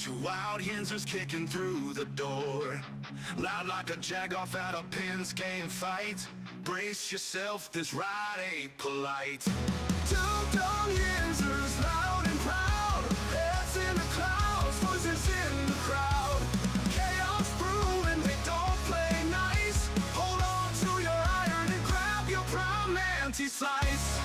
Two wild Yinzers kicking through the door, loud like a jag-off at a Pins game fight. Brace yourself, this ride ain't polite. Two dumb Yinzers, loud and proud, heads in the clouds, voices in the crowd. Chaos brewing, they don't play nice. Hold on to your iron and grab your prime anti-slice.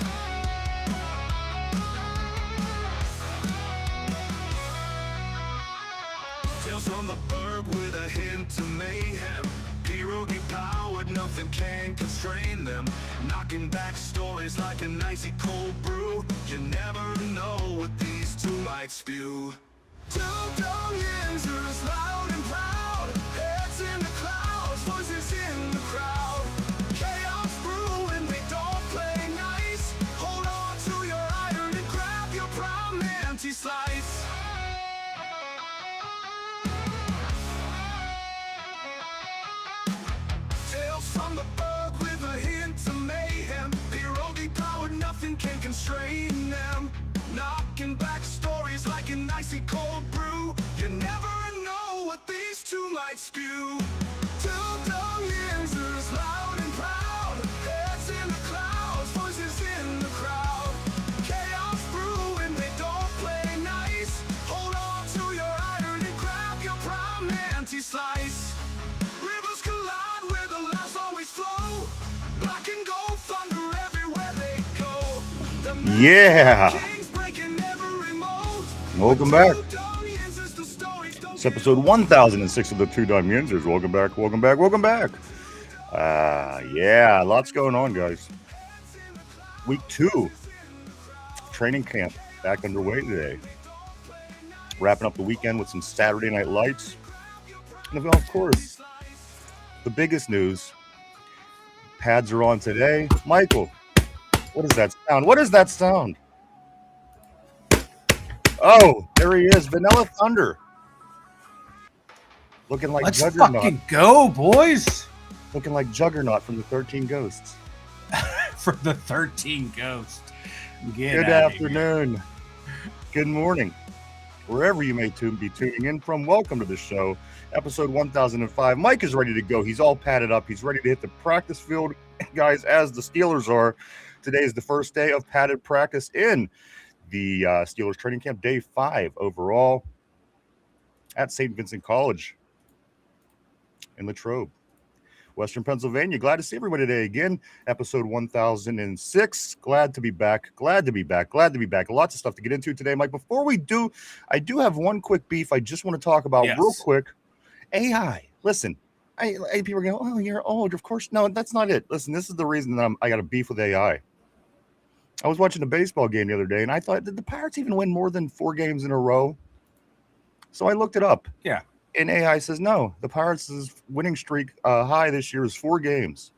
Tales from the burg with a hint of mayhem. Pierogi powered, nothing can constrain them. Knocking back stories like an icy cold brew. You never know what these two might spew. Two dumb Yinzers, loud and proud, heads in the clouds, voices in the crowd. Chaos brewing, they don't play nice. Hold on to your iron and grab your prime anti-slice. From the burg with a hint of mayhem. Pierogi powered, nothing can constrain them. Knocking back stories like an icy cold brew. You never know what these two might spew. Two dumb Yinzers, loud and proud, heads in the clouds, voices in the crowd. Chaos brewing, they don't play nice. Hold on to your iron and grab your prime anti-slice. Rivers collide where the laughs always flow. Black and gold thunder everywhere they go. Yeah. Welcome back. It's episode 1006 of the Two Dumb Yinzers. Welcome back, welcome back, welcome back. Yeah, lots going on, guys. Week 2. Training camp back underway today. Wrapping up the weekend with some Saturday Night Lights. And of course, the biggest news, pads are on today. Michael, what is that sound? What is that sound? Oh, there he is, Vanilla Thunder. Looking like Let's Juggernaut. Fucking go, boys. Looking like Juggernaut from the 13 Ghosts. From the 13 Ghosts. Good afternoon. Good morning. Wherever you may be tuning in from, welcome to the show. Episode 1005. Mike is ready to go. He's all padded up. He's ready to hit the practice field, guys, as the Steelers are. Today is the first day of padded practice in the Steelers training camp, day 5 overall at St. Vincent College in Latrobe, Western Pennsylvania. Glad to see everybody today again. Episode 1006. Glad to be back. Glad to be back. Glad to be back. Lots of stuff to get into today, Mike. Before we do, I do have one quick beef I just want to talk about real quick. AI. Listen, people are going, oh, you're old. Of course. No, that's not it. Listen, this is the reason that I got a beef with AI. I was watching a baseball game the other day, and I thought, did the Pirates even win more than 4 games in a row? So I looked it up. Yeah. And AI says, no, the Pirates' winning streak high this year is 4 games.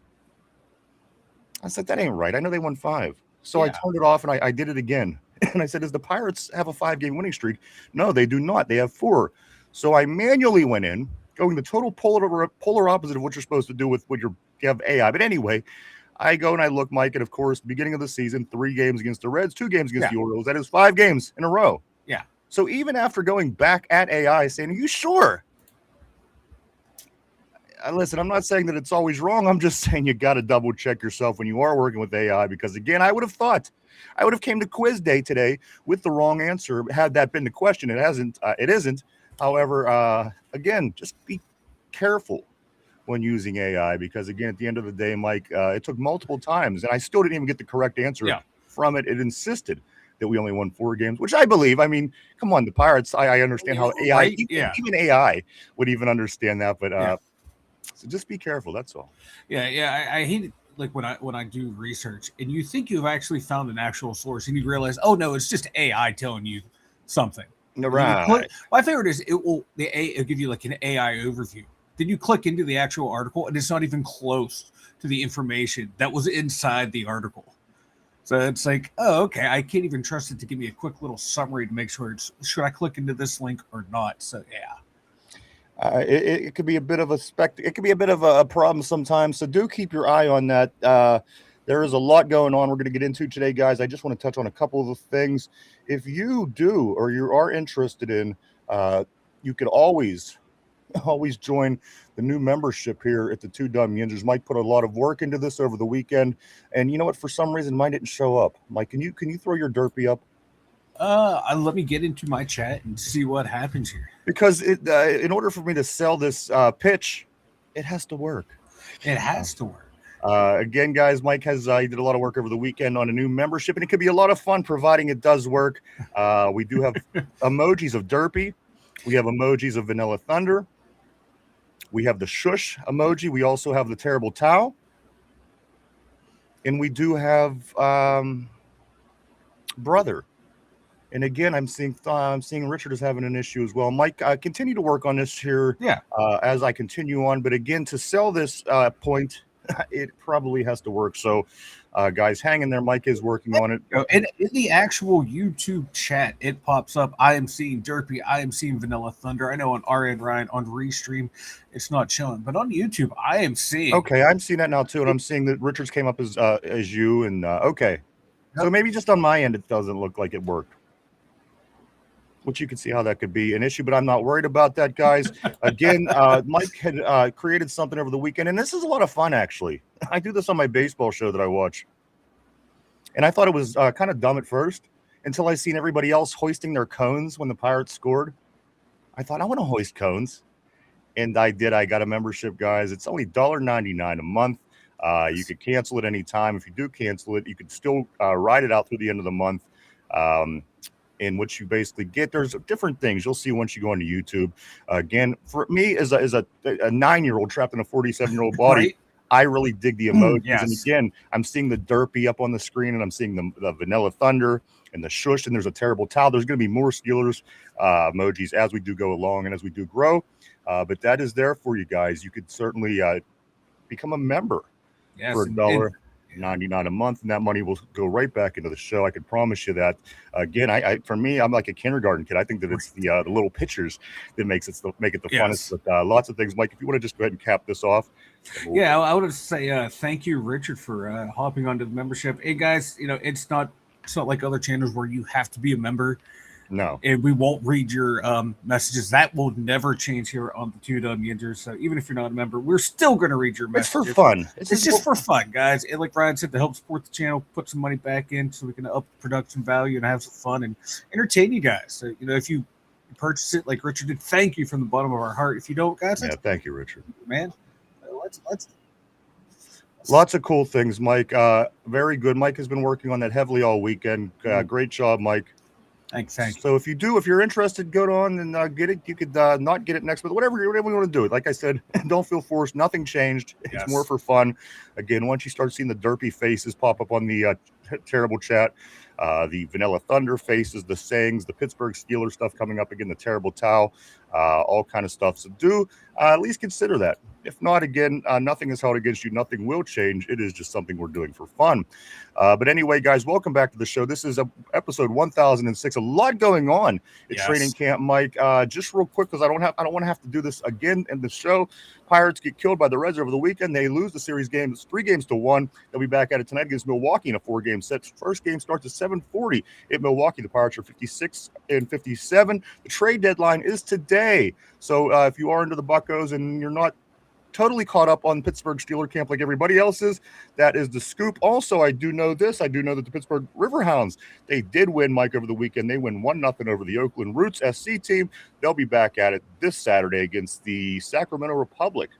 I said, that ain't right. I know they won 5. So I turned it off, and I did it again. And I said, does the Pirates have a 5-game winning streak? No, they do not. They have 4. So I manually went in, going the total polar opposite of what you're supposed to do with what you have AI. But anyway, I go and I look, Mike, and of course, beginning of the season, 3 games against the Reds, 2 games against the Orioles. That is 5 games in a row. Yeah. So even after going back at AI, saying, are you sure? Listen, I'm not saying that it's always wrong. I'm just saying you got to double check yourself when you are working with AI, because again, I would have came to quiz day today with the wrong answer had that been the question. It isn't. However, again, just be careful when using AI, because again, at the end of the day, Mike, it took multiple times and I still didn't even get the correct answer from it. It insisted that we only won 4 games, which I believe. I mean, come on, the Pirates, I understand how AI, even AI would even understand that, but so just be careful. That's all. Yeah. I hate it, like when I do research and you think you've actually found an actual source and you realize, oh no, it's just AI telling you something. Right. My favorite is it'll give you like an AI overview. Then you click into the actual article and it's not even close to the information that was inside the article. So it's like, oh, okay, I can't even trust it to give me a quick little summary to make sure should I click into this link or not. So it could be a bit of a problem sometimes. So do keep your eye on that. There is a lot going on we're going to get into today, guys. I just want to touch on a couple of the things. If you do or you are interested in you could always join the new membership here at the Two Dumb Yinzers. Mike put a lot of work into this over the weekend, and you know what? For some reason, mine didn't show up. Mike, can you throw your derpy up? Let me get into my chat and see what happens here. Because in order for me to sell this pitch, it has to work. It has to work. Again, guys, Mike he did a lot of work over the weekend on a new membership, and it could be a lot of fun providing it does work. We do have emojis of derpy. We have emojis of Vanilla Thunder. We have the shush emoji. We also have the terrible towel. And we do have brother. And again, I'm seeing Richard is having an issue as well. Mike, continue to work on this here as I continue on. But again, to sell this point, it probably has to work. So, guys, hang in there. Mike is working on it. In the actual YouTube chat, it pops up. I am seeing Derpy. I am seeing Vanilla Thunder. I know on RN Ryan on Restream, it's not showing. But on YouTube, I am seeing. Okay, I'm seeing that now too. And I'm seeing that Richards came up as you. And okay. Yep. So maybe just on my end, it doesn't look like it worked. Which you can see how that could be an issue, but I'm not worried about that, guys. Again, Mike had created something over the weekend, and this is a lot of fun, actually. I do this on my baseball show that I watch. And I thought it was kind of dumb at first until I seen everybody else hoisting their cones when the Pirates scored. I thought, I want to hoist cones. And I did. I got a membership, guys. It's only $1.99 a month. You could cancel it anytime. If you do cancel it, you could still ride it out through the end of the month. In which you basically get, there's different things you'll see once you go onto YouTube. Again, for me as a 9-year-old trapped in a 47-year-old body, right? I really dig the emojis. Yes. And again, I'm seeing the derpy up on the screen, and I'm seeing the Vanilla Thunder and the shush, and there's a terrible towel. There's going to be more Steelers emojis as we do go along and as we do grow. But that is there for you guys. You could certainly become a member for $1.99 a month, and that money will go right back into the show. I can promise you that. Again, for me, I'm like a kindergarten kid. I think that it's the little pictures that make it the funnest. But lots of things, Mike. If you want to just go ahead and cap this off. I would say thank you, Richard, for hopping onto the membership. Hey, guys, it's not like other channels where you have to be a member. No, and we won't read your messages. That will never change here on the Two Dumb Yinzers. So even if you're not a member, we're still going to read your messages. It's for fun. It's just for fun, guys. And like Ryan said, to help support the channel, put some money back in so we can up production value and have some fun and entertain you guys. So, if you purchase it like Richard did, thank you from the bottom of our heart. If you don't, guys, thank you, Richard. Man, let's. Lots of cool things, Mike. Very good. Mike has been working on that heavily all weekend. Great job, Mike. Thanks. So if you're interested, go on and get it. You could not get it next month, whatever you want to do. Like I said, don't feel forced. Nothing changed. It's more for fun. Again, once you start seeing the derpy faces pop up on the terrible chat, the Vanilla Thunder faces, the sayings, the Pittsburgh Steelers stuff coming up again, the terrible towel, all kind of stuff. So do at least consider that. If not, again, nothing is held against you. Nothing will change. It is just something we're doing for fun. But anyway, guys, welcome back to the show. This is episode 1006. A lot going on at training camp, Mike. Just real quick, because I don't want to have to do this again in the show. Pirates get killed by the Reds over the weekend. They lose the series games 3-1. They'll be back at it tonight against Milwaukee in a 4-game set. First game starts at 7:40 at Milwaukee. The Pirates are 56-57. The trade deadline is today. So if you are into the Buccos and you're not totally caught up on Pittsburgh Steeler camp like everybody else is, that is the scoop. Also, I do know that the Pittsburgh Riverhounds, they did win, Mike, over the weekend. They win 1-0 over the Oakland Roots SC team. They'll be back at it this Saturday against the Sacramento Republic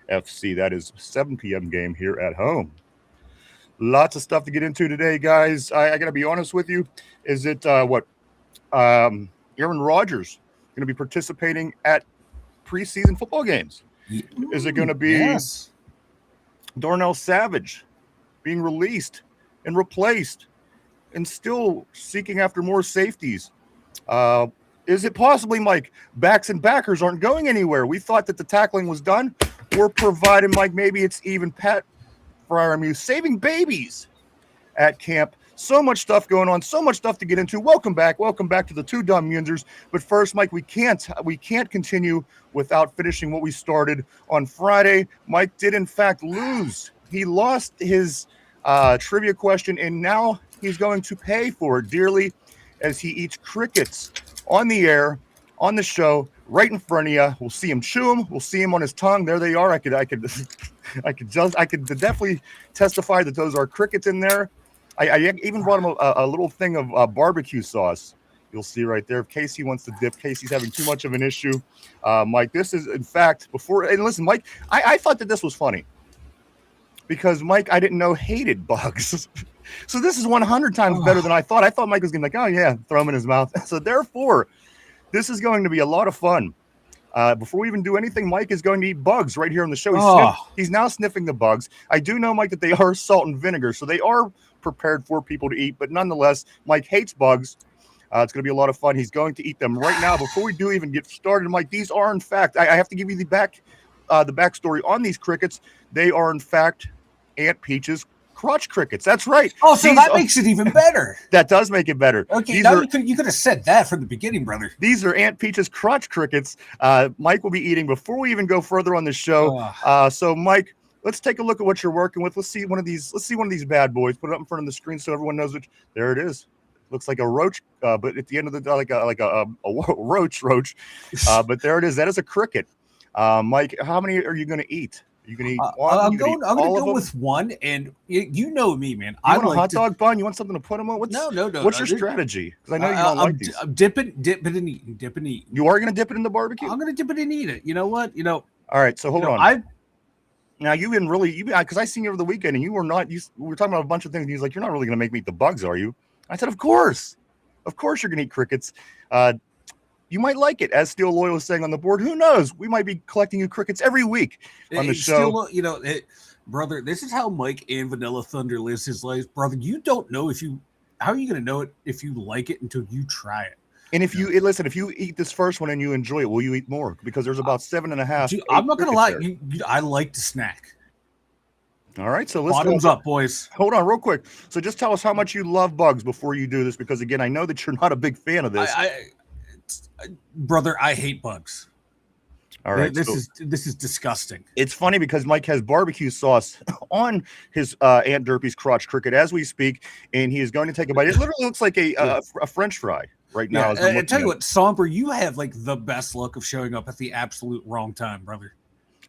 FC. That is a 7 p.m. game here at home. Lots of stuff to get into today, guys. I got to be honest with you. Is it Aaron Rodgers going to be participating at preseason football games? Is it going to be Darnell Savage being released and replaced and still seeking after more safeties? Is it possibly, Mike, backs and backers aren't going anywhere? We thought that the tackling was done. We're providing, Mike, maybe it's even Pat Fryermuth saving babies at camp. So much stuff going on, so much stuff to get into. Welcome back to the Two Dumb Yinzers. But first, Mike, we can't continue without finishing what we started on Friday. Mike did in fact lose. He lost his trivia question, and now he's going to pay for it dearly as he eats crickets on the air on the show right in front of you. We'll see him chew them. We'll see him on his tongue. There they are. I could definitely testify that those are crickets in there. I even brought him a little thing of barbecue sauce. You'll see right there. If Casey wants to dip, Casey's having too much of an issue. Mike, this is, in fact, and listen, Mike, I thought that this was funny because Mike, I didn't know, hated bugs. So this is 100 times better than I thought. I thought Mike was going to be like, oh, yeah, throw them in his mouth. So therefore, this is going to be a lot of fun. Before we even do anything, Mike is going to eat bugs right here on the show. He's now sniffing the bugs. I do know, Mike, that they are salt and vinegar, so they are prepared for people to eat. But nonetheless, Mike hates bugs. It's going to be a lot of fun. He's going to eat them right now. Before we do even get started, Mike, these are, in fact, I have to give you the backstory on these crickets. They are, in fact, Aunt Peach's crotch crickets. That's right. Oh, so that makes it even better. That does make it better. Okay, now you could have said that from the beginning, brother. These are Aunt Peach's crotch crickets. Mike will be eating before we even go further on the show. So, Mike, let's take a look at what you're working with. Let's see one of these. Let's see one of these bad boys. Put it up in front of the screen so everyone knows which. There it is. Looks like a roach, but at the end of the day, like a roach. But there it is. That is a cricket. Mike, how many are you going to eat? Are you going to eat one? I'm going to go with one, and you know me, man. I want a hot dog bun. You want something to put them on? No. What's your strategy? Because I know you don't like these. I'm dipping and eating. You are going to dip it in the barbecue? I'm going to dip it and eat it. You know what? All right. So hold on. Now you've been because I seen you over the weekend, and you were not. We were talking about a bunch of things. And he's like, "You're not really going to make me eat the bugs, are you?" I said, "Of course you're going to eat crickets. You might like it." As Steel Loyal was saying on the board, who knows? We might be collecting you crickets every week on the show. Brother, this is how Mike and Vanilla Thunder lives his life, brother. You don't know how are you going to know it if you like it until you try it? And if you eat this first one and you enjoy it, will you eat more? Because there's about 7.5. Dude, I'm not going to lie. I like to snack. All right, so let's bottoms up, boys. Hold on, real quick. So just tell us how much you love bugs before you do this, because again, I know that you're not a big fan of this. Brother, I hate bugs. All right, this is disgusting. It's funny because Mike has barbecue sauce on his Aunt Derpy's crotch cricket as we speak, and he is going to take a bite. It literally looks like a French fry right now. I tell you what, Somber, you have like the best luck of showing up at the absolute wrong time, brother.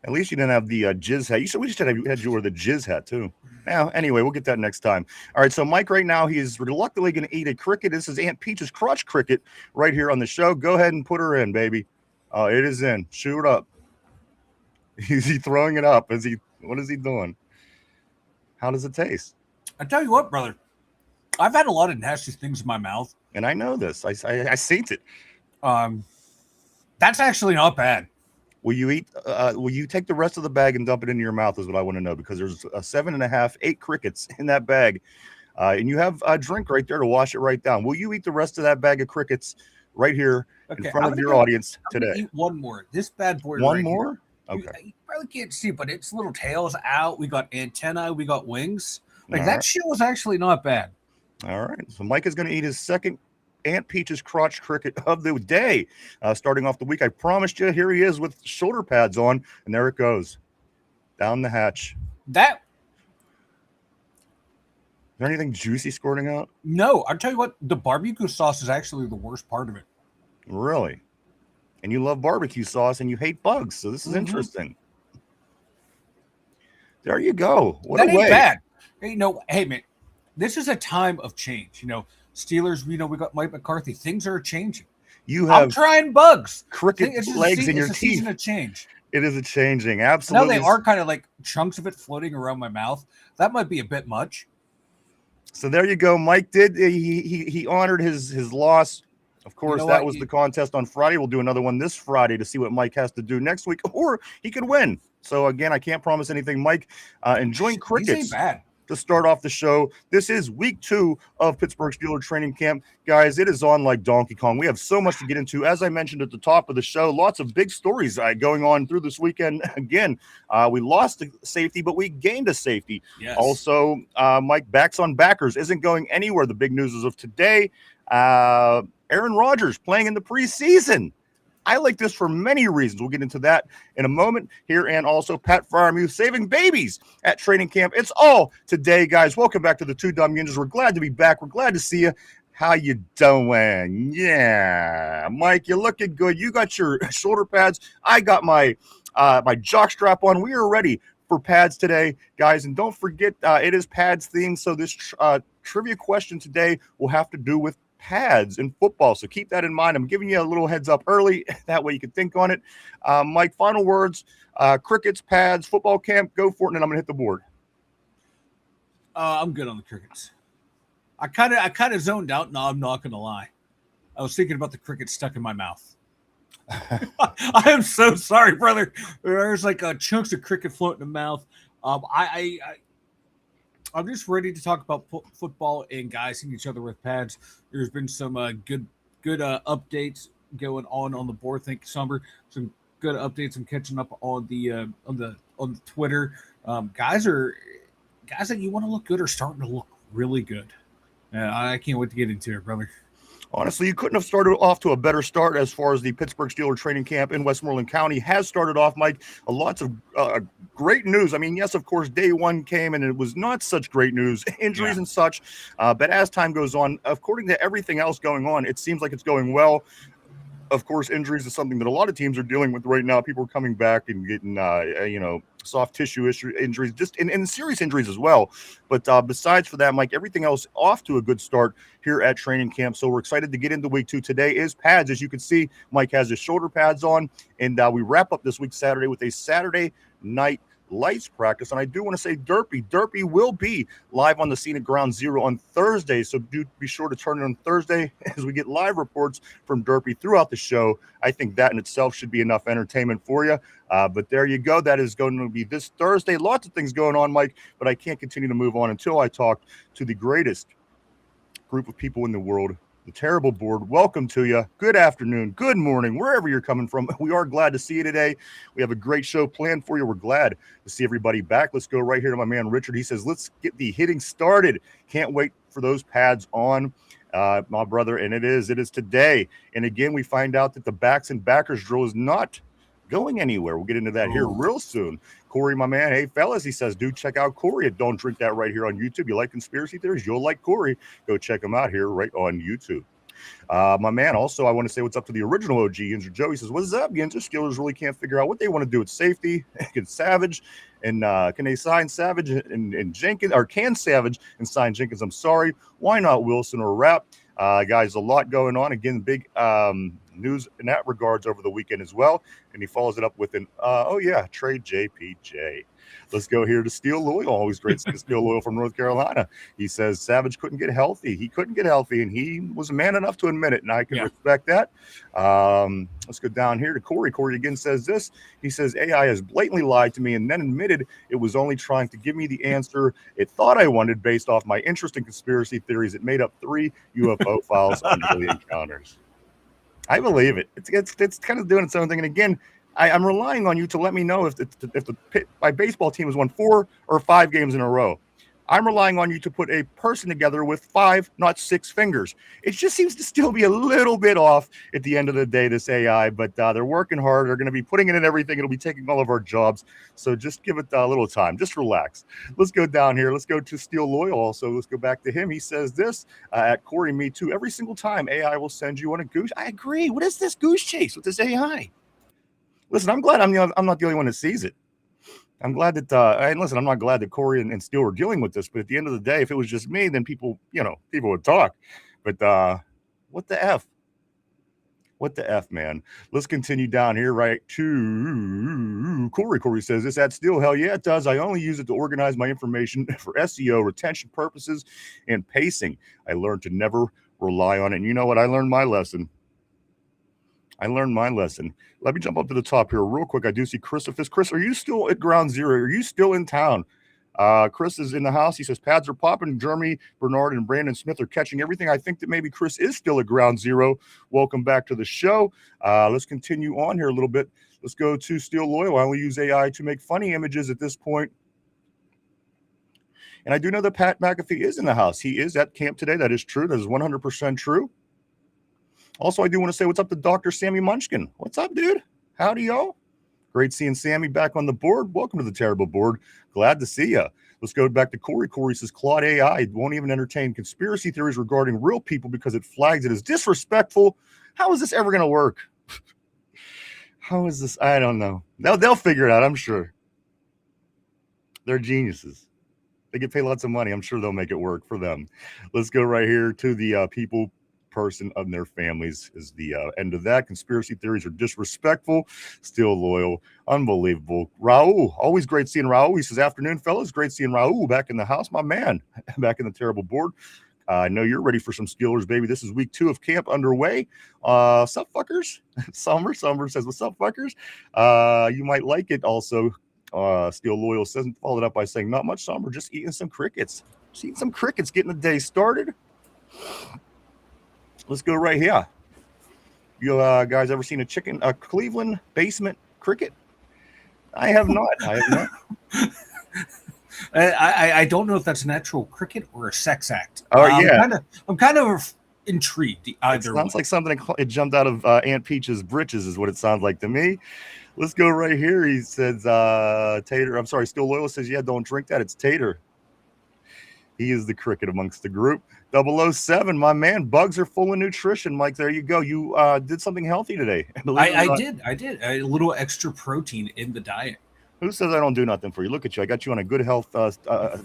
At least you didn't have the jizz hat. We just had you wear the jizz hat too. Now, anyway, we'll get that next time. All right, so Mike right now, he is reluctantly going to eat a cricket. This is Aunt Peach's crotch cricket right here on the show. Go ahead and put her in, baby. Oh, it is in. Shoot it up. Is he throwing it up? What is he doing? How does it taste? I tell you what, brother. I've had a lot of nasty things in my mouth. And I know this. I seen it. That's actually not bad. Will you eat? Will you take the rest of the bag and dump it into your mouth? Is what I want to know, because there's 7.5, 8 crickets in that bag, and you have a drink right there to wash it right down. Will you eat the rest of that bag of crickets right here in front of your audience today? Eat one more. This bad boy. One more. Here. Okay. You probably can't see, but its little tail's out. We got antennae. We got wings. Like All that right. shit was actually not bad. All right. So Mike is going to eat his second Aunt Peach's crotch cricket of the day, starting off the week. I promised you, here he is with shoulder pads on, and there it goes down the hatch. Is there anything juicy squirting out? No, I'll tell you what, the barbecue sauce is actually the worst part of it. Really? And you love barbecue sauce and you hate bugs, so this is interesting. There you go. What that a ain't way. bad. Hey man, this is a time of change. Steelers, we got Mike McCarthy. Things are changing. I'm trying bugs. Cricket legs in your teeth. Season of change. It is a changing. Absolutely. Now they are kind of like chunks of it floating around my mouth. That might be a bit much. So there you go. Mike did. He honored his loss. Of course, that was the contest on Friday. We'll do another one this Friday to see what Mike has to do next week, or he could win. So again, I can't promise anything. Mike, enjoying crickets. These ain't bad. To start off the show. This is week 2 of Pittsburgh Steelers training camp. Guys, it is on like Donkey Kong. We have so much to get into. As I mentioned at the top of the show, lots of big stories going on through this weekend. Again, we lost a safety, but we gained a safety. Yes. Also, Mike, backs on backers isn't going anywhere. The big news is of today. Aaron Rodgers playing in the preseason. I like this for many reasons. We'll get into that in a moment here. And also Pat Farmu saving babies at training camp. It's all today, guys. Welcome back to the Two Dumb Yinzers. We're glad to be back. We're glad to see you. How you doing? Yeah, Mike, you're looking good. You got your shoulder pads. I got my my jock strap on. We are ready for pads today, guys. And don't forget, it is pads themed. So this trivia question today will have to do with pads in football. So keep that in mind. I'm giving you a little heads up early. That way you can think on it. Mike, final words, crickets, pads, football camp, go for it. And then I'm going to hit the board. I'm good on the crickets. I kind of zoned out. No, I'm not going to lie. I was thinking about the cricket stuck in my mouth. I am so sorry, brother. There's like chunks of cricket floating in the mouth. I'm just ready to talk about football and guys seeing each other with pads. There's been some good updates going on the board. Thank you, Summer. Some good updates. I'm catching up on the Twitter. Guys that you want to look good are starting to look really good. I can't wait to get into it, brother. Honestly, you couldn't have started off to a better start as far as the Pittsburgh Steelers training camp in Westmoreland County has started off, Mike. Lots of great news. I mean, yes, of course, day one came and it was not such great news, injuries and such. But as time goes on, according to everything else going on, it seems like it's going well. Of course, injuries is something that a lot of teams are dealing with right now. People are coming back and getting, soft tissue injuries, just and serious injuries as well. But besides for that, Mike, everything else off to a good start here at training camp. So we're excited to get into week 2. Today is pads. As you can see, Mike has his shoulder pads on, and we wrap up this week Saturday with a Saturday night lights practice. And I do want to say Derpy will be live on the scene at Ground Zero on Thursday, so do be sure to turn in on Thursday as we get live reports from Derpy throughout the show. I think that in itself should be enough entertainment for you. But there you go. That is going to be this Thursday. Lots of things going on, Mike, but I can't continue to move on until I talk to the greatest group of people in the world, the Terrible Board. Welcome to you. Good afternoon, good morning, wherever you're coming from. We are glad to see you today. We have a great show planned for you. We're glad to see everybody back. Let's go right here to my man Richard. He says, let's get the hitting started. Can't wait for those pads on, my brother. And it is today. And again, we find out that the backs and backers drill is not going anywhere. We'll get into that here real soon. Corey, my man, hey fellas, he says, dude, check out Corey at Don't Drink That right here on YouTube. You like conspiracy theories? You'll like Corey. Go check him out here right on YouTube. My man, also, I want to say what's up to the original OG, Yinzer Joe. He says, what is up, Yinzer? Steelers really can't figure out what they want to do with safety. Can Savage and can they sign Savage and Jenkins, or can Savage and sign Jenkins? I'm sorry. Why not Wilson or Rapp? Guys, a lot going on. Again, big news in that regards over the weekend as well. And he follows it up with an, trade JPJ. Let's go here to Steel Loyal. Always great to Steel Loyal from North Carolina. He says Savage couldn't get healthy. He couldn't get healthy, and he was man enough to admit it, and I can respect that. Let's go down here to Corey. Corey again says this. He says AI has blatantly lied to me and then admitted it was only trying to give me the answer it thought I wanted based off my interest in conspiracy theories. It made up 3 UFO files on daily encounters. I believe it. It's kind of doing its own thing. And again, I'm relying on you to let me know if my baseball team has won 4 or 5 games in a row. I'm relying on you to put a person together with 5, not 6 fingers. It just seems to still be a little bit off at the end of the day, this AI, but they're working hard. They're going to be putting it in everything. It'll be taking all of our jobs. So just give it a little time. Just relax. Let's go down here. Let's go to Steel Loyal also. Let's go back to him. He says this at Corey, me too. Every single time AI will send you on a goose. I agree. What is this goose chase with this AI? Listen, I'm glad I'm not the only one that sees it. I'm glad that, and listen, I'm not glad that Corey and Steele are dealing with this, but at the end of the day, if it was just me, then people would talk. But what the F? What the F, man? Let's continue down here right to Corey. Corey says this at Steele. Hell yeah, it does. I only use it to organize my information for SEO, retention purposes, and pacing. I learned to never rely on it. And you know what? I learned my lesson. Let me jump up to the top here real quick. I do see Chris. Chris, are you still at Ground Zero? Are you still in town? Chris is in the house. He says pads are popping. Jeremy, Bernard, and Brandon Smith are catching everything. I think that maybe Chris is still at Ground Zero. Welcome back to the show. Let's continue on here a little bit. Let's go to Steel Loyal. I only use AI to make funny images at this point. And I do know that Pat McAfee is in the house. He is at camp today. That is true. That is 100% true. Also, I do want to say what's up to Dr. Sammy Munchkin. What's up, dude? Howdy, y'all. Great seeing Sammy back on the board. Welcome to the Terrible Board. Glad to see you. Let's go back to Corey. Corey says Claude AI won't even entertain conspiracy theories regarding real people because it flags it as disrespectful. How is this ever going to work? How is this? I don't know. They'll figure it out, I'm sure. They're geniuses. They get paid lots of money. I'm sure they'll make it work for them. Let's go right here to the people, person, and their families is the end of that. Conspiracy theories are disrespectful, still loyal, unbelievable. Raul, always great seeing Raul. He says, afternoon, fellas. Great seeing Raul back in the house, my man, back in the terrible board. I know you're ready for some Steelers, baby. This is week 2 of camp underway. Sup, fuckers? Summer says, what's up, fuckers? You might like it also. Steel Loyal says, followed up by saying, not much, Summer, just eating some crickets. Just eating some crickets, getting the day started. Let's go right here. You guys ever seen a Cleveland basement cricket? I have not. I don't know if that's an actual cricket or a sex act. Oh, yeah. I'm kind of intrigued. Either it sounds way. like something it jumped out of Aunt Peach's britches is what it sounds like to me. Let's go right here. He says, Tater. I'm sorry, Still Loyal says, yeah, don't drink that. It's Tater. He is the cricket amongst the group. 007, my man. Bugs are full of nutrition, Mike. There you go. You did something healthy today. I did. A little extra protein in the diet. Who says I don't do nothing for you? Look at you. I got you on a good health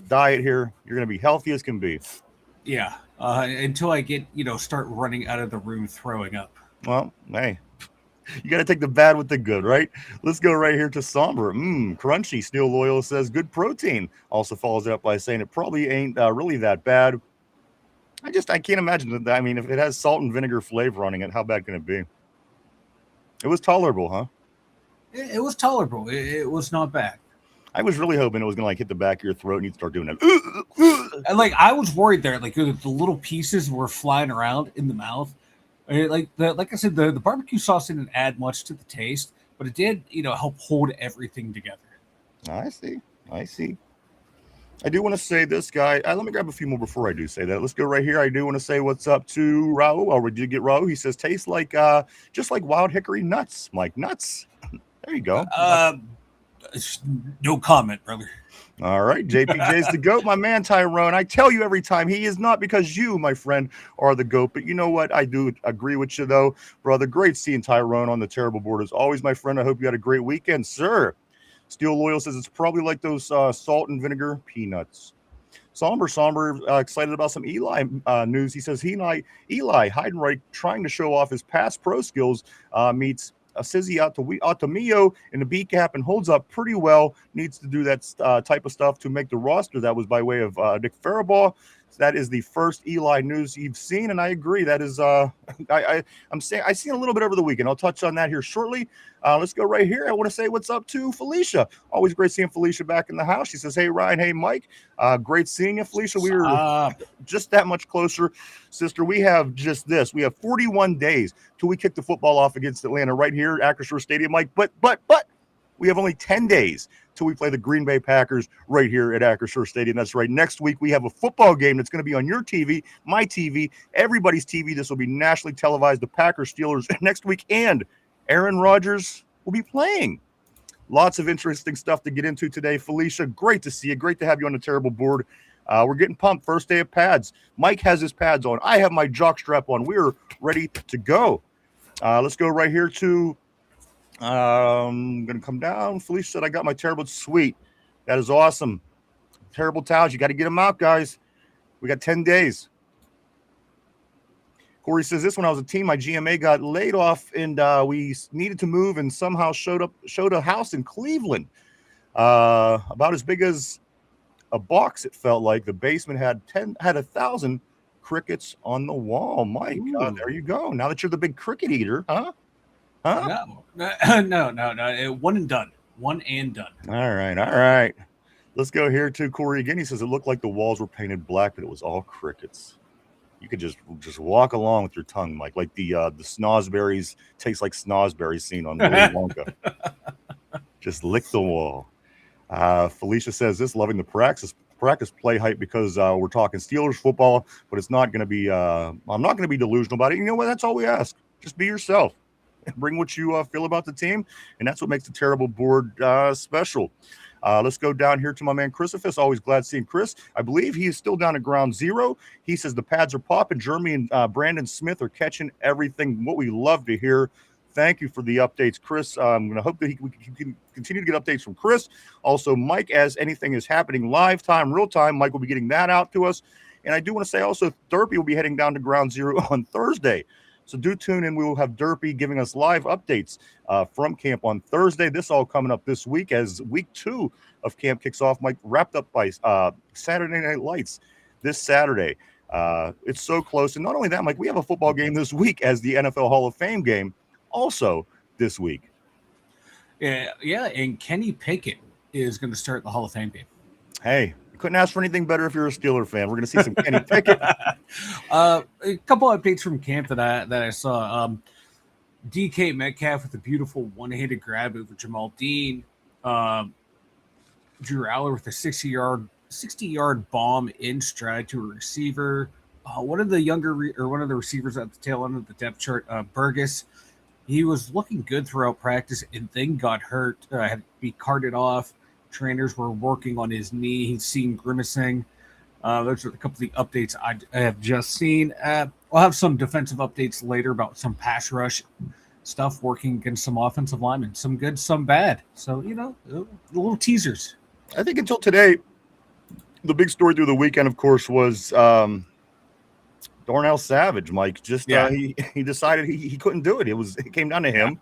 diet here. You're going to be healthy as can be. Yeah. Until I get, start running out of the room throwing up. Well, hey. You got to take the bad with the good, right? Let's go right here to Somber. Crunchy. Steel Loyal says good protein. Also follows it up by saying it probably ain't really that bad. I can't imagine that. I mean, if it has salt and vinegar flavor on it, how bad can it be? It was tolerable, huh? It was tolerable. It was not bad. I was really hoping it was going to hit the back of your throat and you'd start doing that. And I was worried there. The little pieces were flying around in the mouth. Like I said, the barbecue sauce didn't add much to the taste, but it did, help hold everything together. I see. I do want to say this guy. Let me grab a few more before I do say that. Let's go right here. I do want to say what's up to Raul. Oh, we did get Raul. He says tastes like just like wild hickory nuts. Mike, nuts. There you go. No comment, brother. All right, JPJ's the GOAT, my man Tyrone. I tell you every time, he is not because you, my friend, are the GOAT. But you know what? I do agree with you, though, brother. Great seeing Tyrone on the terrible board as always, my friend. I hope you had a great weekend, sir. Steel Loyal says it's probably like those salt and vinegar peanuts. Somber, excited about some Eli news. He says Eli Heidenreich trying to show off his past pro skills meets Sizzy Altamio in the B cap and holds up pretty well. Needs to do that type of stuff to make the roster. That was by way of Nick Faribault. So that is the first Eli news you've seen, and I agree. That is I'm saying I seen a little bit over the weekend. I'll touch on that here shortly. Let's go right here. I want to say what's up to Felicia. Always great seeing Felicia back in the house. She says, hey, Ryan. Hey, Mike. Great seeing you, Felicia. We were just that much closer, sister. We have just this. We have 41 days till we kick the football off against Atlanta right here at Acrisure Stadium, Mike. But we have only 10 days till we play the Green Bay Packers right here at Acrisure Stadium. That's right. Next week, we have a football game that's going to be on your TV, my TV, everybody's TV. This will be nationally televised, the Packers, Steelers next week, and Aaron Rodgers will be playing. Lots of interesting stuff to get into today. Felicia, great to see you. Great to have you on the terrible board. We're getting pumped. First day of pads. Mike has his pads on. I have my jock strap on. We're ready to go. Let's go right here to I'm going to come down. Felicia said, I got my terrible sweet. That is awesome. Terrible towels. You got to get them out, guys. We got 10 days. Corey says, this when I was a team, my GMA got laid off and we needed to move and somehow showed a house in Cleveland. About as big as a box, it felt like. The basement had 1,000 crickets on the wall. Mike, there you go. Now that you're the big cricket eater, huh? No. One and done. One and done. All right. Let's go here to Corey again. He says it looked like the walls were painted black, but it was all crickets. You could just walk along with your tongue, Mike, like the snozberries tastes like snozberries seen on Willy Wonka. Just lick the wall. Felicia says this, loving the practice play hype because we're talking Steelers football, but it's not going to be. I'm not going to be delusional about it. You know what? That's all we ask. Just be yourself. Bring what you feel about the team, and that's what makes the terrible board special. Let's go down here to my man Christophus. Always glad seeing Chris. I believe he is still down at ground zero. He says the pads are popping. Jeremy and Brandon Smith are catching everything. What we love to hear. Thank you for the updates, Chris. I'm going to hope that we can continue to get updates from Chris. Also, Mike, as anything is happening live time, real time, Mike will be getting that out to us. And I do want to say also, Derpy will be heading down to ground zero on Thursday. So do tune in. We will have Derpy giving us live updates from camp on Thursday. This all coming up this week as week 2 of camp kicks off. Mike, wrapped up by Saturday Night Lights this Saturday. It's so close. And not only that, Mike, we have a football game this week as the NFL Hall of Fame game also this week. Yeah, and Kenny Pickett is going to start the Hall of Fame game. Hey, you couldn't ask for anything better if you're a Steeler fan. We're going to see some Kenny Pickett. A couple updates from camp that I saw. DK Metcalf with a beautiful one-handed grab over Jamal Dean. Drew Aller with a 60-yard bomb in stride to a receiver. One of the receivers at the tail end of the depth chart, Burgess. He was looking good throughout practice and then got hurt. Had to be carted off. Trainers were working on his knee. He's seen grimacing. Those are a couple of the updates I have just seen. We'll have some defensive updates later about some pass rush stuff working against some offensive linemen. Some good, some bad. So, little teasers. I think until today, the big story through the weekend, of course, was Darnell Savage, Mike. He decided he couldn't do it. It came down to him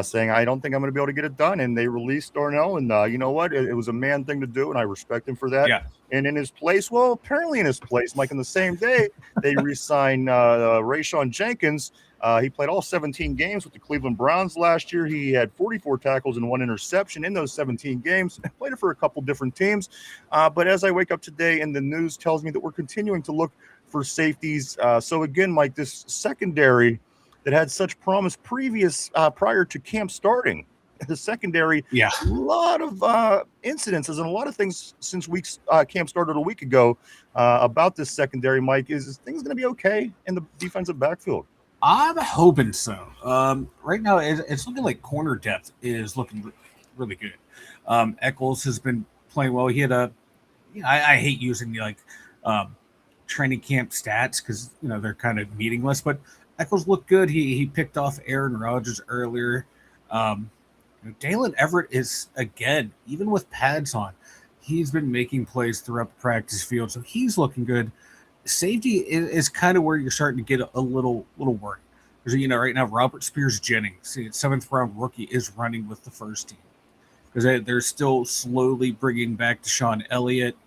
saying, I don't think I'm going to be able to get it done. And they released Darnell. And you know what? It was a man thing to do. And I respect him for that. Yeah. And in his place, Mike, in the same day, they re-signed Rayshawn Jenkins. He played all 17 games with the Cleveland Browns last year. He had 44 tackles and 1 interception in those 17 games. Played it for a couple different teams. But as I wake up today and the news tells me that we're continuing to look for safeties. So again, Mike, this secondary that had such promise prior to camp starting, the secondary, a lot of incidences and a lot of things since camp started a week ago about this secondary, Mike. Is things going to be okay in the defensive backfield? I'm hoping so. Right now, it's looking like corner depth is looking really good. Eccles has been playing well. He had I hate using training camp stats because they're kind of meaningless, but Eccles looked good. He picked off Aaron Rodgers earlier. Dalen Everett is, again, even with pads on, he's been making plays throughout the practice field, so he's looking good. Safety is kind of where you're starting to get a little worried. Because, right now, Robert Spears-Jennings, 7th-round rookie, is running with the first team. Because they're still slowly bringing back DeShon Elliott.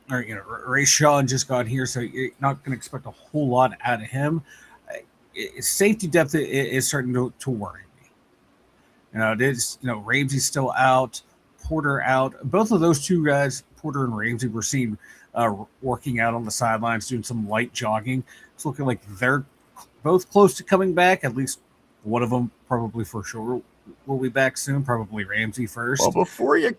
Rayshawn just got here, so you're not going to expect a whole lot out of him. Safety depth is starting to worry me. It is, Ramsey's still out, Porter out. Both of those two guys, Porter and Ramsey, were seen working out on the sidelines, doing some light jogging. It's looking like they're both close to coming back. At least one of them probably for sure will be back soon. Probably Ramsey first. Well, before you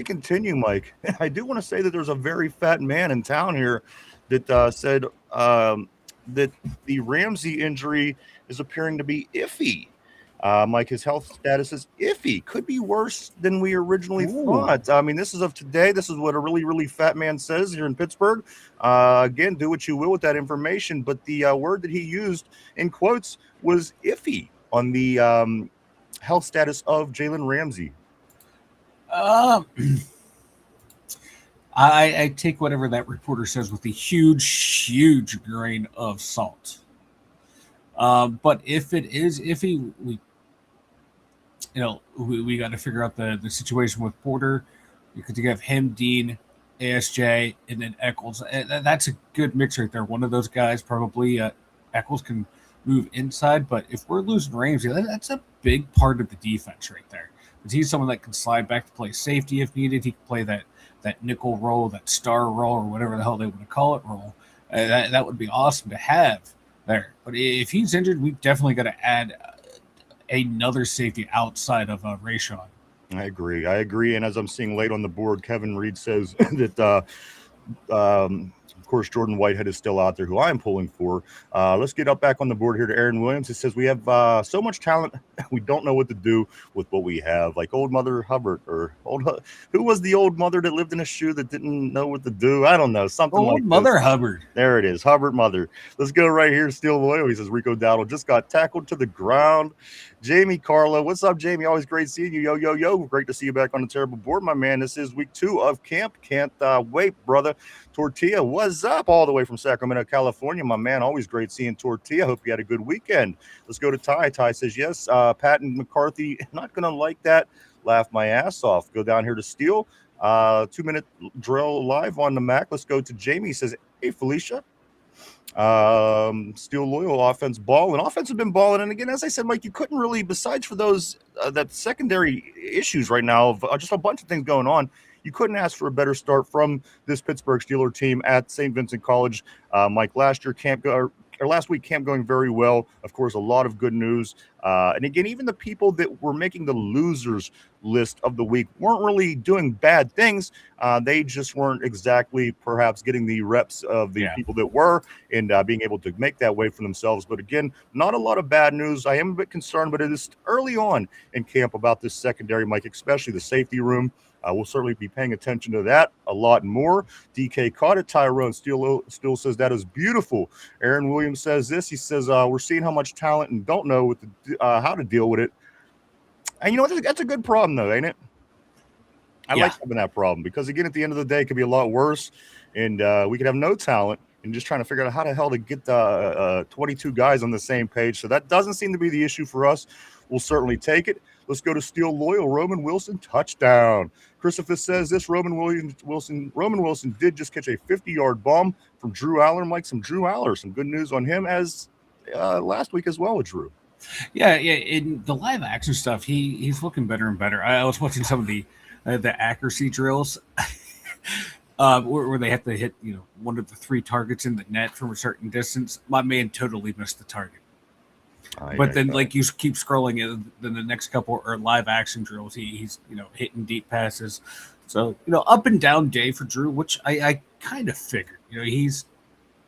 continue, Mike, I do want to say that there's a very fat man in town here that said that the Ramsey injury is appearing to be iffy. Mike, his health status is iffy. Could be worse than we originally thought. I mean, this is of today. This is what a really, really fat man says here in Pittsburgh. Again, do what you will with that information. But the word that he used in quotes was iffy on the health status of Jalen Ramsey. I take whatever that reporter says with a huge grain of salt. But if it is iffy, we got to figure out the situation with Porter. Because you have him, Dean, ASJ, and then Eccles. That's a good mix right there. One of those guys, probably Eccles, can move inside. But if we're losing Ramsey, that's a big part of the defense right there. Because he's someone that can slide back to play safety if needed. He can play that nickel role, that star role, or whatever the hell they want to call it role. That would be awesome to have there. But if he's injured, we've definitely got to add another safety outside of Rayshawn. I agree. And as I'm seeing late on the board, Kevin Reed says that Of course, Jordan Whitehead is still out there, who I'm pulling for. Let's get up back on the board here to Aaron Williams. It says we have so much talent, we don't know what to do with what we have. Like old Mother Hubbard, or who was the old mother that lived in a shoe that didn't know what to do? I don't know, something old like Mother this. Hubbard. There it is, Hubbard Mother. Let's go right here. Steel Loyal. He says Rico Dowdle just got tackled to the ground. Jamie Carlo, what's up, Jamie? Always great seeing you. Yo. Great to see you back on the terrible board, my man. This is week 2 of camp. Can't wait, brother. Tortilla, what's up? All the way from Sacramento, California, my man. Always great seeing Tortilla. Hope you had a good weekend. Let's go to Ty. Ty says, yes, Pat and McCarthy, not going to like that. Laugh my ass off. Go down here to Steel. 2-minute drill live on the Mac. Let's go to Jamie. He says, hey, Felicia. Steel Loyal offense ball, and offense has been balling. And again, as I said, Mike, you couldn't really, besides for those that secondary issues right now of just a bunch of things going on, you couldn't ask for a better start from this Pittsburgh Steelers team at St. Vincent College. Mike, last week camp going very well. Of course, a lot of good news. And again, even the people that were making the losers list of the week weren't really doing bad things. They just weren't exactly perhaps getting the reps of the people that were, and being able to make that way for themselves. But again, not a lot of bad news. I am a bit concerned, but it is early on in camp about this secondary, Mike, especially the safety room. We'll certainly be paying attention to that a lot more. DK caught it. Tyrone still says that is beautiful. Aaron Williams says this. He says, we're seeing how much talent and don't know how to deal with it. And you know what? That's a good problem, though, ain't it? I like having that problem because, again, at the end of the day, it could be a lot worse. And we could have no talent and just trying to figure out how the hell to get 22 guys on the same page. So that doesn't seem to be the issue for us. We'll certainly take it. Let's go to Steel Loyal. Roman Wilson, touchdown. Christopher says this. Roman Wilson did just catch a 50-yard bomb from Drew Aller. Mike, some Drew Aller. Some good news on him as last week as well with Drew. Yeah. In the live action stuff, he's looking better and better. I was watching some of the accuracy drills where they have to hit one of the 3 targets in the net from a certain distance. My man totally missed the target. But then, like, you keep scrolling, and then the next couple are live action drills. He's hitting deep passes. So up and down day for Drew, which I kind of figured. He's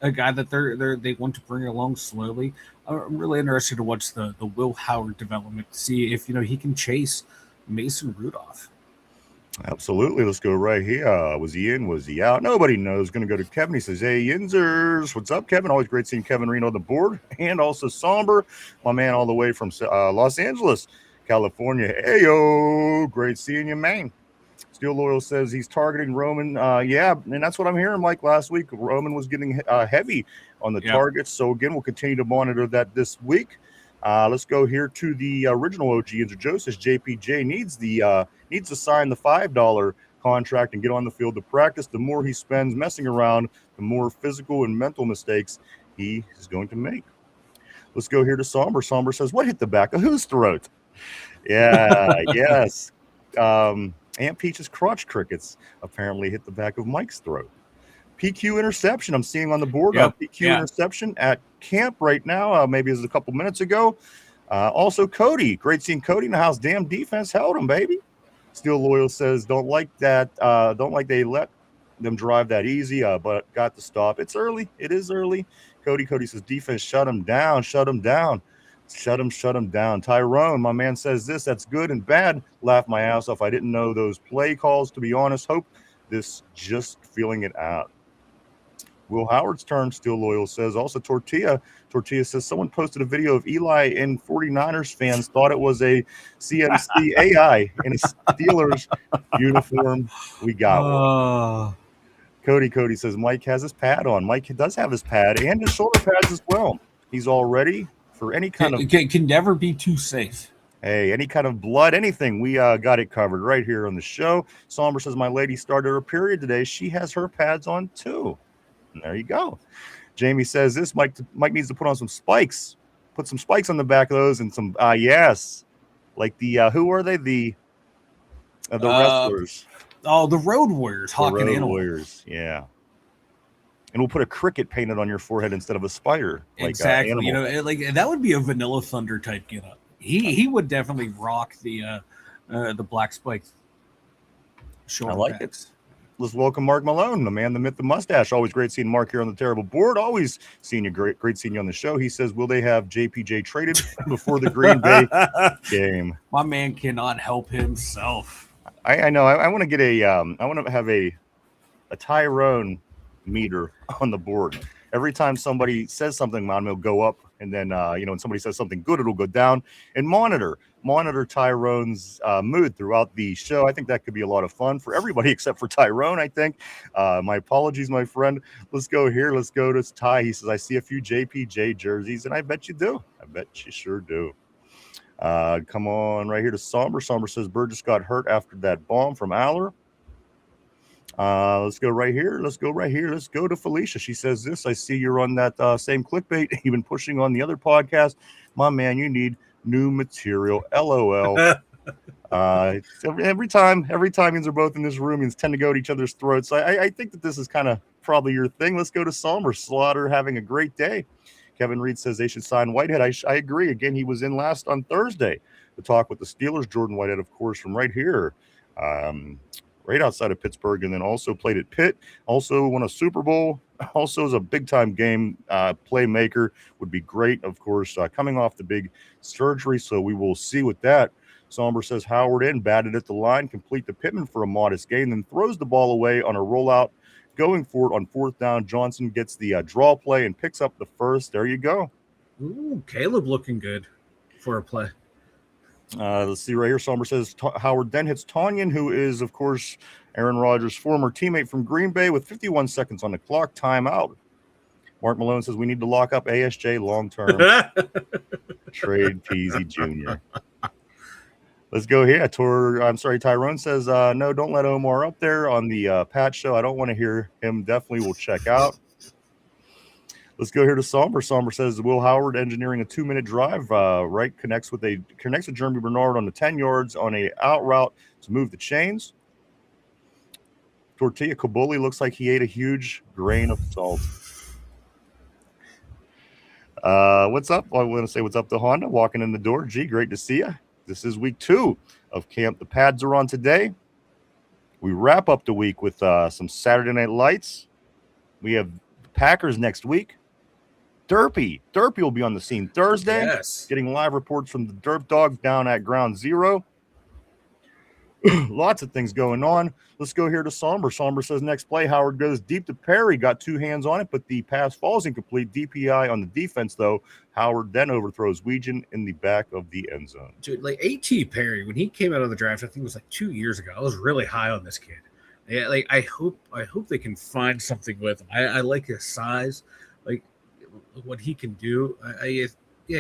a guy that they want to bring along slowly. I'm really interested to watch the Will Howard development to see if he can chase Mason Rudolph. Absolutely. Let's go right here. Was he in? Was he out? Nobody knows. Going to go to Kevin. He says, hey, Yinzers. What's up, Kevin? Always great seeing Kevin Reno on the board. And also Somber, my man all the way from Los Angeles, California. Hey, yo. Great seeing you, man. Steel Loyal says he's targeting Roman. And that's what I'm hearing, Mike, last week. Roman was getting heavy on the targets. So, again, we'll continue to monitor that this week. Let's go here to the original OG. Yinzer Joe says JPJ needs to sign the $5 contract and get on the field to practice. The more he spends messing around, the more physical and mental mistakes he is going to make. Let's go here to Somber. Somber says, what hit the back of whose throat? Yeah, yes. Aunt Peach's crotch crickets apparently hit the back of Mike's throat. PQ interception I'm seeing on the board. PQ interception at camp right now. Maybe it was a couple minutes ago. Also, Cody. Great seeing Cody in the house. Damn defense held him, baby. Steel Loyal says, don't like that. Don't like they let them drive that easy, but got the stop. It's early. It is early. Cody says, defense, shut him down. Shut him down. Tyrone, my man says this. That's good and bad. Laugh my ass off. I didn't know those play calls, to be honest. Hope this just feeling it out. Will Howard's turn, Steel Loyal says. Also, Tortilla says someone posted a video of Eli and 49ers fans thought it was a CMC AI in a Steelers uniform. We got one. Cody says Mike has his pad on. Mike does have his pad and his shoulder pads as well. He's all ready for any kind of... It can never be too safe. Hey, any kind of blood, anything, we got it covered right here on the show. Somber says my lady started her period today. She has her pads on too. And there you go. Jamie says this, Mike needs to put on some spikes. Put some spikes on the back of those and some, yes. Like the, who are they? The wrestlers. The Road Warriors. The Road Warriors, yeah. And we'll put a cricket painted on your forehead instead of a spider. Exactly. Like that would be a Vanilla Thunder type getup. He would definitely rock the black spikes. I like it. let's welcome Mark Malone, the man, the myth, the mustache. Always great seeing Mark here on the terrible board. Always seeing you, great seeing you on the show. He says, will they have JPJ traded before the Green Bay game? My man cannot help himself. I know. I want to get I want to have a Tyrone meter on the board. Every time somebody says something, mine will go up, and then when somebody says something good, it'll go down. And monitor Tyrone's mood throughout the show. I think that could be a lot of fun for everybody except for Tyrone. I think. My apologies, my friend. Let's go here. Let's go to Ty. He says, I see a few JPJ jerseys, and I bet you do. I bet you sure do. Come on right here to Somber. Somber says Burgess got hurt after that bomb from Aller. Let's go right here. Let's go to Felicia. She says this. I see you're on that same clickbait you've been pushing on the other podcast. My man, you need new material. LOL. Every time you're both in this room, you tend to go to each other's throats. I think that this is kind of probably your thing. Let's go to Somber. Slaughter having a great day. Kevin Reed says they should sign Whitehead. I agree. Again, he was in last on Thursday to talk with the Steelers. Jordan Whitehead, of course, from right here. Right outside of Pittsburgh, and then also played at Pitt, also won a Super Bowl, also is a big-time game playmaker, would be great, of course, coming off the big surgery, so we will see with that. Somber says Howard in, batted at the line, complete the Pittman for a modest gain, then throws the ball away on a rollout, going for it on fourth down. Johnson gets the draw play and picks up the first. There you go. Ooh, Caleb looking good for a play. Let's see right here. Somber says Howard then hits Tanyan, who is, of course, Aaron Rodgers' former teammate from Green Bay, with 51 seconds on the clock. Timeout. Mark Malone says we need to lock up ASJ long term. Trade Peasy Jr. Let's go here. Tyrone says no, don't let Omar up there on the Pat show. I don't want to hear him. Definitely will check out. Let's go here to Somber. Somber says Will Howard engineering a 2-minute drive, right? Connects with Jeremy Bernard on the 10 yards on a out route to move the chains. Tortilla Kabuli looks like he ate a huge grain of salt. What's up? I want to say what's up to Honda walking in the door. Gee, great to see you. This is week 2 of camp. The pads are on today. We wrap up the week with some Saturday Night Lights. We have the Packers next week. Derpy will be on the scene Thursday. Yes. Getting live reports from the Derp Dogs down at Ground Zero. Lots of things going on. Let's go here to Somber. Somber says next play, Howard goes deep to Perry. Got 2 hands on it, but the pass falls incomplete. DPI on the defense, though. Howard then overthrows Weegan in the back of the end zone. Dude, like A.T. Perry, when he came out of the draft, I think it was like 2 years ago. I was really high on this kid. Yeah, like I hope they can find something with him. I like his size, like what he can do.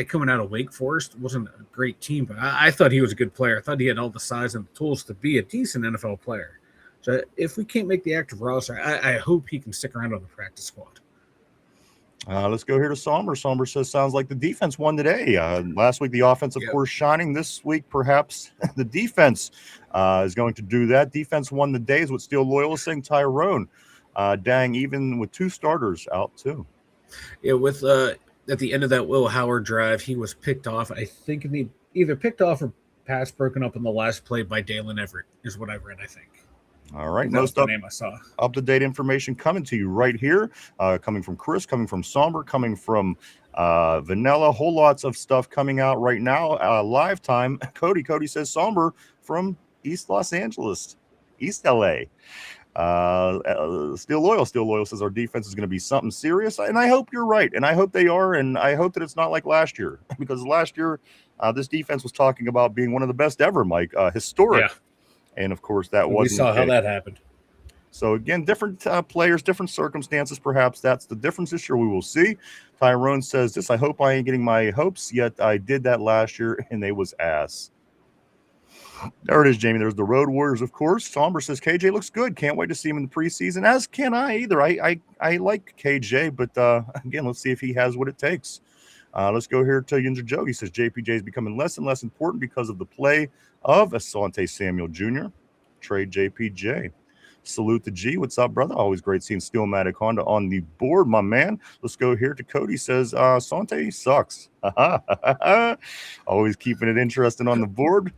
Coming out of Wake Forest, wasn't a great team, but I thought he was a good player. I thought he had all the size and the tools to be a decent NFL player. So if we can't make the active roster, I hope he can stick around on the practice squad. Let's go here to Somber. Somber says, sounds like the defense won today. Last week, the offense, of course, shining. This week, perhaps the defense is going to do that. Defense won the day is what Steel Loyal is saying. Tyrone, dang, even with 2 starters out, too. Yeah, with at the end of that Will Howard drive, he was picked off. I think either picked off or pass broken up on the last play by Dalen Everett is what I read, I think. All right. That's the name I saw. Up-to-date information coming to you right here. Coming from Chris, coming from Somber, coming from Vanilla. Whole lots of stuff coming out right now. Live time. Cody says Somber from East Los Angeles, East LA. Still loyal says our defense is going to be something serious, and I hope you're right, and I hope they are, and I hope that it's not like last year, because last year this defense was talking about being one of the best ever, Mike, historic. Yeah. And of course that wasn't. We saw how that happened. So again, different players, different circumstances. Perhaps that's the difference this year. We will see. Tyrone says this. I hope I ain't getting my hopes yet. I did that last year, and they was ass. There it is, Jamie. There's the Road Warriors, of course. Somber says KJ looks good. Can't wait to see him in the preseason. As can I either. I like KJ, but again, let's see if he has what it takes. Let's go here to Yinzer Joe. He says JPJ is becoming less and less important because of the play of Asante Samuel Jr. Trade JPJ. Salute to G. What's up, brother? Always great seeing Steelmatic Honda on the board, my man. Let's go here to Cody. Says Asante sucks. Always keeping it interesting on the board.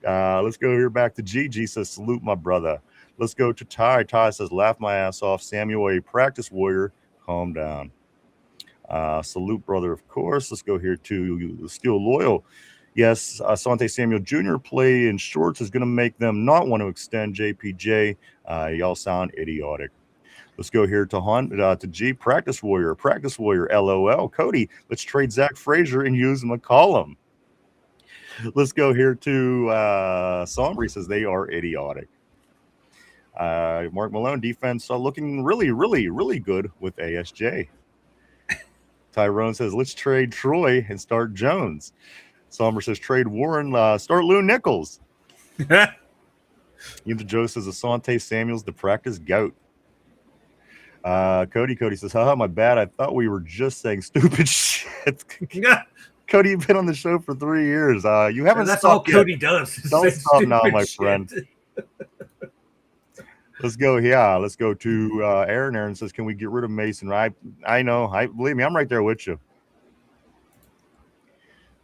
Let's go here back to G. G says salute, my brother. Let's go to Ty. Ty says, laugh my ass off. Samuel, a practice warrior. Calm down. Salute, brother, of course. Let's go here to Steel Loyal. Yes, Asante Samuel Jr. play in shorts is going to make them not want to extend JPJ. Y'all sound idiotic. Let's go here to G. Practice warrior. LOL. Cody, let's trade Zach Frazier and use McCollum. Let's go here to Sombry says they are idiotic. Mark Malone, defense looking really, really, really good with ASJ. Tyrone says, let's trade Troy and start Jones. Somber says, trade Warren, start Lou Nichols. Yinzer Joe says, Asante Samuel's the practice goat. Cody says, haha, my bad. I thought we were just saying stupid shit. Cody, you've been on the show for 3 years. You haven't That's stopped all Cody does. Don't stop now, my shit. friend. Let's go. Yeah, let's go to Aaron. Aaron says, can we get rid of Mason? I know. Believe me, I'm right there with you.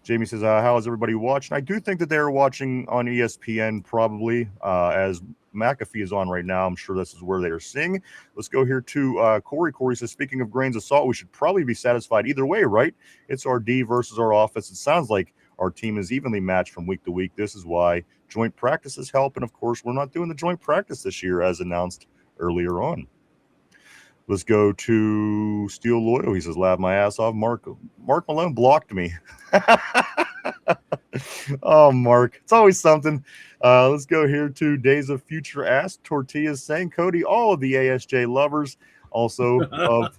Jamie says, how is everybody watching? I do think that they're watching on ESPN probably as McAfee is on right now. I'm sure this is where they are seeing. Let's go here to Corey. Corey says, speaking of grains of salt, we should probably be satisfied either way, right? It's our D versus our offense. It sounds like our team is evenly matched from week to week. This is why joint practices help. And, of course, we're not doing the joint practice this year as announced earlier on. Let's go to Steel Loyal. He says, laugh my ass off. Mark Malone blocked me. Oh, Mark. It's always something. Let's go here to Days of Future Ass. Tortillas saying, Cody, all of the ASJ lovers, also of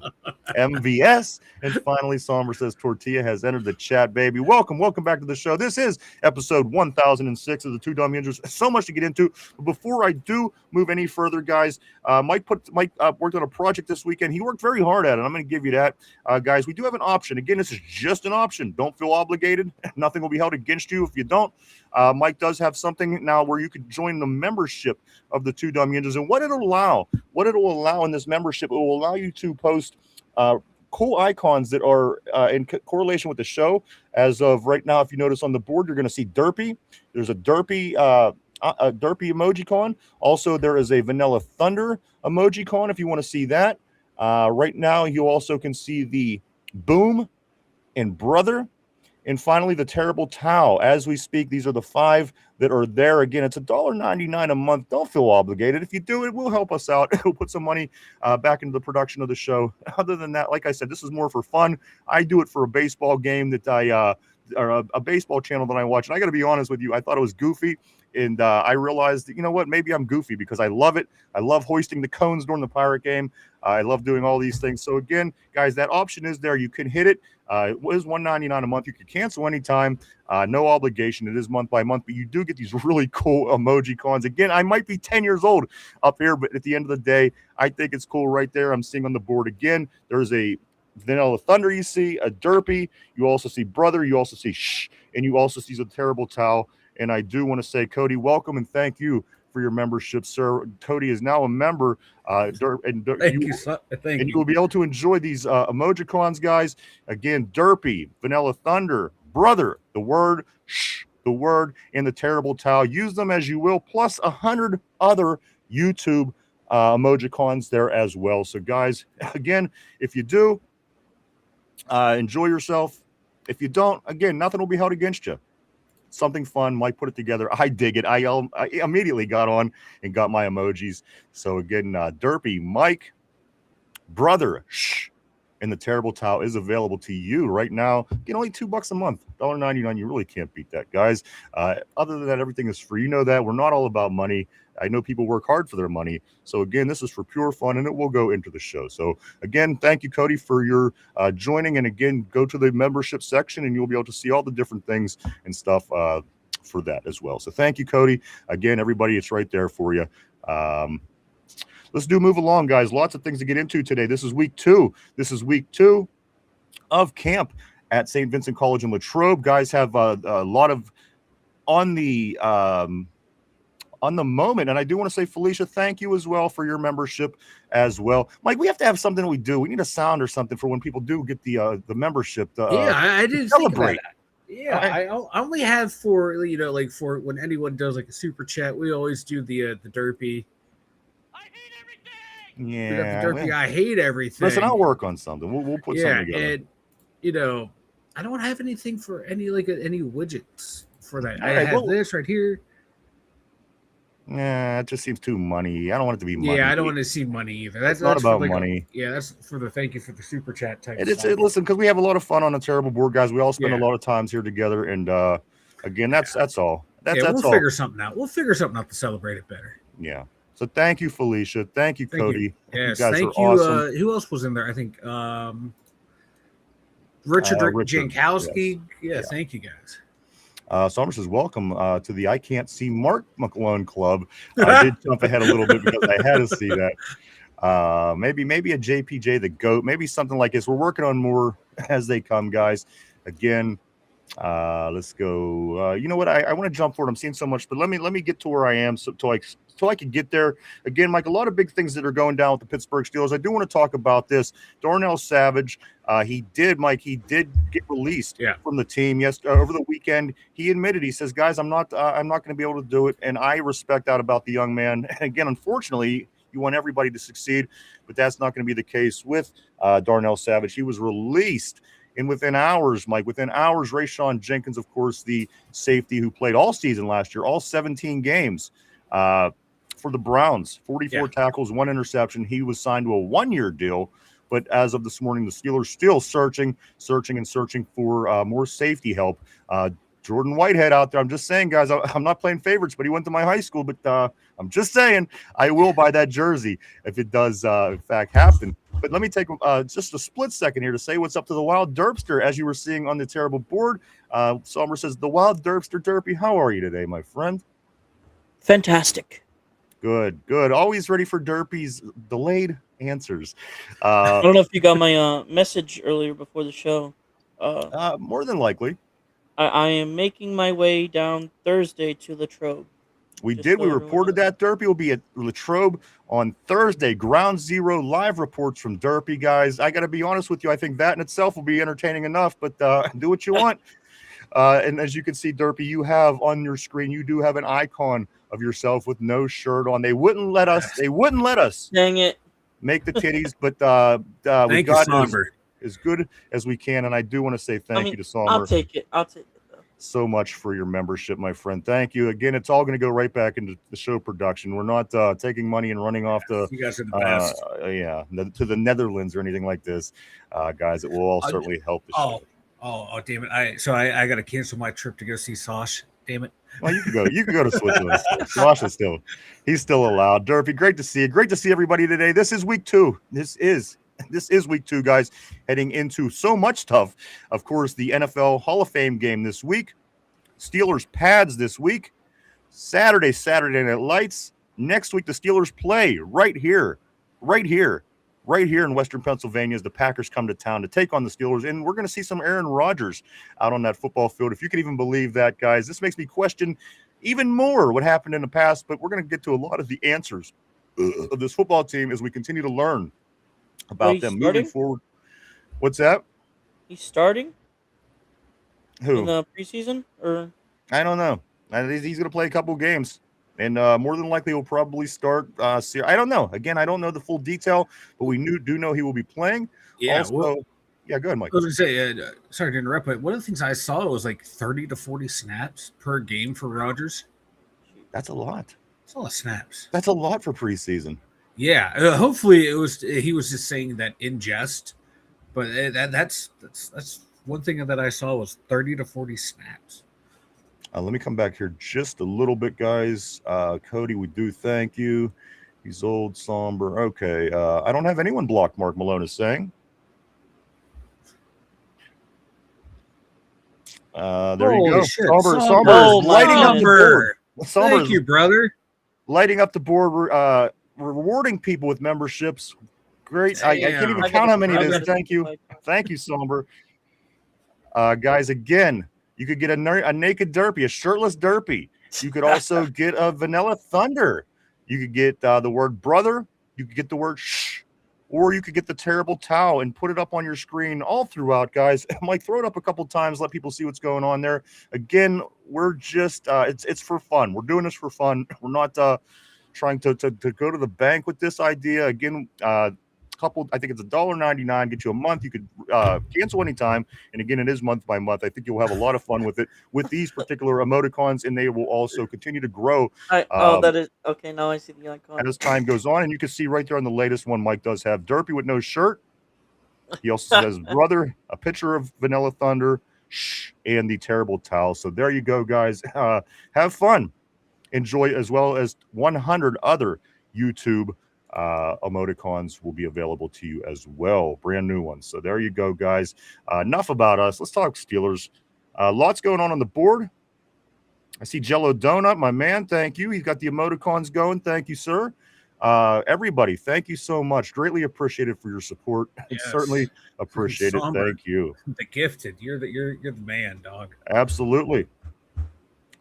MVS. And finally, Somber says, Tortilla has entered the chat, baby. Welcome back to the show. This is episode 1006 of the Two Dumb Yinzers. So much to get into. But before I do move any further, guys, Mike worked on a project this weekend. He worked very hard at it. I'm going to give you that. Guys, we do have an option. Again, this is just an option. Don't feel obligated. Nothing will be held against you if you don't. Mike does have something now where you can join the membership of the Two Dumb Yinzers. And what it'll allow in this membership, it will allow you to post cool icons that are in correlation with the show. As of right now, if you notice on the board, you're going to see Derpy. There's a Derpy emoji con. Also, there is a Vanilla Thunder emoji con if you want to see that. Right now, you also can see the Boom and Brother. And finally, the Terrible Towel. As we speak, these are the 5 that are there. Again, it's $1.99 a month. Don't feel obligated. If you do, it will help us out. It will put some money back into the production of the show. Other than that, like I said, this is more for fun. I do it for a baseball game or a baseball channel that I watch. And I got to be honest with you, I thought it was goofy. And I realized that, you know what, maybe I'm goofy because I love it. I love hoisting the cones during the Pirate game. I love doing all these things. So again, guys, that option is there. You can hit it. It was $1.99 a month. You can cancel anytime. No obligation. It is month by month, but you do get these really cool emoji cons. Again, I might be 10 years old up here, but at the end of the day, I think it's cool right there. I'm seeing on the board again. There's a Vanilla Thunder, you see a Derpy. You also see Brother. You also see Shh, and you also see the Terrible Towel. And I do want to say, Cody, welcome and thank you for your membership, sir. Cody is now a member. Thank you, sir. Thank you. You will be able to enjoy these emojicons, guys. Again, Derpy, Vanilla Thunder, Brother, the word, Shh, the word, and the Terrible Towel. Use them as you will, plus 100 other YouTube emojicons there as well. So, guys, again, if you do, enjoy yourself. If you don't, again, nothing will be held against you. Something fun. Mike put it together. I dig it. I immediately got on and got my emojis. So again, Derpy, Mike, Brother, Shh, and the Terrible Towel is available to you right now. Get only $2 a month, $1.99. You really can't beat that, guys. Other than that, everything is free. You know that. We're not all about money. I know people work hard for their money. So again, this is for pure fun, and it will go into the show. So again, thank you, Cody, for your joining. And again, go to the membership section, and you'll be able to see all the different things and stuff for that as well. So thank you, Cody. Again, everybody, it's right there for you. Let's move along, guys. Lots of things to get into today. This is week 2. This is week 2 of camp at St. Vincent College in Latrobe. Guys have a lot of on the moment. And I do want to say, Felicia, thank you as well for your membership as well. Mike, we have to have something that we do. We need a sound or something for when people do get the membership. I didn't celebrate. Think about that. Yeah, I only have for, like for when anyone does like a super chat, we always do the Derpy. Yeah. We got the Derpy. I hate everything. Listen, I'll work on something. We'll put something together. And I don't have anything for any widgets for that. All I right, have well- this right here. Yeah, it just seems too money. I don't want it to be money. Yeah, I don't want to see money either. That's not for about money. That's for the thank you for the super chat type. Listen, because we have a lot of fun on the terrible board, guys. We all spend a lot of times here together, and again, that's all. That's we'll all. figure something out. We'll figure something out to celebrate it better. Yeah. So thank you, Felicia. Thank you, Cody. Yes, you guys thank are you. awesome. Who else was in there? I think Richard Jankowski. Yeah, thank you guys. Sommer says, welcome to the I Can't See Mark McClone Club. I did jump ahead a little bit because I had to see that. Maybe a JPJ the GOAT, maybe something like this. We're working on more as they come, guys. Again, let's go. You know what? I want to jump forward. I'm seeing so much, but let me get to where I am so I can get there. Again, Mike, a lot of big things that are going down with the Pittsburgh Steelers. I do want to talk about this. Darnell Savage, he did get released from the team over the weekend. He admitted, he says, guys, I'm not going to be able to do it. And I respect that about the young man. And again, unfortunately, you want everybody to succeed, but that's not going to be the case with Darnell Savage. He was released. And within hours, Rayshawn Jenkins, of course, the safety who played all season last year, all 17 games for the Browns, 44 tackles, 1 interception. He was signed to a 1-year deal. But as of this morning, the Steelers still searching for more safety help. Jordan Whitehead out there. I'm just saying, guys, I'm not playing favorites, but he went to my high school. But I'm just saying, I will buy that jersey if it does, in fact, happen. But let me take just a split second here to say what's up to the Wild Derpster, as you were seeing on the terrible board. Sommer says, the Wild Derpster Derpy, how are you today, my friend? Fantastic. Good. Always ready for Derpy's delayed answers. I don't know if you got my message earlier before the show. More than likely. I am making my way down Thursday to Latrobe. We reported that Derpy will be at Latrobe on Thursday. Ground Zero live reports from Derpy, guys. I got to be honest with you. I think that in itself will be entertaining enough, but do what you want. And as you can see, Derpy, you have on your screen, you do have an icon of yourself with no shirt on. They wouldn't let us. Dang it. Make the titties, but we Thank you, got Somber. as good as we can. And I do want to say thank you to Somber. I'll take it. Though. So much for your membership, my friend. Thank you. Again, it's all going to go right back into the show production. We're not taking money and running off to you guys are the best. To the Netherlands or anything like this, guys. It will all certainly help the show. Oh, damn it! I got to cancel my trip to go see Sosh. Damn it. Well, you can go to Switzerland. Sosh is he's still allowed. Derpy, great to see you. Great to see everybody today. This is week 2. This is week 2, guys, heading into so much stuff. Of course, the NFL Hall of Fame game this week. Steelers pads this week. Saturday Night Lights. Next week, the Steelers play right here in Western Pennsylvania as the Packers come to town to take on the Steelers. And we're going to see some Aaron Rodgers out on that football field. If you can even believe that, guys, this makes me question even more what happened in the past. But we're going to get to a lot of the answers of this football team as we continue to learn about them moving forward. What's that? He's starting? Who? In the preseason? Or I don't know. He's going to play a couple games. And more than likely, he'll probably start. I don't know. Again, I don't know the full detail, but we do know he will be playing. Yeah. Also, go ahead, Mike. I was going to say, sorry to interrupt, but one of the things I saw was like 30 to 40 snaps per game for Rodgers. That's a lot. That's a lot of snaps. That's a lot for preseason. Yeah. Hopefully, he was just saying that in jest, but that's one thing that I saw was 30 to 40 snaps. Let me come back here just a little bit, guys. Cody, we do thank you. He's old, somber. Okay. I don't have anyone blocked, Mark Malone is saying. There you go. Shit. Somber lighting up the board. Thank you, brother. Lighting up the board, rewarding people with memberships. Great. I can't even count how many it is. Thank you. Thank you, Somber. Guys, again, you could get a naked Derpy, a shirtless Derpy. You could also get a Vanilla Thunder. You could get the word brother. You could get the word shh. Or you could get the terrible towel and put it up on your screen all throughout, guys. Mike, throw it up a couple times. Let people see what's going on there. Again, we're just it's for fun. We're doing this for fun. We're not trying to go to the bank with this idea. Again, I think it's $1.99, get you a month. You could cancel anytime. And again, it is month by month. I think you'll have a lot of fun with it with these particular emoticons, and they will also continue to grow that is okay. Now I see the icon. as time goes on. And you can see right there on the latest one, Mike does have Derpy with no shirt. He also says brother, a picture of Vanilla Thunder, and the terrible towel. So there you go, guys. Have fun. Enjoy, as well as 100 other YouTube emoticons will be available to you as well, brand new ones. So there you go, guys. Enough about us. Let's talk Steelers. Lots going on the board. I see Jello Donut, my man. Thank you. He's got the emoticons going. Thank you, sir. Everybody, thank you so much. Greatly appreciated for your support. Yes. Certainly appreciate it. Thank you. The gifted. You're the man, dog. Absolutely.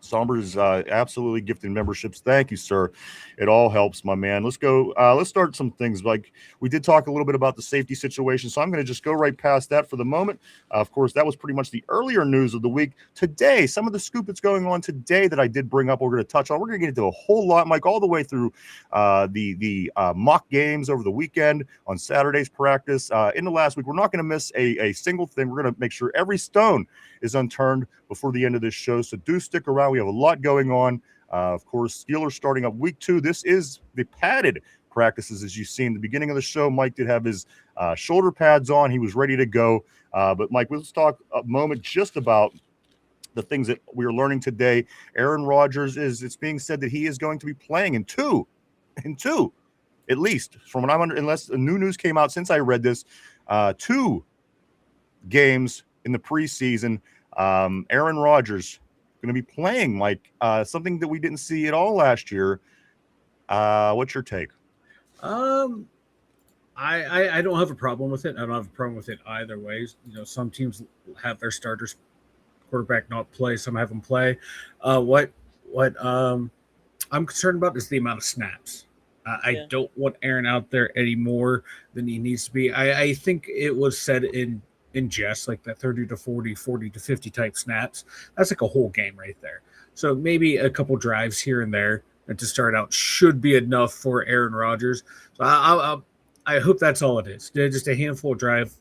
Somber's absolutely gifted memberships. Thank you, sir. It all helps, my man. Let's go. Let's start some things. Like we did talk a little bit about the safety situation, so I'm going to just go right past that for the moment. Of course, that was pretty much the earlier news of the week. Today, some of the scoop that's going on today that I did bring up, we're going to touch on. We're going to get into a whole lot, Mike, all the way through the mock games over the weekend on Saturday's practice. In the last week, we're not going to miss a single thing. We're going to make sure every stone is unturned before the end of this show. So do stick around. We have a lot going on. Of course, Steelers starting up week 2. This is the padded practices, as you see in the beginning of the show. Mike did have his shoulder pads on. He was ready to go. But Mike, let's talk a moment just about the things that we are learning today. Aaron Rodgers it's being said that he is going to be playing in two, at least from what I'm under, unless the new news came out since I read this, 2 games in the preseason. Aaron Rodgers going to be playing, Mike, something that we didn't see at all last year. What's your take? I don't have a problem with it. I don't have a problem with it either ways. You know, some teams have their starters quarterback not play, some have them play. What I'm concerned about is the amount of snaps. I don't want Aaron out there any more than he needs to be. I think it was said in jest, like that 30 to 40, 40 to 50 type snaps. That's like a whole game right there. So maybe a couple drives here and there to start out should be enough for Aaron Rodgers. So I hope that's all it is. Just a handful of drive,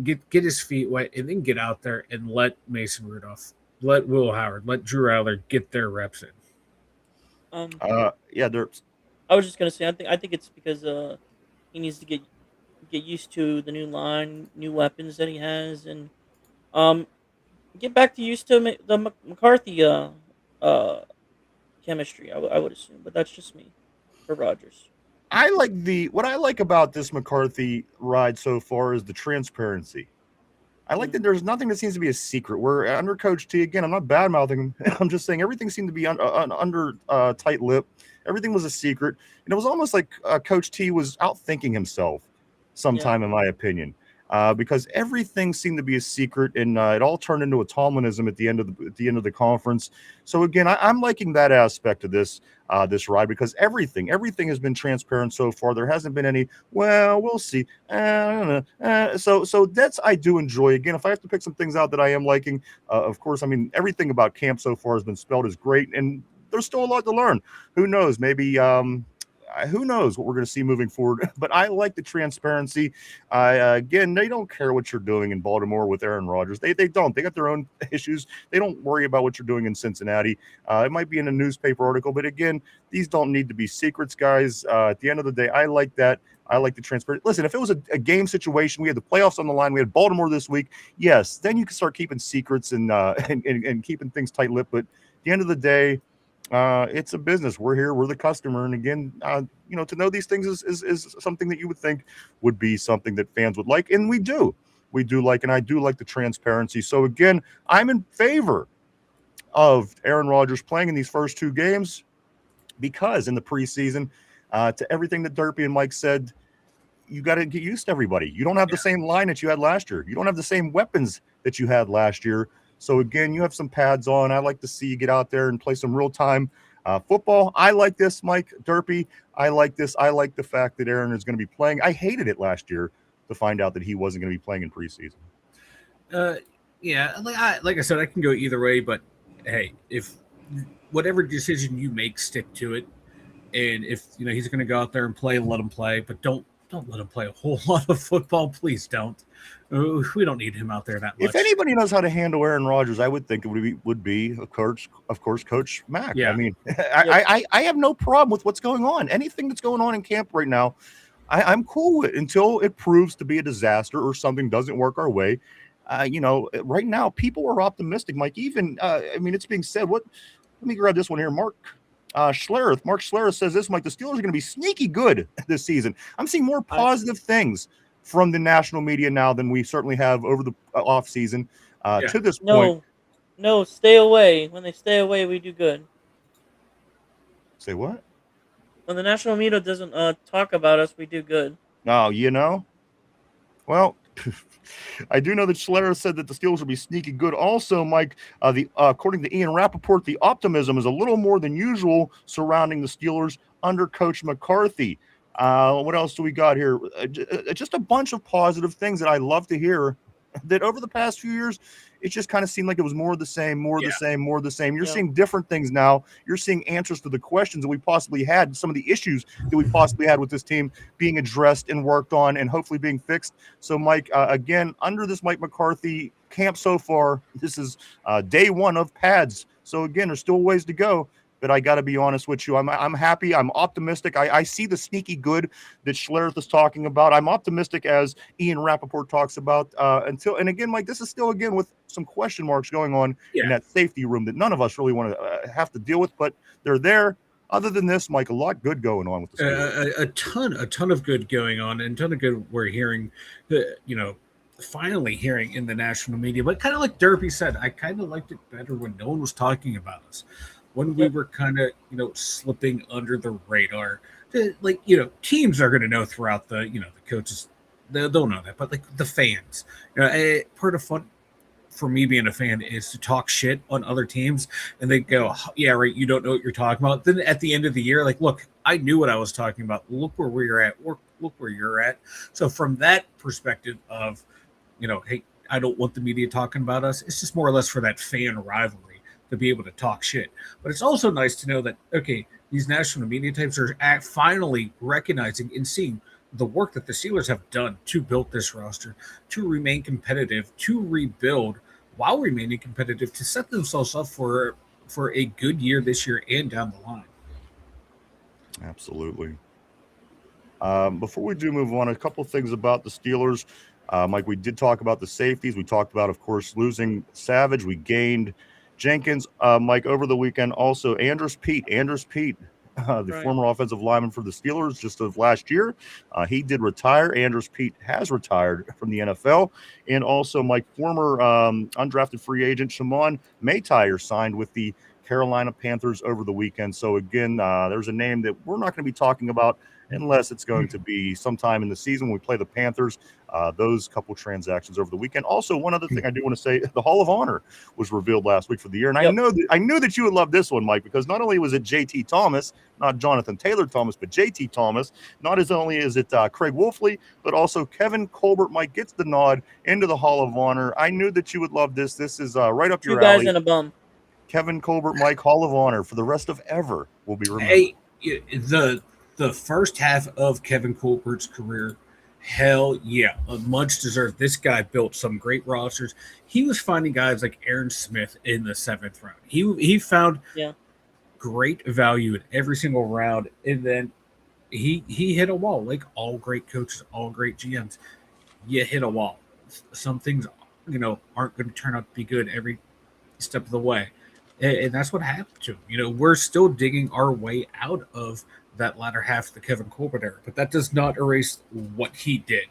get his feet wet, and then get out there and let Mason Rudolph, let Will Howard, let Drew Aller get their reps in. Derps. I was just gonna say, I think it's because he needs to get used to the new line, new weapons that he has, and get back to used to the McCarthy chemistry. I would assume, but that's just me for Rodgers. What I like about this McCarthy ride so far is the transparency. I like that there's nothing that seems to be a secret. We're under Coach T again. I'm not bad mouthing him. I'm just saying everything seemed to be under tight lip. Everything was a secret, and it was almost like Coach T was outthinking himself sometime, in my opinion, because everything seemed to be a secret, and it all turned into a Tomlinism at the end of the conference. So again, I'm liking that aspect of this ride, because everything has been transparent so far. There hasn't been any, well, we'll see. I don't know. So that's, I do enjoy. Again, if I have to pick some things out that I am liking, of course, I mean, everything about camp so far has been spelled as great, and there's still a lot to learn. Who knows? Maybe who knows what we're going to see moving forward. But I like the transparency. Again, they don't care what you're doing in Baltimore with Aaron Rodgers. They don't. They got their own issues. They don't worry about what you're doing in Cincinnati. It might be in a newspaper article, but again, these don't need to be secrets, guys. At the end of the day, I like that. I like the transparency. Listen, if it was a game situation, we had the playoffs on the line, we had Baltimore this week, yes, then you can start keeping secrets and keeping things tight-lipped. But at the end of the day, it's a business. We're here. We're the customer. And again, to know these things is something that you would think would be something that fans would like. And we do like, and I do like the transparency. So again, I'm in favor of Aaron Rodgers playing in these first 2 games, because in the preseason, to everything that Derpy and Mike said, you got to get used to everybody. You don't have the same line that you had last year. You don't have the same weapons that you had last year. So again, you have some pads on. I like to see you get out there and play some real-time football. I like this, Mike, Derpy. I like this. I like the fact that Aaron is going to be playing. I hated it last year to find out that he wasn't going to be playing in preseason. Like I said, I can go either way. But hey, if whatever decision you make, stick to it. And if he's going to go out there and play, let him play, but don't let him play a whole lot of football. Please don't. We don't need him out there that much. If anybody knows how to handle Aaron Rodgers, I would think it would be of course, Coach Mack. Yeah. I mean, I have no problem with what's going on. Anything that's going on in camp right now, I'm cool with until it proves to be a disaster or something doesn't work our way. Right now people are optimistic, Mike. Even it's being said. Let me grab this one here, Mark Schlereth. Mark Schlereth says this, Mike. The Steelers are going to be sneaky good this season. I'm seeing more positive things from the national media now than we certainly have over the off season. To this point, no, stay away. When they stay away, we do good. Say what? When the national media doesn't talk about us, we do good. Oh, well, I do know that Schlereth said that the Steelers will be sneaky good. Also, Mike, according to Ian Rappaport, the optimism is a little more than usual surrounding the Steelers under Coach McCarthy. What else do we got here? Just a bunch of positive things that I love to hear. That over the past few years, it just kind of seemed like it was more of the same. You're seeing different things now. You're seeing answers to the questions that we possibly had, some of the issues that we possibly had with this team being addressed and worked on and hopefully being fixed. So, Mike, again, under this Mike McCarthy camp so far, this is day one of pads. So, again, there's still ways to go. But I got to be honest with you. I'm happy. I'm optimistic. I see the sneaky good that Schlereth is talking about. I'm optimistic as Ian Rappaport talks about and again, Mike, this is still, again, with some question marks going on in that safety room that none of us really want to have to deal with, but they're there. Other than this, Mike, a lot good going on with the Steelers. A ton of good going on and a ton of good we're hearing, finally hearing in the national media. But kind of like Derby said, I kind of liked it better when no one was talking about us. When we were kind of, slipping under the radar, teams are going to know throughout the coaches, they'll know that, but the fans, part of fun for me being a fan is to talk shit on other teams and they go, yeah, right. You don't know what you're talking about. Then at the end of the year, look, I knew what I was talking about. Look where we're at. Look where you're at. So from that perspective of, hey, I don't want the media talking about us. It's just more or less for that fan rivalry to be able to talk shit. But it's also nice to know that, okay, these national media types are finally recognizing and seeing the work that the Steelers have done to build this roster, to remain competitive, to rebuild while remaining competitive, to set themselves up for a good year this year and down the line. Absolutely. Before we do move on, a couple of things about the Steelers. Mike, we did talk about the safeties. We talked about, of course, losing Savage. We gained Jenkins. Mike, over the weekend, also Andrus Peat, the former offensive lineman for the Steelers just of last year. He did retire. Andrus Peat has retired from the NFL. And also, Mike, former undrafted free agent Shimon Maytire signed with the Carolina Panthers over the weekend. So, again, there's a name that we're not going to be talking about unless it's going to be sometime in the season when we play the Panthers. Those couple transactions over the weekend. Also, one other thing I do want to say, the Hall of Honor was revealed last week for the year. And I knew that you would love this one, Mike, because not only was it J.T. Thomas, not Jonathan Taylor Thomas, but J.T. Thomas. Not as only is it Craig Wolfley, but also Kevin Colbert, Mike, gets the nod into the Hall of Honor. I knew that you would love this. This is right up your alley. Two guys and a bum. Kevin Colbert, Mike, Hall of Honor for the rest of ever will be remembered. Hey, the first half of Kevin Colbert's career, hell yeah, much deserved. This guy built some great rosters. He was finding guys like Aaron Smith in the 7th round. He found great value in every single round, and then he hit a wall. Like all great coaches, all great GMs, you hit a wall. Some things aren't going to turn out to be good every step of the way, and that's what happened to him. We're still digging our way out of that latter half of the Kevin Colbert era, but that does not erase what he did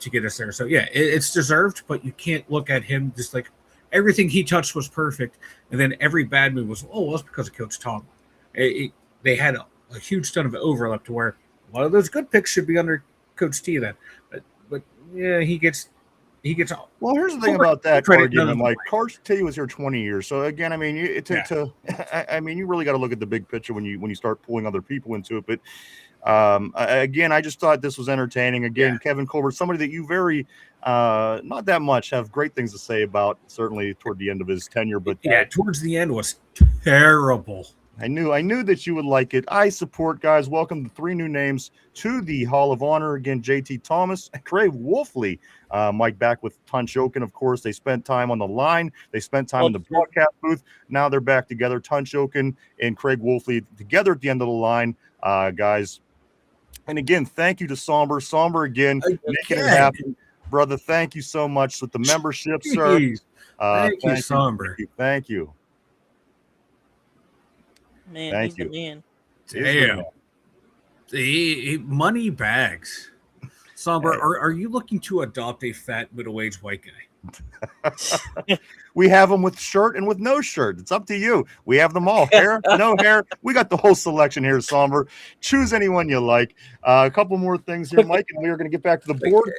to get us there. So yeah, it's deserved, but you can't look at him just like everything he touched was perfect, and then every bad move was that's because of Coach Tom. They had a huge ton of overlap to where a lot of those good picks should be under Coach T then, but yeah, he gets. Well, here's the thing about that argument, Mike. Coach T was here 20 years, so again, I mean, you really got to look at the big picture when you start pulling other people into it. But again, I just thought this was entertaining. Again, Kevin Colbert, somebody that you very not that much have great things to say about. Certainly toward the end of his tenure, but towards the end was terrible. I knew that you would like it. I support, guys. Welcome to 3 new names to the Hall of Honor. Again, JT Thomas, Craig Wolfley, Mike back with Tunchokin, of course. They spent time on the line. They spent time in the broadcast booth. Now they're back together. Tunchokin and Craig Wolfley together at the end of the line, guys. And again, thank you to Somber. Somber, again, making it happen. Brother, thank you so much with the membership, sir. Thank you, Somber. Thank you. Man, Thank he's you. the man. Damn. Money bags. Somber, are you looking to adopt a fat middle-aged white guy? We have them with shirt and with no shirt. It's up to you. We have them all. Hair, no hair. We got the whole selection here, Somber. Choose anyone you like. A couple more things here, Mike, and we are going to get back to the board.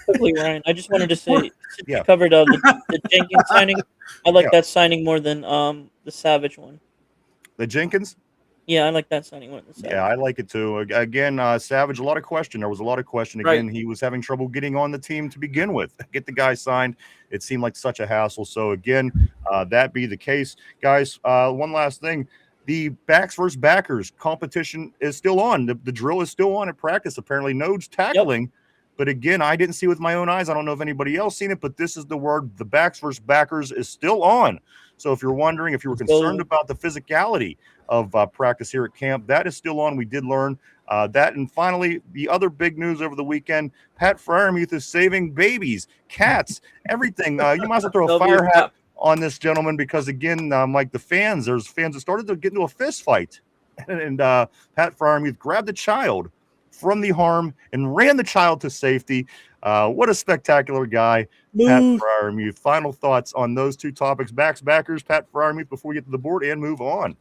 Quickly, Ryan, I just wanted to say, since you covered the Jenkins signing, I like that signing more than the Savage one. The Jenkins? Yeah, I like that signing more than the Savage. Yeah, I like it too. Again, Savage, a lot of question. There was a lot of question. Again, He was having trouble getting on the team to begin with. Get the guy signed. It seemed like such a hassle. So again, that be the case. Guys, one last thing. The backs versus backers competition is still on. The drill is still on at practice. Apparently, Node's tackling. Yep. But again, I didn't see it with my own eyes. I don't know if anybody else seen it, but this is the word. The backs versus backers is still on. So if you're wondering, if you were concerned about the physicality of practice here at camp, that is still on. We did learn that. And finally, the other big news over the weekend, Pat Freiermuth is saving babies, cats, everything. You might as well throw a fire hat on this gentleman because, again, Mike, there's fans that started to get into a fist fight. And Pat Freiermuth grabbed the child from the harm and ran the child to safety. What a spectacular guy, Pat Freiermuth. Final thoughts on those two topics. Backers, Pat Freiermuth, before we get to the board and move on.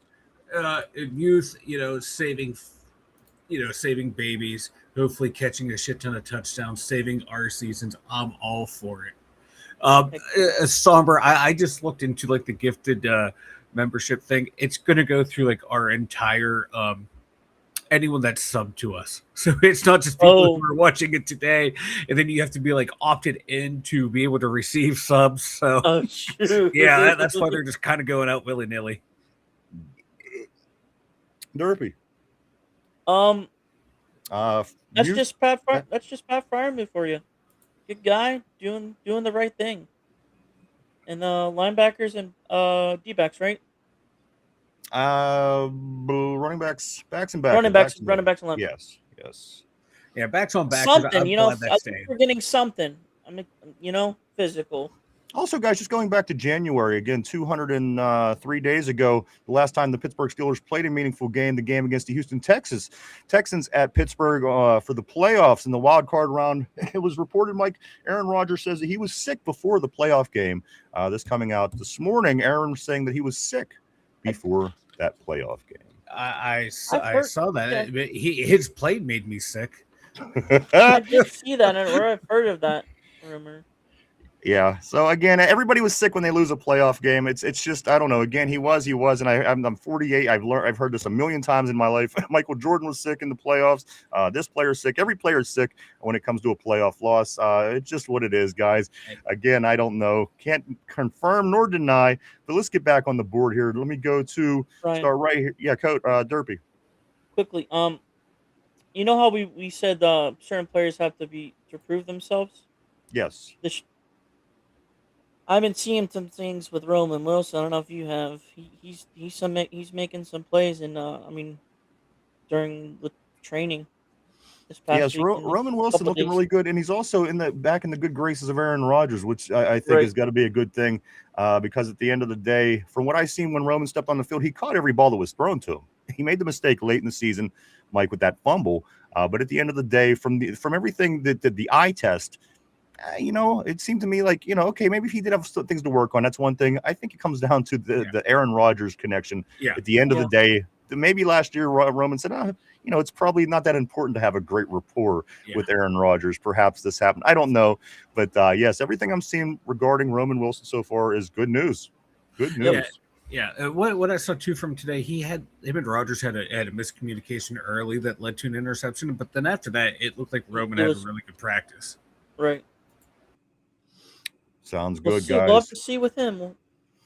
Youth, saving babies, hopefully catching a shit ton of touchdowns, saving our seasons. I'm all for it. Somber, I just looked into like the gifted membership thing. It's going to go through like our entire anyone that's subbed to us. So it's not just people who are watching it today, and then you have to be like opted in to be able to receive subs. So yeah, that's why they're just kind of going out willy-nilly. Derpy. That's just Pat Freiermuth for you. Good guy, doing the right thing. And linebackers and D-backs, right? Running backs, backs and backers. Running backs and linebackers. Yes. Yeah, backs on backers. Something, we're getting something. I mean, physical. Also, guys, just going back to January, again, 203 days ago, the last time the Pittsburgh Steelers played a meaningful game, the game against the Houston Texans at Pittsburgh for the playoffs in the wild card round. It was reported, Mike, Aaron Rodgers says that he was sick before the playoff game. This coming out this morning, Aaron saying that he was sick before that playoff game. I saw that. Yeah. His play made me sick. I did see that, or I've heard of that rumor. Yeah. So again, everybody was sick when they lose a playoff game. It's just, I don't know. Again, he was, and I'm 48. I've heard this a million times in my life. Michael Jordan was sick in the playoffs. This player's sick. Every player's sick when it comes to a playoff loss. It's just what it is, guys. Again, I don't know. Can't confirm nor deny. But let's get back on the board here. Let me go to start right here. Yeah, Coach Derpy. Quickly, you know how we said certain players have to prove themselves? Yes. I've been seeing some things with Roman Wilson. I don't know if you have. He's making some plays, and during the training this past week. Roman Wilson looking really good, and he's also back in the good graces of Aaron Rodgers, which I think has got to be a good thing because at the end of the day, from what I seen when Roman stepped on the field, he caught every ball that was thrown to him. He made the mistake late in the season, Mike, with that fumble, but at the end of the day, from everything that the eye test. It seemed to me like, okay, maybe if he did have things to work on, that's one thing. I think it comes down to the Aaron Rodgers connection. Yeah. At the end of the day, maybe last year Roman said, it's probably not that important to have a great rapport with Aaron Rodgers. Perhaps this happened. I don't know. But yes, everything I'm seeing regarding Roman Wilson so far is good news. Good news. Yeah. What I saw too from today, him and Rodgers had a miscommunication early that led to an interception. But then after that, it looked like Roman had a really good practice. Right. Sounds good, guys. Love to see with him. A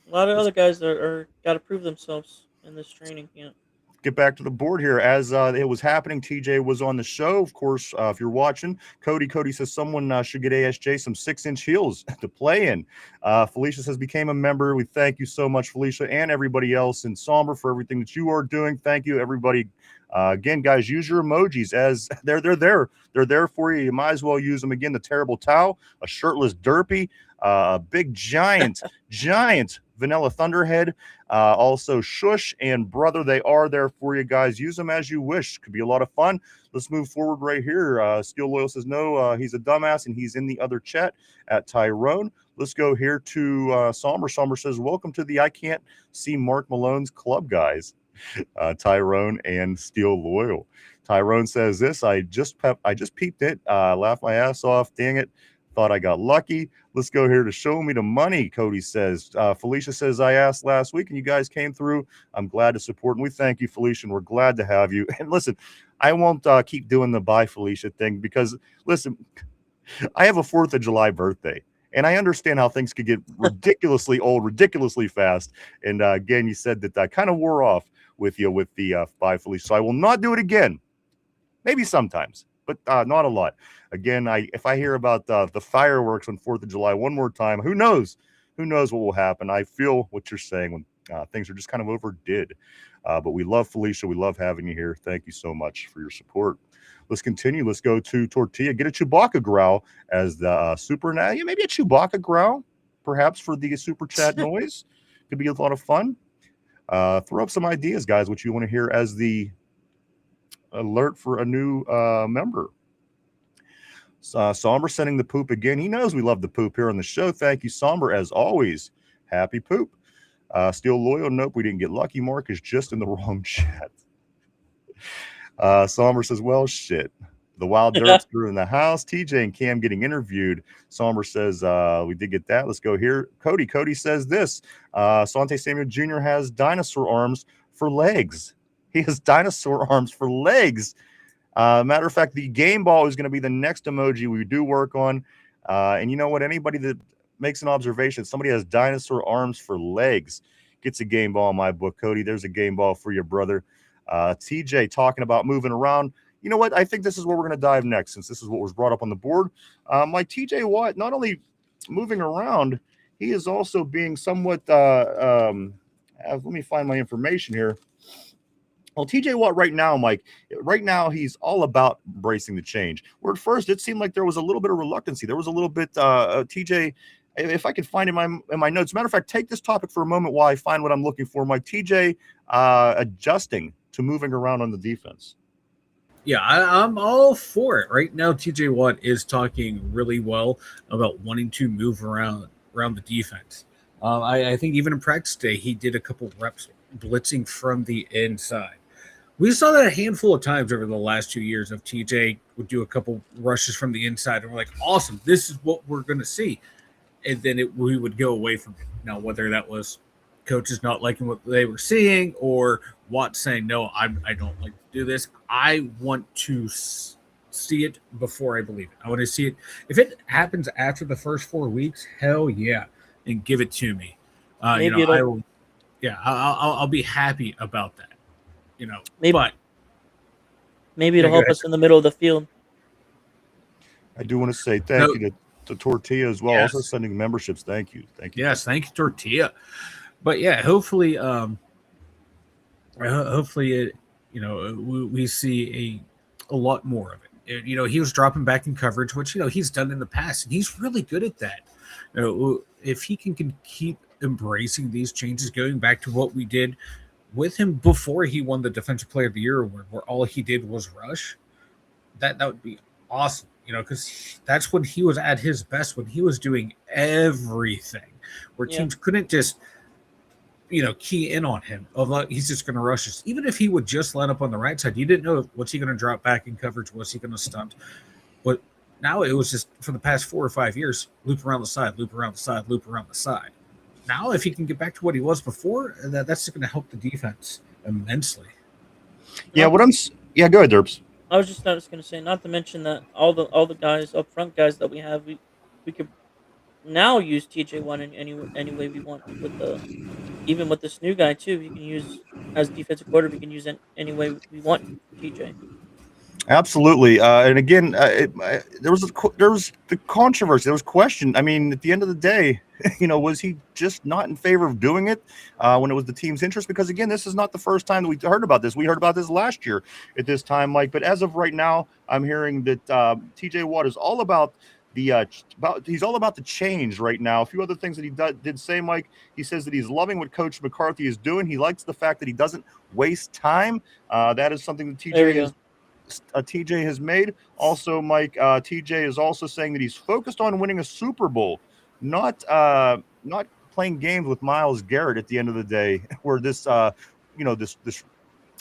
lot of other guys are got to prove themselves. in this training camp. Get back to the board here. As it was happening, TJ was on the show. Of course, if you're watching, Cody says someone should get ASJ some 6-inch heels to play in. Felicia says became a member. We thank you so much, Felicia, and everybody else in Somber for everything that you are doing. Thank you, everybody. Again, guys, use your emojis as they're there. They're there for you. You might as well use them again. The terrible towel, a shirtless derpy, a big giant vanilla thunderhead, also shush and brother. They are there for you guys. Use them as you wish. Could be a lot of fun. Let's move forward right here. Steel Loyal says no, he's a dumbass, and he's in the other chat at Tyrone. Let's go here to Somber. Somber says, welcome to the I Can't See Mark Malone's Club, guys. Tyrone and Steel Loyal. Tyrone says this, I just peeped it, laughed my ass off, dang it, thought I got lucky. Let's go here to show me the money, Cody says. Felicia says, I asked last week and you guys came through. I'm glad to support, and we thank you, Felicia, and we're glad to have you. And listen, I won't keep doing the bye Felicia thing because, listen, I have a 4th of July birthday. And I understand how things could get ridiculously old, ridiculously fast. And again, you said that I kind of wore off with you with the bye Felicia. So I will not do it again. Maybe sometimes, but not a lot. Again, if I hear about the fireworks on 4th of July one more time, who knows? Who knows what will happen? I feel what you're saying when things are just kind of overdid. But we love Felicia. We love having you here. Thank you so much for your support. Let's continue. Let's go to Tortilla. Get a Chewbacca growl as the super. Yeah, maybe a Chewbacca growl, perhaps for the super chat noise. Could be a lot of fun. Throw up some ideas, guys, what you want to hear as the alert for a new member. Somber sending the poop again. He knows we love the poop here on the show. Thank you, Somber, as always. Happy poop. Still Loyal. Nope, we didn't get lucky. Mark is just in the wrong chat. Somber says, well, shit. The Wild Dirt's through in the house. TJ and Cam getting interviewed. Somber says, we did get that. Let's go here. Cody says this. Sante Samuel Jr. has dinosaur arms for legs. He has dinosaur arms for legs. Matter of fact, the game ball is going to be the next emoji we do work on. And you know what? Anybody that makes an observation, somebody has dinosaur arms for legs, gets a game ball in my book. Cody, there's a game ball for your brother. TJ talking about moving around. You know what? I think this is where we're going to dive next, since this is what was brought up on the board. Like TJ Watt, not only moving around, he is also being somewhat. Let me find my information here. Well, TJ Watt right now, Mike, he's all about embracing the change. Where at first it seemed like there was a little bit of reluctancy. There was a little bit, TJ, if I could find in my notes. Matter of fact, take this topic for a moment while I find what I'm looking for. Mike, TJ adjusting to moving around on the defense. Yeah, I'm all for it. Right now, TJ Watt is talking really well about wanting to move around the defense. I think even in practice today, he did a couple reps blitzing from the inside. We saw that a handful of times over the last 2 years of TJ would do a couple rushes from the inside, and we're like, awesome, this is what we're going to see. And then we would go away from it. Now, whether that was coaches not liking what they were seeing or Watt saying, no, I don't like to do this. I want to see it before I believe it. I want to see it. If it happens after the first 4 weeks, hell yeah, and give it to me. I'll be happy about that. Maybe it'll help us in the middle of the field. I do want to say thank you to Tortilla as well. Yes. Also sending memberships. Thank you. Yes, thank you, Tortilla. But yeah, hopefully we see a lot more of it. He was dropping back in coverage, which he's done in the past, and he's really good at that. If he can keep embracing these changes, going back to what we did with him before he won the Defensive Player of the Year award, where all he did was rush, that would be awesome. Because that's when he was at his best, when he was doing everything, where teams couldn't just key in on him. He's just going to rush us. Even if he would just line up on the right side, you didn't know, what's he going to drop back in coverage? What's he going to stunt? But now it was just, for the past 4 or 5 years, loop around the side, loop around the side, loop around the side. Now, if he can get back to what he was before, that's going to help the defense immensely. Yeah, go ahead, Derbs. I was just going to say, not to mention that all the guys up front, guys that we have, we could now use TJ1 in any way we want. Even with this new guy too, you can use as defensive coordinator, we can use it any way we want. TJ. Absolutely, and again, there was the controversy. There was question. I mean, at the end of the day, was he just not in favor of doing it when it was the team's interest? Because again, this is not the first time that we heard about this. We heard about this last year at this time, Mike. But as of right now, I'm hearing that T.J. Watt is all about he's all about the change right now. A few other things that he did say, Mike. He says that he's loving what Coach McCarthy is doing. He likes the fact that he doesn't waste time. That is something that TJ has made. Also, Mike, TJ is also saying that he's focused on winning a Super Bowl, not playing games with Myles Garrett at the end of the day, where this this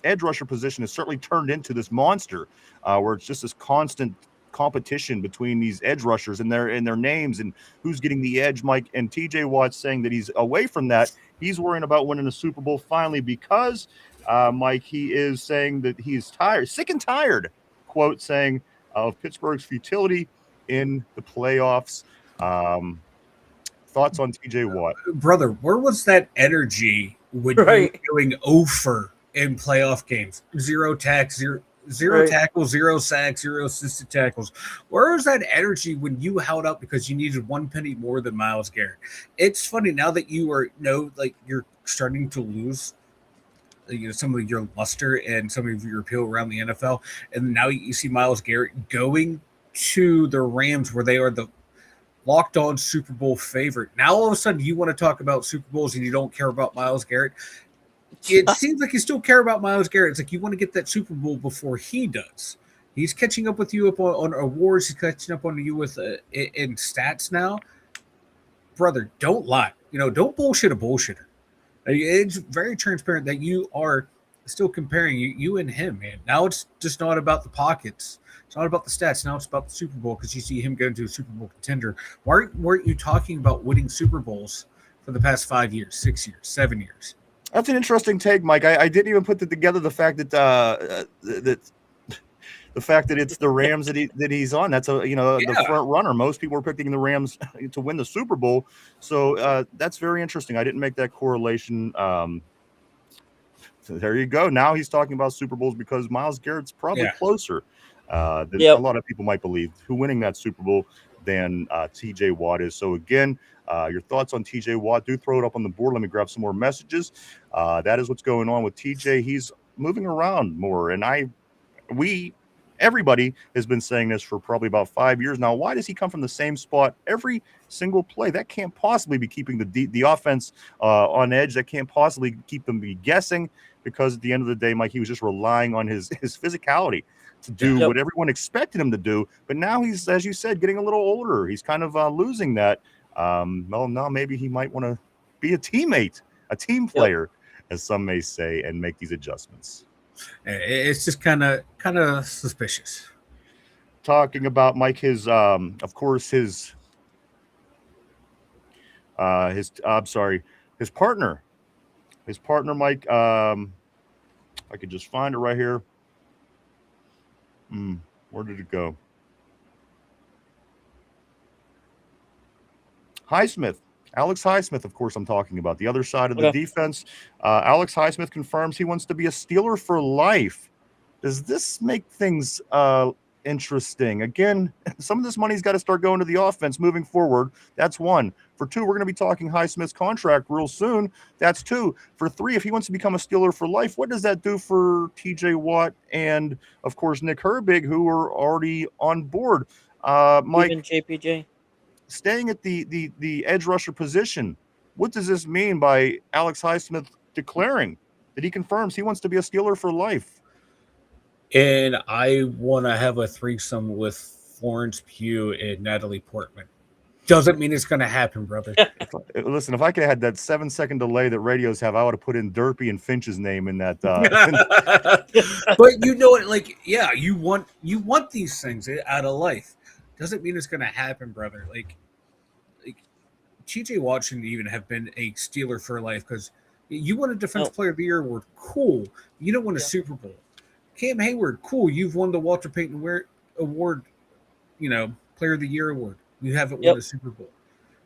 edge rusher position has certainly turned into this monster, where it's just this constant competition between these edge rushers and their names and who's getting the edge, Mike. And TJ Watt's saying that he's away from that. He's worrying about winning a Super Bowl finally because Mike, he is saying that he's sick and tired, quote, saying, of Pittsburgh's futility in the playoffs. Thoughts on TJ Watt? Brother, where was that energy when you were doing over in playoff games? Zero tackles, zero sacks, zero assisted tackles. Where was that energy when you held up because you needed one penny more than Myles Garrett? It's funny now that you're starting to lose some of your luster and some of your appeal around the NFL. And now you see Myles Garrett going to the Rams where they are the locked on Super Bowl favorite. Now all of a sudden you want to talk about Super Bowls and you don't care about Myles Garrett. It seems like you still care about Myles Garrett. It's like you want to get that Super Bowl before he does. He's catching up with you on awards. He's catching up on you with in stats now. Brother, don't lie. Don't bullshit a bullshitter. It's very transparent that you are still comparing you and him, man. Now it's just not about the pockets. It's not about the stats. Now it's about the Super Bowl because you see him going to a Super Bowl contender. Why weren't you talking about winning Super Bowls for the past 5 years, 6 years, 7 years? That's an interesting take, Mike. I didn't even put together the fact that the fact that it's the Rams that he's on. That's the front runner. Most people are picking the Rams to win the Super Bowl. So that's very interesting. I didn't make that correlation. So there you go. Now he's talking about Super Bowls because Myles Garrett's probably closer than a lot of people might believe who winning that Super Bowl than TJ Watt is. So again, your thoughts on TJ Watt, do throw it up on the board. Let me grab some more messages. That is what's going on with TJ. He's moving around more. And everybody has been saying this for probably about 5 years now. Why does he come from the same spot every single play? That can't possibly be keeping the offense on edge. That can't possibly keep them guessing, because at the end of the day, Mike, he was just relying on his physicality to do what everyone expected him to do. But now he's, as you said, getting a little older. He's kind of losing that. Well, now maybe he might want to be a teammate, a team player, as some may say, and make these adjustments. It's just kind of suspicious. Talking about Mike, his partner, Mike. I could just find it right here. Where did it go? Highsmith. Alex Highsmith, of course, I'm talking about. The other side of the defense. Alex Highsmith confirms he wants to be a Steeler for life. Does this make things interesting? Again, some of this money's got to start going to the offense moving forward. That's one. For two, we're going to be talking Highsmith's contract real soon. That's two. For three, if he wants to become a Steeler for life, what does that do for TJ Watt and, of course, Nick Herbig, who are already on board? Mike, even JPJ. Staying at the edge rusher position, what does this mean by Alex Highsmith declaring that he confirms he wants to be a Steeler for life? And I want to have a threesome with Florence Pugh and Natalie Portman. Doesn't mean it's going to happen, brother. Listen, if I could have had that 7-second delay that radios have, I would have put in Derpy and Finch's name in that. But you want these things out of life. Doesn't mean it's going to happen, brother. Like TJ Watt shouldn't even have been a Steeler for life, because you won a Defensive Player of the Year award. Cool. You don't win a Super Bowl. Cam Hayward, cool. You've won the Walter Payton Award, Player of the Year award. You haven't won a Super Bowl.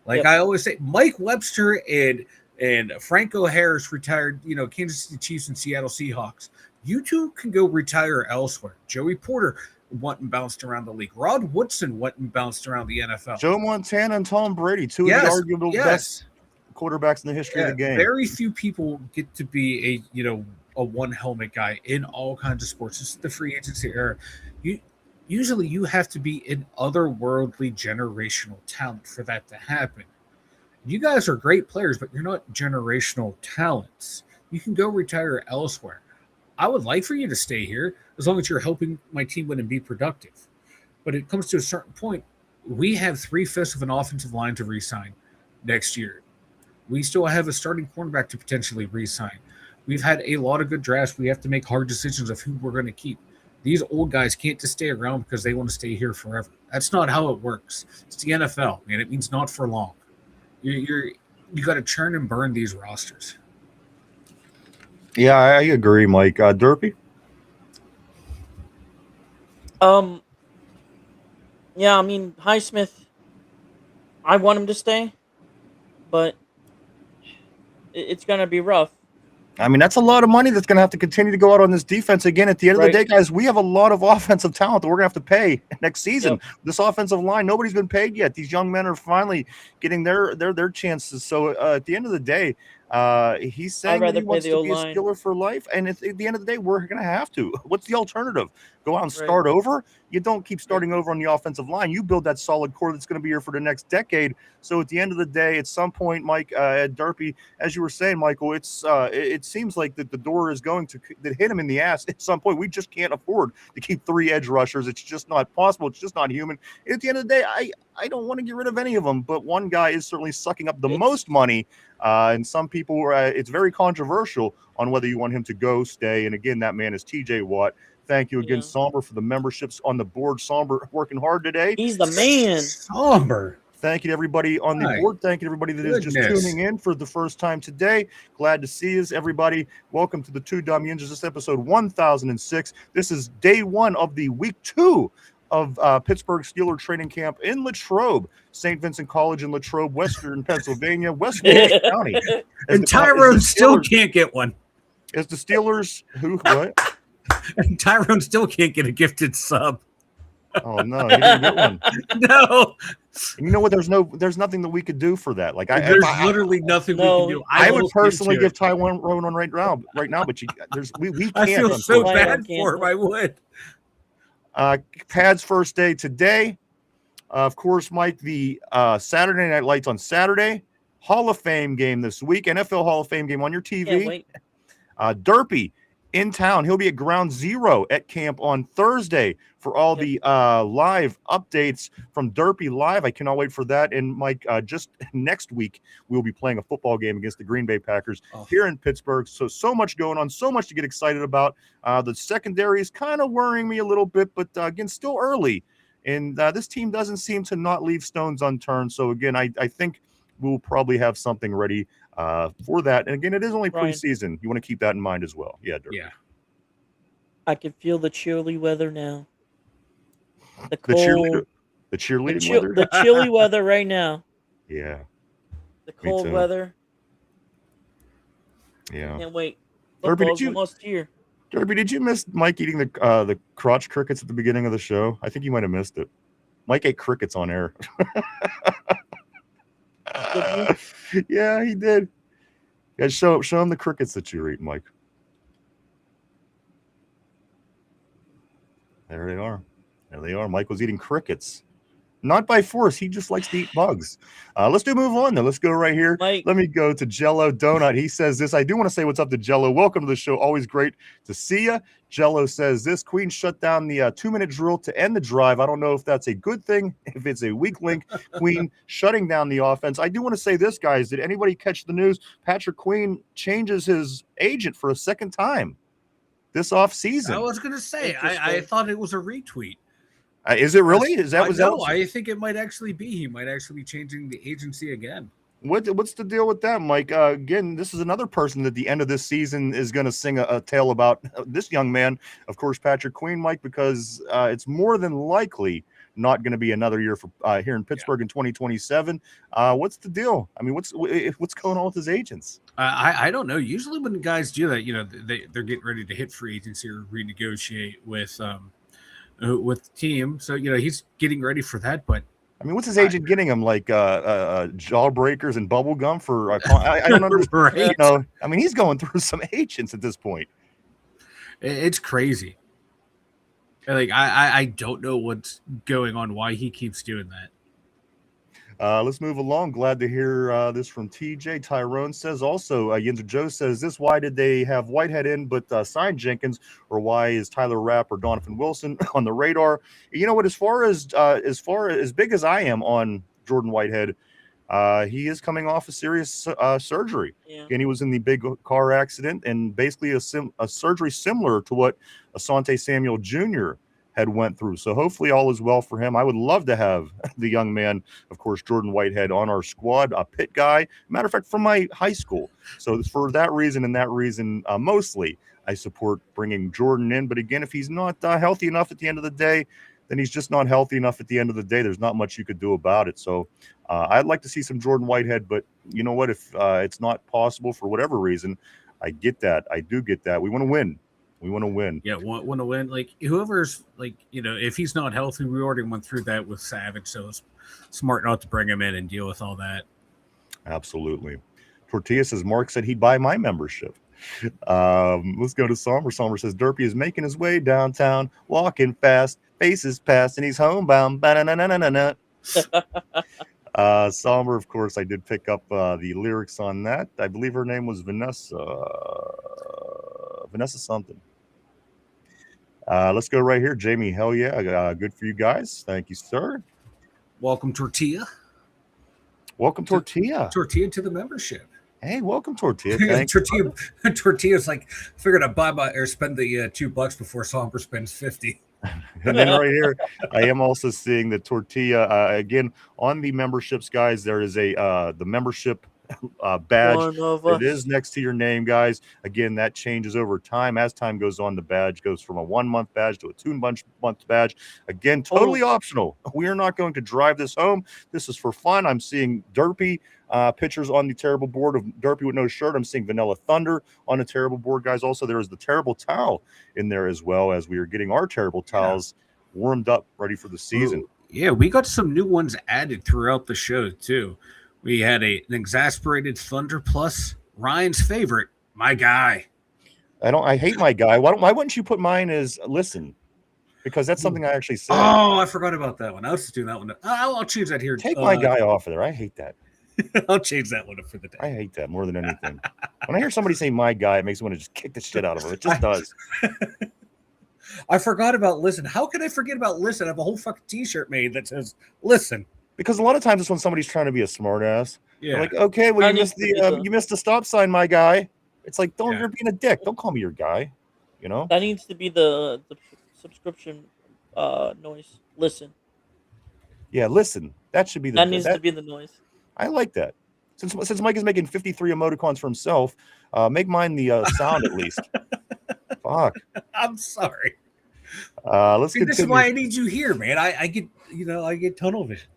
I always say, Mike Webster and and Franco Harris retired, Kansas City Chiefs and Seattle Seahawks. You two can go retire elsewhere. Joey Porter went and bounced around the league. Rod Woodson went and bounced around the NFL. Joe Montana and Tom Brady, two of the arguable best quarterbacks in the history of the game. Very few people get to be a one helmet guy in all kinds of sports. This is the free agency era. Usually you have to be an otherworldly generational talent for that to happen. You guys are great players, but you're not generational talents. You can go retire elsewhere. I would like for you to stay here as long as you're helping my team win and be productive. But it comes to a certain point. We have 3/5 of an offensive line to re-sign next year. We still have a starting cornerback to potentially re-sign. We've had a lot of good drafts. We have to make hard decisions of who we're going to keep. These old guys can't just stay around because they want to stay here forever. That's not how it works. It's the NFL, man. It means not for long. You got to churn and burn these rosters. Yeah, I agree, Mike. Derpy? Yeah, I mean, Highsmith, I want him to stay, but it's going to be rough. I mean, that's a lot of money that's going to have to continue to go out on this defense. Again, at the end of the day, guys, we have a lot of offensive talent that we're going to have to pay next season. Yep. This offensive line, nobody's been paid yet. These young men are finally getting their chances. So at the end of the day, he's saying that he wants to be a Steeler for life. And at the end of the day, we're going to have to. What's the alternative? Go out and start over? You don't keep starting over on the offensive line. You build that solid core that's going to be here for the next decade. So at the end of the day, at some point, Mike, Derpy, as you were saying, Michael, it seems like that the door is going to hit him in the ass at some point. We just can't afford to keep 3 edge rushers. It's just not possible. It's just not human. And at the end of the day, I don't want to get rid of any of them, but one guy is certainly sucking up the most money. And some people, it's very controversial on whether you want him to go, stay. And again, that man is TJ Watt. Thank you again, Somber, for the memberships on the board. Somber working hard today. He's the man. Somber. Thank you to everybody on the board. Thank you to everybody that is just tuning in for the first time today. Glad to see you, everybody. Welcome to the Two Dumb Yinzers. This episode 1006. This is day 1 of the week 2 of Pittsburgh Steelers training camp in Latrobe, St. Vincent College in Latrobe, Western Pennsylvania, West Orange County. And Tyrone still can't get one. Is the Steelers what? And Tyrone still can't get a gifted sub. Oh no, he didn't get one. No. You know what? There's nothing that we could do for that. Like there's literally nothing we can do. I would personally give Tyrone one right now, but we can't. I feel so bad for him. I would. Pad's first day today. Of course, Mike, the Saturday Night Lights on Saturday. Hall of Fame game this week. NFL Hall of Fame game on your TV. Derpy in town. He'll be at Ground Zero at camp on Thursday for all the live updates from Derpy Live. I cannot wait for that. And Mike, just next week, we'll be playing a football game against the Green Bay Packers here in Pittsburgh. So much going on, so much to get excited about. The secondary is kind of worrying me a little bit, but again, still early. And this team doesn't seem to not leave stones unturned. So again, I think we'll probably have something ready for that. And again, it is only preseason. You want to keep that in mind as well. Yeah, Derpy. Yeah. I can feel the chilly weather now. The cold, the cheerleading weather. The chilly weather right now. Yeah. The cold weather. Yeah. Can't wait. Derpy, almost here. Derpy, did you miss Mike eating the crotch crickets at the beginning of the show? I think you might have missed it. Mike ate crickets on air. Yeah, he did. Yeah, show him the crickets that you eat, Mike. There they are. There they are. Mike was eating crickets. Not by force. He just likes to eat bugs. Let's move on, though. Let's go right here. Mike. Let me go to Jello Donut. He says this. I do want to say what's up to Jello. Welcome to the show. Always great to see you. Jello says this. Queen shut down the 2-minute drill to end the drive. I don't know if that's a good thing, if it's a weak link. Queen shutting down the offense. I do want to say this, guys. Did anybody catch the news? Patrick Queen changes his agent for a second time this offseason. I was going to say, I thought it was a retweet. Is it really? Is that was no? I think it might actually be. He might actually be changing the agency again. What's the deal with that, Mike? Again, this is another person that at the end of this season is going to sing a tale about this young man, of course, Patrick Queen, Mike, because it's more than likely not going to be another year for here in Pittsburgh in 2027. What's the deal? I mean, what's going on with his agents? I don't know. Usually when guys do that, they're getting ready to hit free agency or renegotiate with the team. So he's getting ready for that. But I mean, what's his agent getting him, like jawbreakers and bubble gum for? I don't understand. Right. I mean, he's going through some agents at this point. It's crazy. Like I don't know what's going on, why he keeps doing that. Let's move along. Glad to hear this from TJ. Tyrone says also, Yinzer Joe says, this why did they have Whitehead in but sign Jenkins, or why is Tyler Rapp or Donovan Wilson on the radar? You know what, as far as big as I am on Jordan Whitehead, he is coming off a serious surgery. Yeah. And he was in the big car accident, and basically a surgery similar to what Asante Samuel Jr. had went through. So hopefully all is well for him. I would love to have the young man, of course, Jordan Whitehead, on our squad, a Pitt guy, matter of fact, from my high school. So for that reason and that reason mostly, I support bringing Jordan in. But again, if he's not healthy enough at the end of the day, then he's just not healthy enough at the end of the day. There's not much you could do about it. So I'd like to see some Jordan Whitehead, but you know what? If it's not possible for whatever reason, I get that. I do get that. We want to win. We want to win. Yeah, want to win. Like whoever's if he's not healthy, we already went through that with Savage, so it's smart not to bring him in and deal with all that. Absolutely. Tortilla says Mark said he'd buy my membership. Let's go to Somber. Somber says Derpy is making his way downtown, walking fast, faces past, and he's homebound. Ba-na-na-na-na-na. Somber, of course, I did pick up the lyrics on that. I believe her name was Vanessa something. Let's go right here. Jamie, hell yeah. Good for you guys. Thank you, sir. Welcome, Tortilla. Welcome, Tortilla. Tortilla to the membership. Hey, welcome, Tortilla. Thank you. Tortilla's like, figured I'd spend the $2 before Somber spends 50. And then right here, I am also seeing the Tortilla again on the memberships, guys. There is the membership badge. It is next to your name, guys. Again, that changes over time. As time goes on, the badge goes from a 1 month badge to a 2 month badge. Again, totally optional. We are not going to drive this home. This is for fun. I'm seeing Derpy pictures on the terrible board of Derpy with no shirt. I'm seeing Vanilla Thunder on the terrible board, guys. Also, there is the terrible towel in there as well, as we are getting our terrible towels warmed up, ready for the season. Yeah, we got some new ones added throughout the show too. We had an exasperated Thunder plus Ryan's favorite, my guy. I hate my guy. Why wouldn't you put mine as listen? Because that's something I actually said. Oh, I forgot about that one. I was doing that one. I'll change that here. Take my guy off of there. I hate that. I'll change that one up for the day. I hate that more than anything. When I hear somebody say my guy, it makes me want to just kick the shit out of him. It just does. I forgot about listen. How can I forget about listen? I have a whole fucking t-shirt made that says listen. Because a lot of times it's when somebody's trying to be a smart ass. Yeah. They're like, okay, well, you missed the stop sign, my guy. It's like, you're being a dick. Don't call me your guy. You know? That needs to be the subscription noise. Listen. Yeah, listen. That should be that needs to be the noise. I like that. Since Mike is making 53 emoticons for himself, make mine the sound at least. Fuck. I'm sorry. Let's continue. This is why I need you here, man. I get tunnel vision.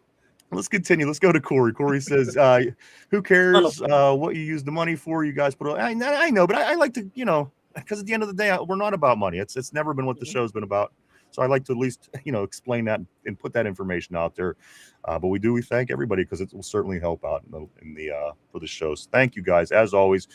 Let's continue. Let's go to Corey. Corey says, who cares what you use the money for? You guys put it. I know, but I like to, because at the end of the day, we're not about money. It's never been what the show's been about. So I like to at least, explain that and put that information out there. But we thank everybody because it will certainly help out in the for the shows. Thank you guys as always.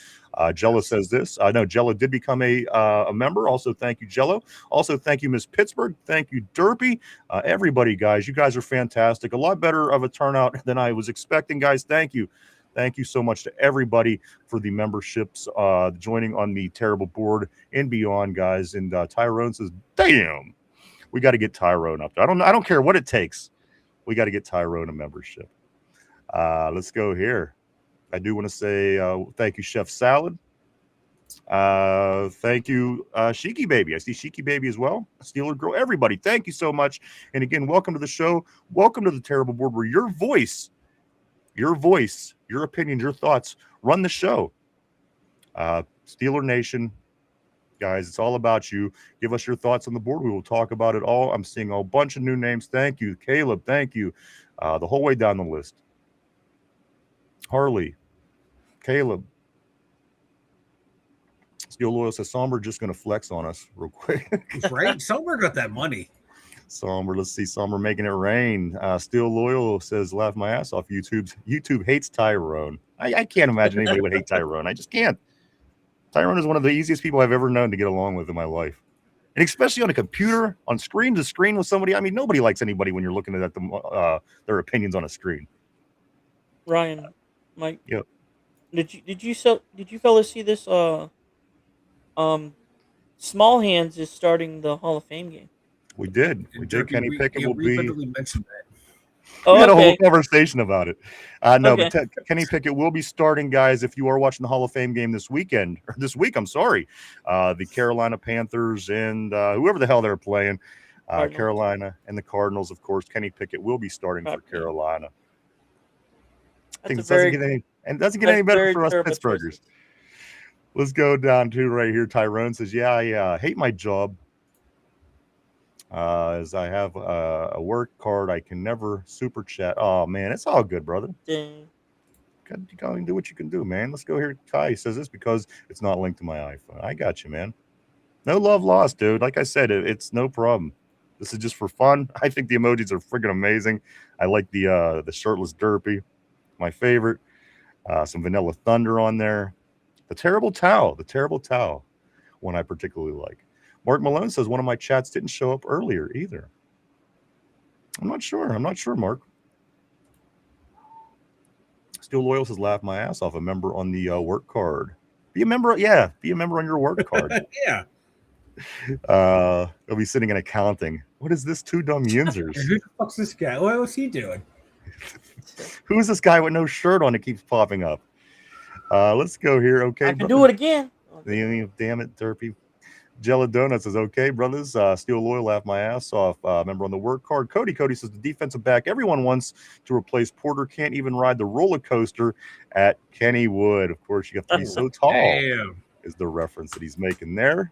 Jella says this. I know Jella did become a member. Also, thank you, Jello. Also, thank you, Miss Pittsburgh. Thank you, Derpy. Everybody, guys, you guys are fantastic. A lot better of a turnout than I was expecting, guys. Thank you. Thank you so much to everybody for the memberships, joining on the terrible board and beyond, guys. And Tyrone says, damn. We got to get Tyrone up there. I don't care what it takes. We got to get Tyrone a membership. Let's go here. I do want to say thank you, Chef Salad. Thank you, Shiki Baby. I see Shiki Baby as well. Steeler Girl. Everybody, thank you so much. And again, welcome to the show. Welcome to the terrible board where your voice, your opinions, your thoughts run the show. Steeler Nation. Guys, it's all about you. Give us your thoughts on the board. We will talk about it all. I'm seeing a bunch of new names. Thank you. Caleb, thank you. The whole way down the list. Harley, Caleb. Steel Loyal says Somber just going to flex on us real quick. Right? Somber got that money. Somber, let's see. Somber making it rain. Steel Loyal says, laugh my ass off. YouTube hates Tyrone. I can't imagine anybody would hate Tyrone. I just can't. Tyrone is one of the easiest people I've ever known to get along with in my life. And especially on a computer, on screen to screen with somebody. I mean, nobody likes anybody when you're looking at them, their opinions on a screen. Ryan, Mike. Yep. Did you fellas see this? Small Hands is starting the Hall of Fame game. We did. Kenny Pickett will be. literally mentioned that. We had a whole conversation about it. No, Okay. but Kenny Pickett will be starting, guys. If you are watching the Hall of Fame game this week, I'm sorry. The Carolina Panthers and whoever the hell they're playing, Cardinals. Carolina and the Cardinals, of course. Kenny Pickett will be starting for Probably. Carolina. I think That's it doesn't get any better very for us terrible Pittsburghers. choices. Let's go down to right here. Tyrone says, yeah, I hate my job. As I have a work card, I can never super chat. Oh, man, it's all good, brother. Dang. You go and do what you can do, man. Let's go here. Kai says this because it's not linked to my iPhone. I got you, man. No love lost, dude. Like I said, it's no problem. This is just for fun. I think the emojis are freaking amazing. I like the shirtless derpy, my favorite. Some Vanilla Thunder on there. The terrible towel, one I particularly like. Mark Malone says one of my chats didn't show up earlier either. I'm not sure, Mark. Steel Loyal says laugh my ass off. A member on the work card. Be a member on your work card. Yeah. He'll be sitting in accounting. What is this? Two dumb Yinzers. Who the fuck's this guy? What was he doing? Who's this guy with no shirt on? It keeps popping up. Let's go here. Okay, I can do it again. Damn it, Derpy. Jello Donut says, okay, brothers. Steel Loyal, laugh my ass off. Member on the work card. Cody says the defensive back everyone wants to replace Porter can't even ride the roller coaster at Kennywood. Of course, you have to be so tall. Damn. Is the reference that he's making there.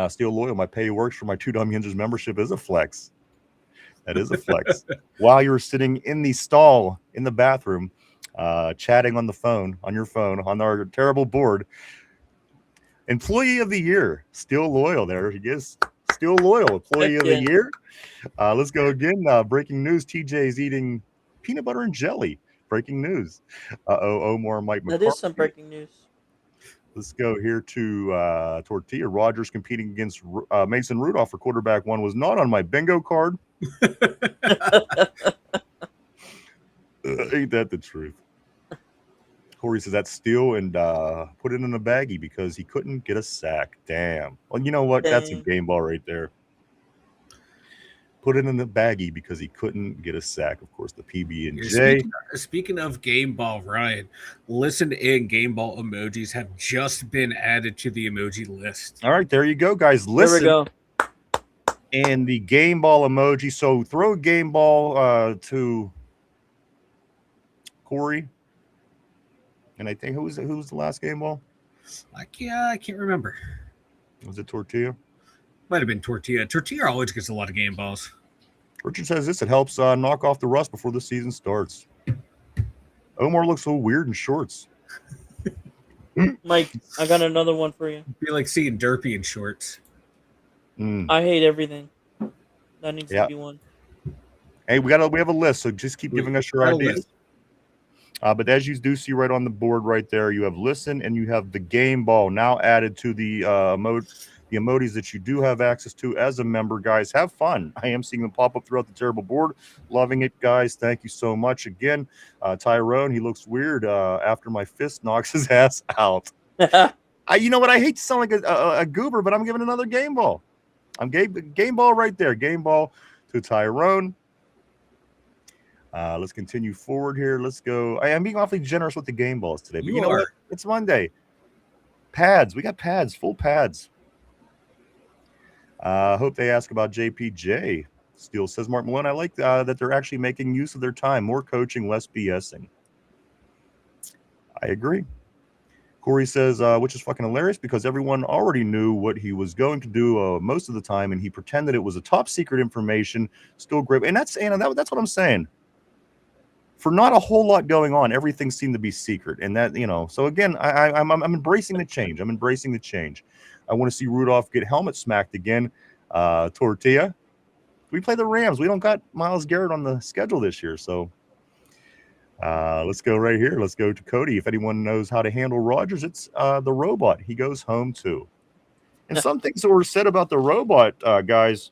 Steel Loyal, my pay works for my Two Dumb Yinzers membership is a flex. That is a flex. While you're sitting in the stall in the bathroom, chatting on your phone, on our terrible board. Employee of the Year, Steel Loyal. There he is. Steel Loyal, Employee of the Year. Let's go again. Breaking news, TJ is eating peanut butter and jelly. Breaking news. Omar Mike McCarthy. That is some breaking news. Let's go here to Tortilla. Rodgers competing against Mason Rudolph for quarterback one was not on my bingo card. Ain't that the truth? Corey says that's steal and put it in a baggie because he couldn't get a sack. Damn. Well, you know what? Dang. That's a game ball right there. Put it in the baggie because he couldn't get a sack. Of course, the PB and J. Speaking of game ball, Ryan, listen in. Game ball emojis have just been added to the emoji list. All right, there you go, guys. Listen. There we go. And the game ball emoji. So throw a game ball to Corey. And I think who was the last game ball? I can't remember. Was it Tortilla? Might have been Tortilla. Tortilla always gets a lot of game balls. Richard says this. It helps knock off the rust before the season starts. Omar looks so weird in shorts. Mike, I got another one for you. Be like seeing Derpy in shorts. I hate everything. That needs to be one. Hey, we have a list, so just keep giving us your ideas. But as you do see right on the board right there, you have listen and you have the game ball now added to the emojis that you do have access to as a member. Guys, have fun. I am seeing them pop up throughout the terrible board. Loving it, guys. Thank you so much again. Tyrone, he looks weird after my fist knocks his ass out. You know what? I hate to sound like a goober, but I'm giving another game ball. I'm game ball right there. Game ball to Tyrone. Let's continue forward here. Let's go. I am being awfully generous with the game balls today, but you know what? It's Monday. Pads. We got pads, full pads. Hope they ask about JPJ. Steele says, Mark Malone, I like that they're actually making use of their time. More coaching, less BSing. I agree. Corey says, which is fucking hilarious because everyone already knew what he was going to do most of the time, and he pretended it was a top secret information. Still great, and that's what I'm saying. For not a whole lot going on, everything seemed to be secret, and that So again, I'm embracing the change. I'm embracing the change. I want to see Rudolph get helmet smacked again. Tortilla. We play the Rams. We don't got Myles Garrett on the schedule this year, so. Let's go right here. Let's go to Cody. If anyone knows how to handle Rodgers, it's the robot he goes home to. And some things that were said about the robot, guys,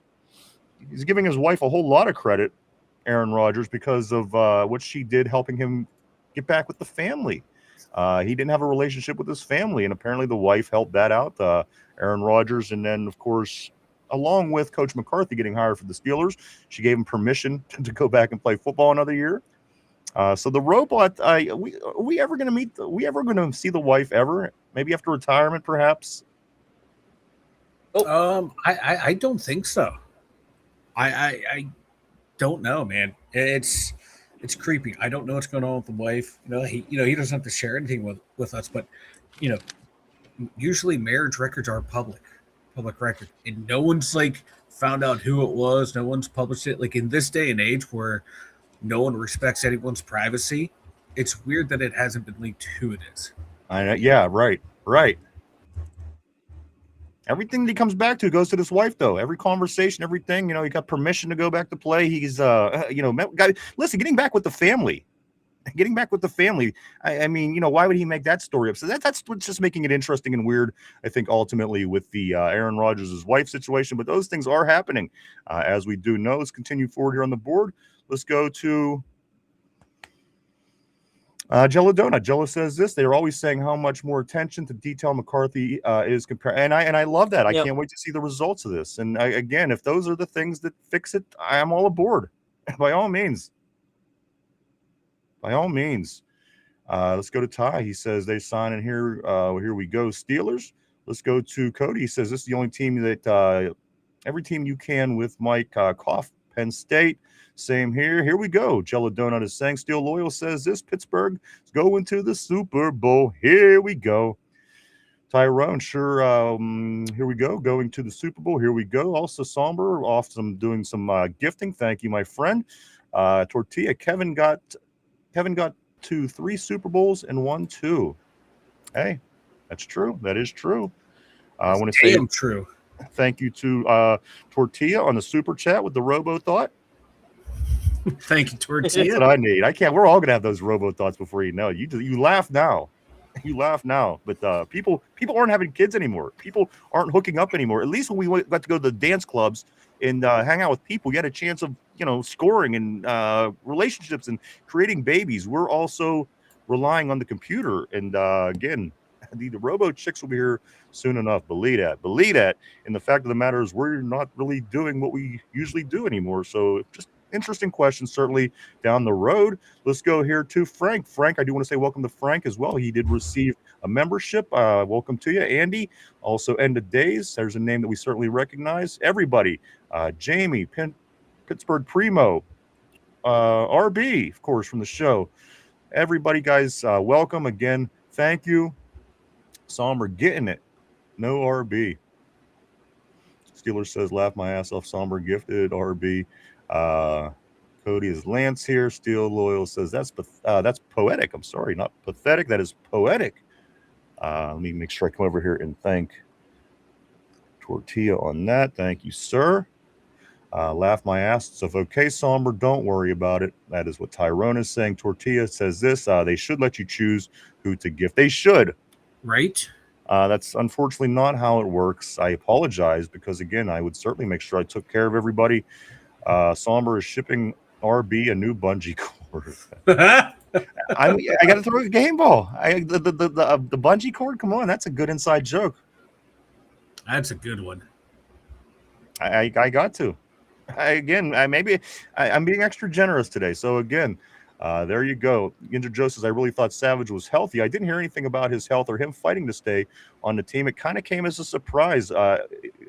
he's giving his wife a whole lot of credit, Aaron Rodgers, because of what she did helping him get back with the family. He didn't have a relationship with his family, and apparently the wife helped that out, Aaron Rodgers. And then, of course, along with Coach McCarthy getting hired for the Steelers, she gave him permission to go back and play football another year. So the robot, are we ever going to see the wife ever? Maybe after retirement, perhaps. I don't think so. I don't know, man. It's creepy. I don't know what's going on with the wife. He doesn't have to share anything with us, but usually marriage records are public record, and no one's like found out who it was. No one's published it. Like in this day and age where no one respects anyone's privacy, it's weird that it hasn't been leaked who it is. I know. Yeah, right. Everything that he comes back to goes to this wife, though. Every conversation, everything. He got permission to go back to play. He's, listen, getting back with the family. I mean, why would he make that story up? So that's what's just making it interesting and weird, I think, ultimately with the Aaron Rodgers' wife situation. But those things are happening, as we do know. Let's continue forward here on the board. Let's go to Jello Donut. Jello says this: they are always saying how much more attention to detail McCarthy is compared, and I love that. I can't wait to see the results of this. And again, if those are the things that fix it, I am all aboard. By all means. Let's go to Ty. He says they sign in here. Here we go, Steelers. Let's go to Cody. He says this is the only team that every team you can with Mike Koff, Penn State. Same here. Here we go. Jello Donut is saying Steel Loyal says this: Pittsburgh is going to the Super Bowl. Here we go. Tyrone, sure. Here we go. Going to the Super Bowl. Here we go. Also, Somber off doing some gifting. Thank you, my friend. Tortilla. Kevin got to 3 Super Bowls and won 2. Hey, that's true. That is true. I want to say true. Thank you to Tortilla on the super chat with the Robo Thought. Thank you, Tortilla. That's what I need. We're all gonna have those Robo Thoughts before you know it. You laugh now. But people aren't having kids anymore. People aren't hooking up anymore. At least when we got to go to the dance clubs and hang out with people, you had a chance of scoring and relationships and creating babies. We're also relying on the computer. And again, the Robo Chicks will be here soon enough. Believe that. And the fact of the matter is, we're not really doing what we usually do anymore. So just interesting question, certainly down the road. Let's go here to Frank. Frank, I do want to say welcome to Frank as well. He did receive a membership. Welcome to you. Andy, also End of Days. There's a name that we certainly recognize. Everybody, Jamie, Pittsburgh Primo, RB, of course, from the show. Everybody, guys, welcome again. Thank you. Somber getting it. No RB. Steelers says, laugh my ass off. Somber gifted RB. Cody is Lance here. Steel Loyal says that's poetic. I'm sorry, not pathetic. That is poetic. Let me make sure I come over here and thank Tortilla on that. Thank you, sir. Laugh my ass off. Okay, Somber, don't worry about it. That is what Tyrone is saying. Tortilla says this: they should let you choose who to gift. They should, right? That's unfortunately not how it works. I apologize, because again, I would certainly make sure I took care of everybody. Somber is shipping RB a new bungee cord. I got to throw a game ball. The bungee cord. Come on, that's a good inside joke. That's a good one. I got to. I'm being extra generous today. So again, there you go. Yinzer Joe says, I really thought Savage was healthy. I didn't hear anything about his health or him fighting to stay on the team. It kind of came as a surprise.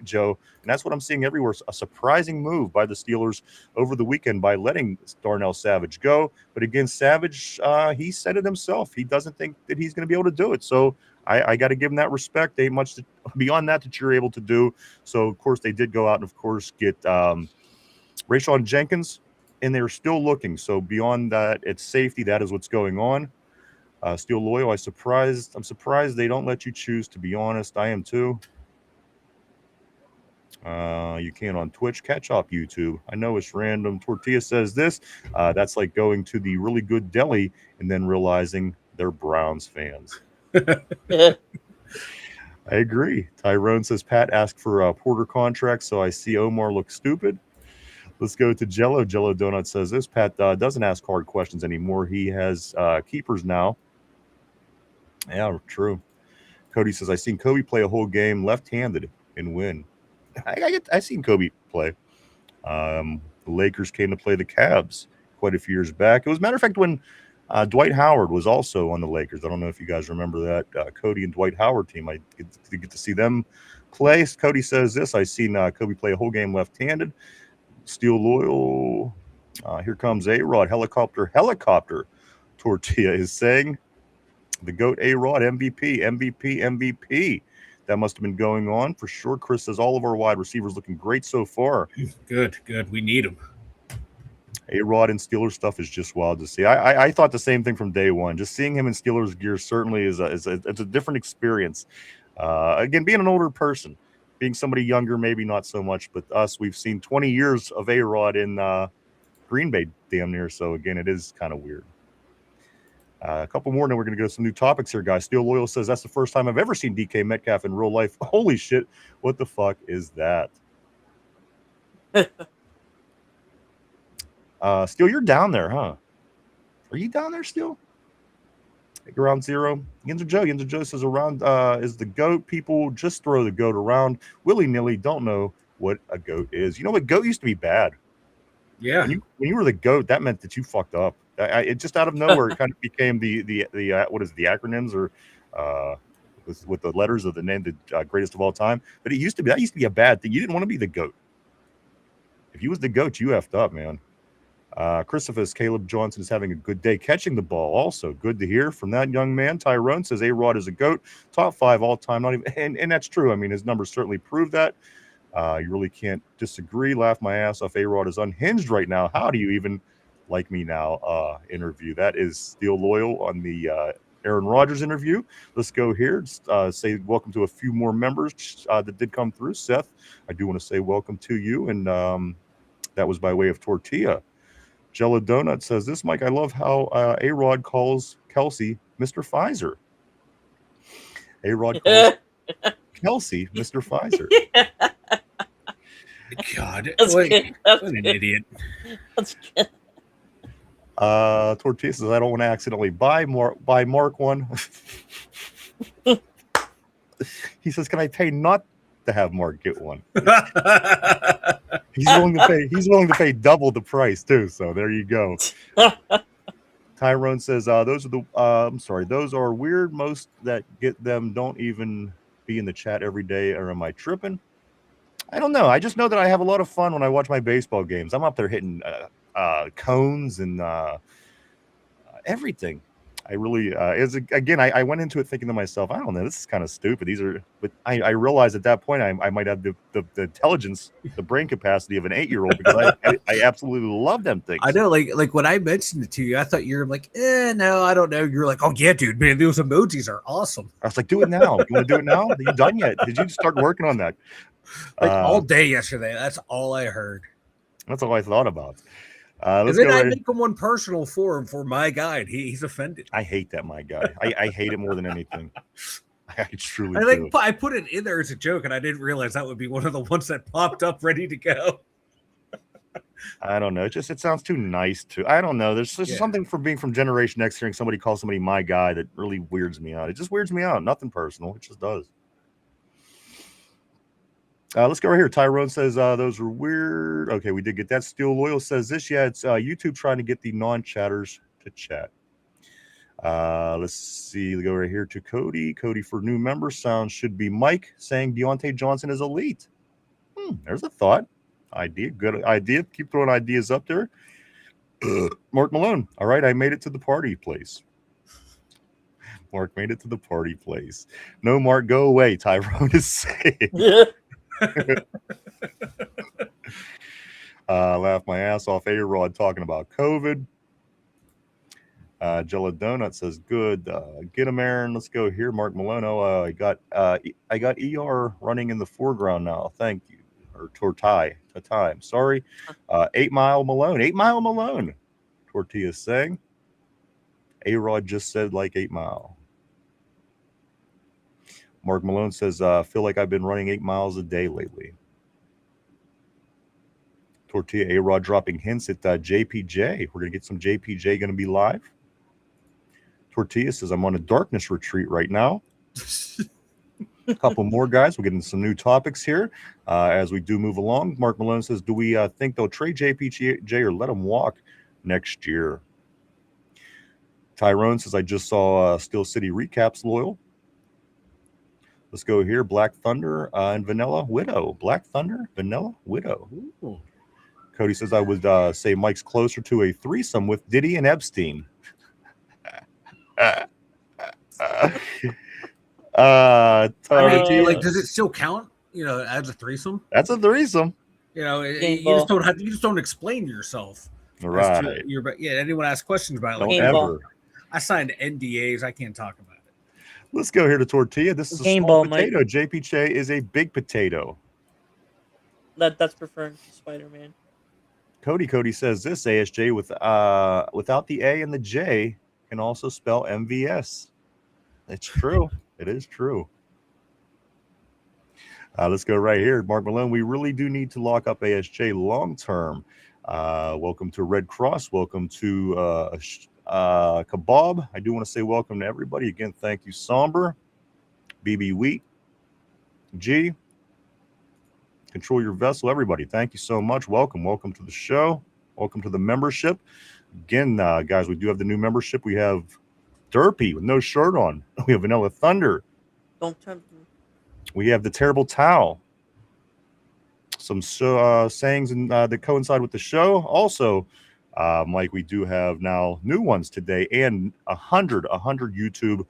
Joe. And that's what I'm seeing everywhere. A surprising move by the Steelers over the weekend by letting Darnell Savage go. But again, Savage, he said it himself. He doesn't think that he's going to be able to do it. So I got to give him that respect. Ain't much beyond that you're able to do. So, of course, they did go out and, of course, get Rayshawn Jenkins, and they're still looking. So beyond that, it's safety. That is what's going on. Steel Loyal, I'm surprised they don't let you choose, to be honest. I am too. You can on Twitch. Catch up YouTube. I know it's random. Tortilla says this. That's like going to the really good deli and then realizing they're Browns fans. I agree. Tyrone says Pat asked for a Porter contract, so I see Omar look stupid. Let's go to Jello. Jello Donut says this. Pat doesn't ask hard questions anymore. He has keepers now. Yeah, true. Cody says, I seen Kobe play a whole game left-handed and win. I seen Kobe play. The Lakers came to play the Cavs quite a few years back. It was, matter of fact, when Dwight Howard was also on the Lakers. I don't know if you guys remember that. Cody and Dwight Howard team. I get to see them play. Cody says this. I seen Kobe play a whole game left-handed. Steel Loyal. Here comes A-Rod. Helicopter. Tortilla is saying the GOAT A-Rod MVP. That must have been going on for sure. Chris says all of our wide receivers looking great so far. Good. We need them. A-Rod and Steelers stuff is just wild to see. I thought the same thing from day one. Just seeing him in Steelers gear certainly is a different experience. Again, being an older person, being somebody younger, maybe not so much, but us, we've seen 20 years of A-Rod in Green Bay damn near. So again, it is kind of weird. A couple more, and then we're going to go to some new topics here, guys. Steel Loyal says that's the first time I've ever seen DK Metcalf in real life. Holy shit. What the fuck is that? Steel, you're down there, huh? Are you down there, Steel? Ground zero. Yinzer Joe says around is the GOAT. People just throw the GOAT around willy-nilly. Don't know what a GOAT is. You know what? GOAT used to be bad. Yeah. When you were the GOAT, that meant that you fucked up. It just out of nowhere, it kind of became the what is it, the acronyms or with the letters of the name, the greatest of all time. But that used to be a bad thing. You didn't want to be the GOAT. If you was the GOAT, you effed up, man. Christopher, Caleb Johnson is having a good day catching the ball. Also, good to hear from that young man. Tyrone says A-Rod is a GOAT, top 5 all time. Not even, and that's true. I mean, his numbers certainly prove that. You really can't disagree. Laugh my ass off. A-Rod is unhinged right now. How do you even like me now? Interview. That is Steel Loyal on the Aaron Rodgers interview. Let's go here. Say welcome to a few more members that did come through. Seth, I do want to say welcome to you, and that was by way of Tortilla. Jello Donut says this, Mike. I love how A-Rod calls Kelsey Mr. Pfizer. A-Rod calls Kelsey Mr. Pfizer. God, That's good. That's what an good. idiot. That's good. Tortilla says I don't want to accidentally buy Mark one. He says, can I pay not to have Mark get one? He's willing to pay double the price too. So there you go. Tyrone says those are weird. Most that get them don't even be in the chat every day. Or am I tripping? I don't know. I just know that I have a lot of fun when I watch my baseball games. I'm up there hitting cones and everything. I really I went into it thinking to myself, I don't know, this is kind of stupid. But I realized at that point I might have the intelligence, the brain capacity of an 8-year-old because I absolutely love them things. I know, like when I mentioned it to you, I thought you were like, no, I don't know. You're like, oh yeah, dude, man, those emojis are awesome. I was like, do it now. You want to do it now? Are you done yet? Did you start working on that? Like all day yesterday. That's all I heard. That's all I thought about. And then I make him one personal for my guide. He's offended. I hate that my guy. I hate it more than anything. I truly do. I put it in there as a joke, and I didn't realize that would be one of the ones that popped up ready to go. I don't know. It sounds too nice to. I don't know. There's just something from being from Generation X, hearing somebody call somebody my guy that really weirds me out. It just weirds me out. Nothing personal. It just does. Let's go right here. Tyrone says those are weird. Okay, we did get that. Steel Loyal says this. Yeah, it's YouTube trying to get the non-chatters to chat. Let's see. We go right here to Cody. Cody for new members. Sounds should be Mike saying Deontay Johnson is elite. There's a thought. Idea. Good idea. Keep throwing ideas up there. Mark Malone. All right, I made it to the party place. Mark made it to the party place. No, Mark, go away. Tyrone is saying. Laugh my ass off. A-Rod talking about COVID. Jello Donut says, good. Get him, Aaron. Let's go here. Mark Malono. I got ER running in the foreground now. Thank you. Or Tortai. I'm sorry. 8 Mile Malone. 8 Mile Malone. Tortilla saying. A-Rod just said like 8 Mile. Mark Malone says, feel like I've been running 8 miles a day lately. Tortilla A-Rod dropping hints at JPJ. We're going to get some JPJ going to be live. Tortilla says, I'm on a darkness retreat right now. A couple more guys. We'll get into some new topics here as we do move along. Mark Malone says, do we think they'll trade JPJ or let him walk next year? Tyrone says, I just saw Steel City recaps, loyal. Let's go here. Black Thunder and Vanilla Widow. Black Thunder, Vanilla Widow. Ooh. Cody says, I would say Mike's closer to a threesome with Diddy and Epstein. Does it still count? As a threesome? That's a threesome. You just don't explain yourself. Right. Anyone asks questions about it. Don't ever. I signed NDAs. I can't talk about it. Let's go here to Tortilla. This is a small potato. Mike. JPJ is a big potato. That's preferring to Spider-Man. Cody says this ASJ without the A and the J can also spell MVS. It's true. It is true. Let's go right here. Mark Malone, we really do need to lock up ASJ long term. Welcome to Red Cross. Welcome to Kebab. I do want to say welcome to everybody. Again, thank you, Somber, BB Wheat, G, Control Your Vessel, everybody. Thank you so much. Welcome to the show. Welcome to the membership. Again, guys, we do have the new membership. We have Derpy with no shirt on. We have Vanilla Thunder. Don't tempt me. We have the Terrible Towel. Some sayings that coincide with the show. Also, Mike, we do have now new ones today and 100 YouTube,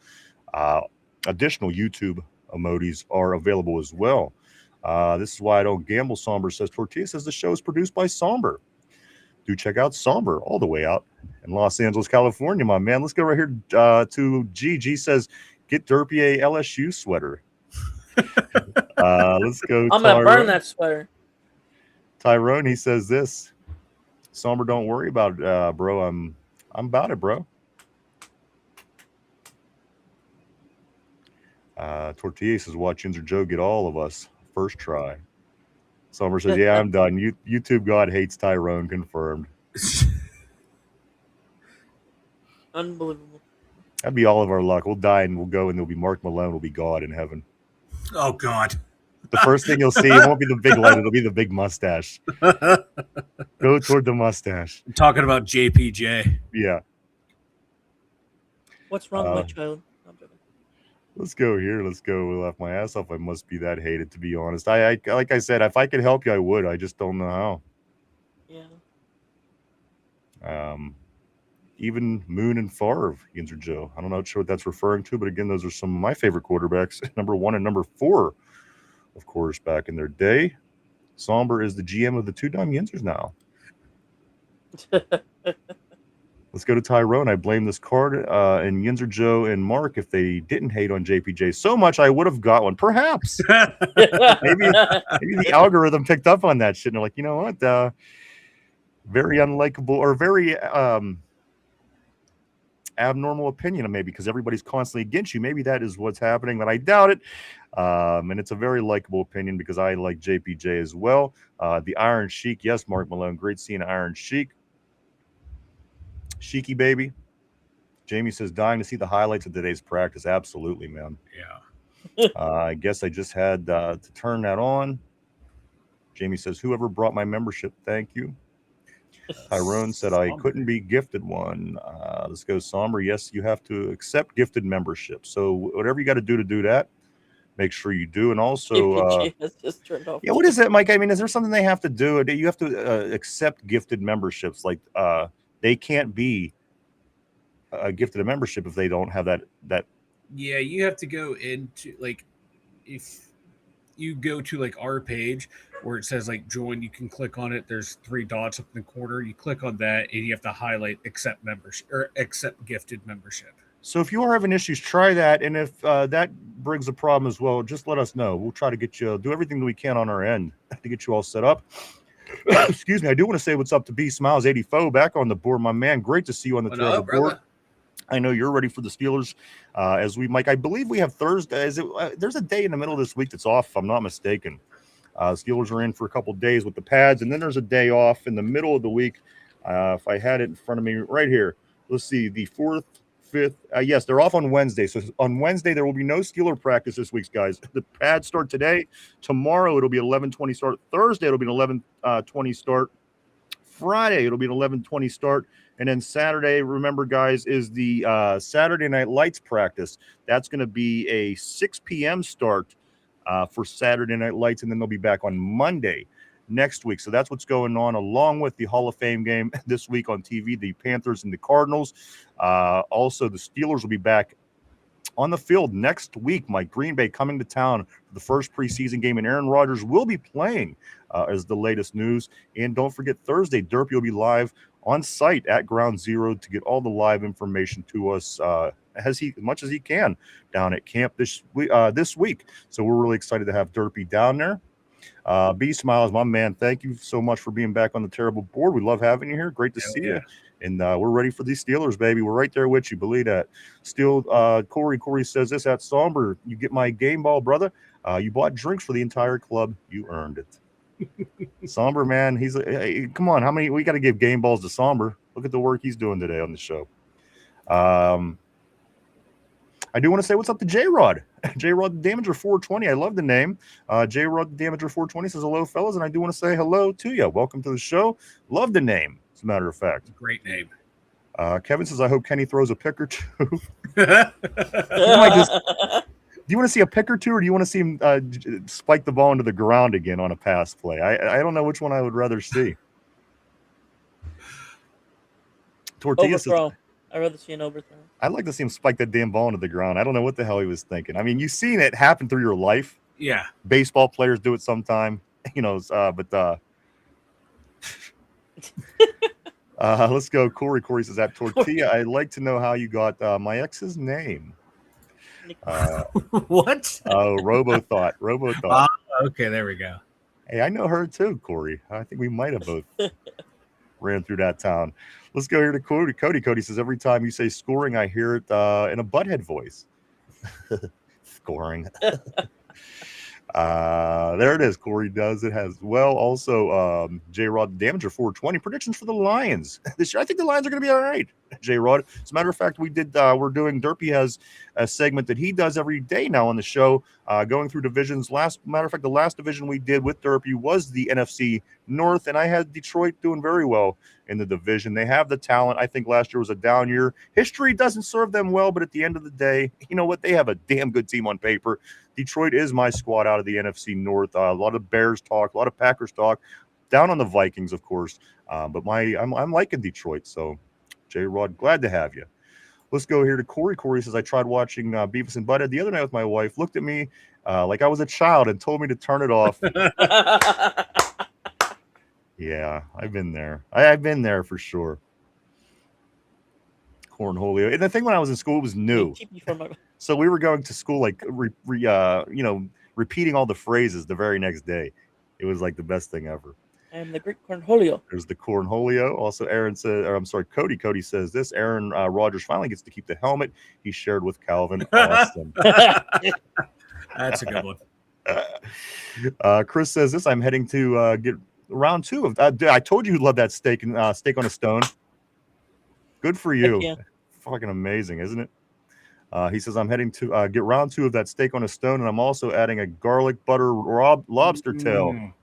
additional YouTube emojis are available as well. This is why I don't gamble. Somber says, Tortilla says the show is produced by Somber. Do check out Somber all the way out in Los Angeles, California, my man. Let's go right here to G. G says, get Derpy a LSU sweater. Let's go. I'm going to burn that sweater. Tyrone, he says this. Somber, don't worry about it, bro. I'm about it, bro. Tortilla says, watch Yinzer Joe get all of us first try. Somber says, yeah, I'm done. YouTube God hates Tyrone, confirmed. Unbelievable. That'd be all of our luck. We'll die and we'll go, and there'll be Mark Malone will be God in heaven. Oh, God. The first thing you'll see, it won't be the big light, it'll be the big mustache. Go toward the mustache. I'm talking about JPJ. Yeah. What's wrong with my child? I'm joking. Let's go here. Let's go. Laugh my ass off. I must be that hated, to be honest. I like I said, if I could help you, I would. I just don't know how. Yeah. Even Moon and Favre, Yinzer Joe. I'm not sure what that's referring to, but again, those are some of my favorite quarterbacks. Number 1 and number 4, of course, back in their day. Somber is the GM of the 2-Dime Yinzers now. Let's go to Tyrone. I blame this card and Yinzer Joe and Mark if they didn't hate on JPJ so much, I would have got one. Perhaps. maybe the algorithm picked up on that shit. And they're like, you know what? Very unlikable or very abnormal opinion, maybe because everybody's constantly against you. Maybe that is what's happening, but I doubt it. And it's a very likable opinion because I like JPJ as well. The Iron Sheik. Yes, Mark Malone. Great seeing Iron Sheik. Sheiky baby. Jamie says, dying to see the highlights of today's practice. Absolutely, man. Yeah. I guess I just had to turn that on. Jamie says, whoever brought my membership, thank you. Tyrone said, I couldn't be gifted one. Let's go Somber. Yes, you have to accept gifted membership. So whatever you got to do that, make sure you do. And also, KPG has just turned off. yeah, what is it, Mike? I mean, is there something they have to do? You have to accept gifted memberships. Like they can't be gifted a membership if they don't have that. Yeah, you have to go into like if you go to like our page where it says like join, you can click on it. There's 3 dots up in the corner. You click on that and you have to highlight accept membership or accept gifted membership. So if you are having issues, try that. And if that brings a problem as well, just let us know. We'll try to get you, do everything that we can on our end to get you all set up. Excuse me. I do want to say what's up to B Smiles 84 back on the board, my man. Great to see you on the terrible board. I know you're ready for the Steelers. Mike, I believe we have Thursday. There's a day in the middle of this week that's off, if I'm not mistaken. Steelers are in for a couple of days with the pads, and then there's a day off in the middle of the week. If I had it in front of me right here, let's see, the 4th, 5th. Yes, they're off on Wednesday. So on Wednesday, there will be no Steeler practice this week, guys. The pads start today. Tomorrow, it'll be 11:20 start. Thursday, it'll be an 11:20 start. Friday, it'll be an 11:20 start. And then Saturday, remember, guys, is the Saturday Night Lights practice. That's going to be a 6 p.m. start for Saturday Night Lights, and then they'll be back on Monday next week. So that's what's going on, along with the Hall of Fame game this week on TV, the Panthers and the Cardinals. Also, the Steelers will be back on the field next week. Mike, Green Bay coming to town for the first preseason game, and Aaron Rodgers will be playing as the latest news. And don't forget, Thursday, Derpy will be live on site at Ground Zero to get all the live information to us as much as he can down at camp this week. So we're really excited to have Derpy down there. B Smiles, my man, thank you so much for being back on the terrible board. We love having you here. Great to see you. And we're ready for these Steelers, baby. We're right there with you. Believe that. Still, Corey says this at Somber. You get my game ball, brother. You bought drinks for the entire club. You earned it. Somber, man. Hey, come on. How many? We got to give game balls to Somber. Look at the work he's doing today on the show. I do want to say what's up to J-Rod. J-Rod the Damager 420. I love the name. J-Rod the Damager 420 says hello, fellas. And I do want to say hello to you. Welcome to the show. Love the name, as a matter of fact. Great name. Kevin says, I hope Kenny throws a pick or two. Do you want to see a pick or two, or do you want to see him spike the ball into the ground again on a pass play? I don't know which one I would rather see. Tortilla Overthrow. I'd rather see an overthrow. I'd like to see him spike that damn ball into the ground. I don't know what the hell he was thinking. I mean, you've seen it happen through your life. Yeah. Baseball players do it sometime, but let's go. Corey says, at Tortilla, I'd like to know how you got my ex's name. What? Oh, Robothought. Okay, there we go. Hey, I know her too, Corey. I think we might have both ran through that town. Let's go here to Cody. Cody says, every time you say scoring, I hear it in a butthead voice. Scoring. There it is. Corey does it as well. Also, J-Rod Damager 420 predictions for the Lions this year. I think the Lions are going to be all right. J-Rod. As a matter of fact, we're doing Derpy has a segment that he does every day now on the show, going through divisions. Matter of fact, the last division we did with Derpy was the NFC North, and I had Detroit doing very well in the division. They have the talent. I think last year was a down year. History doesn't serve them well, but at the end of the day, you know what? They have a damn good team on paper. Detroit is my squad out of the NFC North. A lot of Bears talk, a lot of Packers talk, down on the Vikings, of course. But I'm liking Detroit. So, J-Rod, glad to have you. Let's go here to Corey. Corey says, I tried watching Beavis and Butthead the other night with my wife, looked at me like I was a child and told me to turn it off. Yeah, I've been there. I've been there for sure. Cornholio. And the thing when I was in school, it was new. So we were going to school like, repeating all the phrases the very next day. It was like the best thing ever. And the great Cornholio. There's the Cornholio. Also, Cody says this. Aaron Rodgers finally gets to keep the helmet he shared with Calvin. Awesome. That's a good one. Chris says this. I'm heading to get round 2 of I told you love that steak on a stone. Good for you. Yeah. Fucking amazing, isn't it? He says, I'm heading to get round 2 of that steak on a stone, and I'm also adding a garlic butter lobster tail.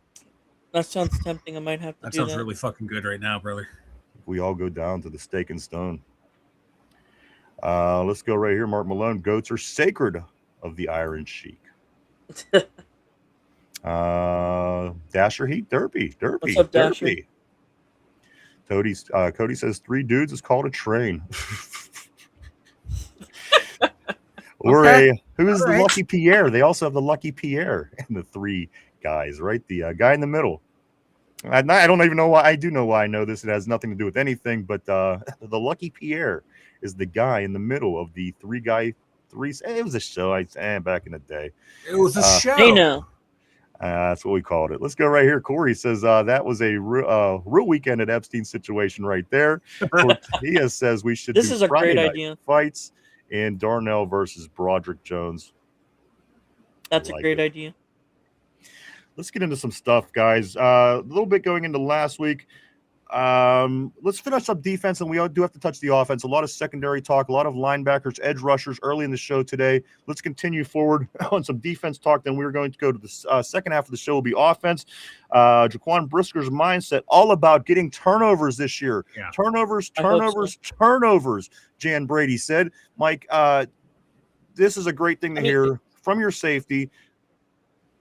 That sounds tempting. I might have to do that. That sounds really fucking good right now, brother. We all go down to the steak and stone. Let's go right here. Mark Malone, goats are sacred of the Iron Sheik. Dasher Heat Derpy. What's up, Dasher? Cody says 3 dudes is called a train. Or who is the Lucky Pierre? They also have the Lucky Pierre and the 3 guys, right? The guy in the middle. I don't even know why. I do know why I know this. It has nothing to do with anything, but the Lucky Pierre is the guy in the middle of the 3 guy threes. It was a show back in the day. It was a show. Hey, now. That's what we called it. Let's go right here. Corey says that was a real weekend at Epstein situation right there. Tortilla says we should This do is a Friday great night idea. fights and Darnell versus Broderick Jones. That's a great idea. Let's get into some stuff, guys. A little bit going into last week. Let's finish up defense, and we do have to touch the offense. A lot of secondary talk, a lot of linebackers, edge rushers early in the show today. Let's continue forward on some defense talk. Then we're going to go to the second half of the show will be offense. Jaquan Brisker's mindset, all about getting turnovers this year. Yeah. Turnovers. Jan Brady said. Mike, this is a great thing to hear from your safety.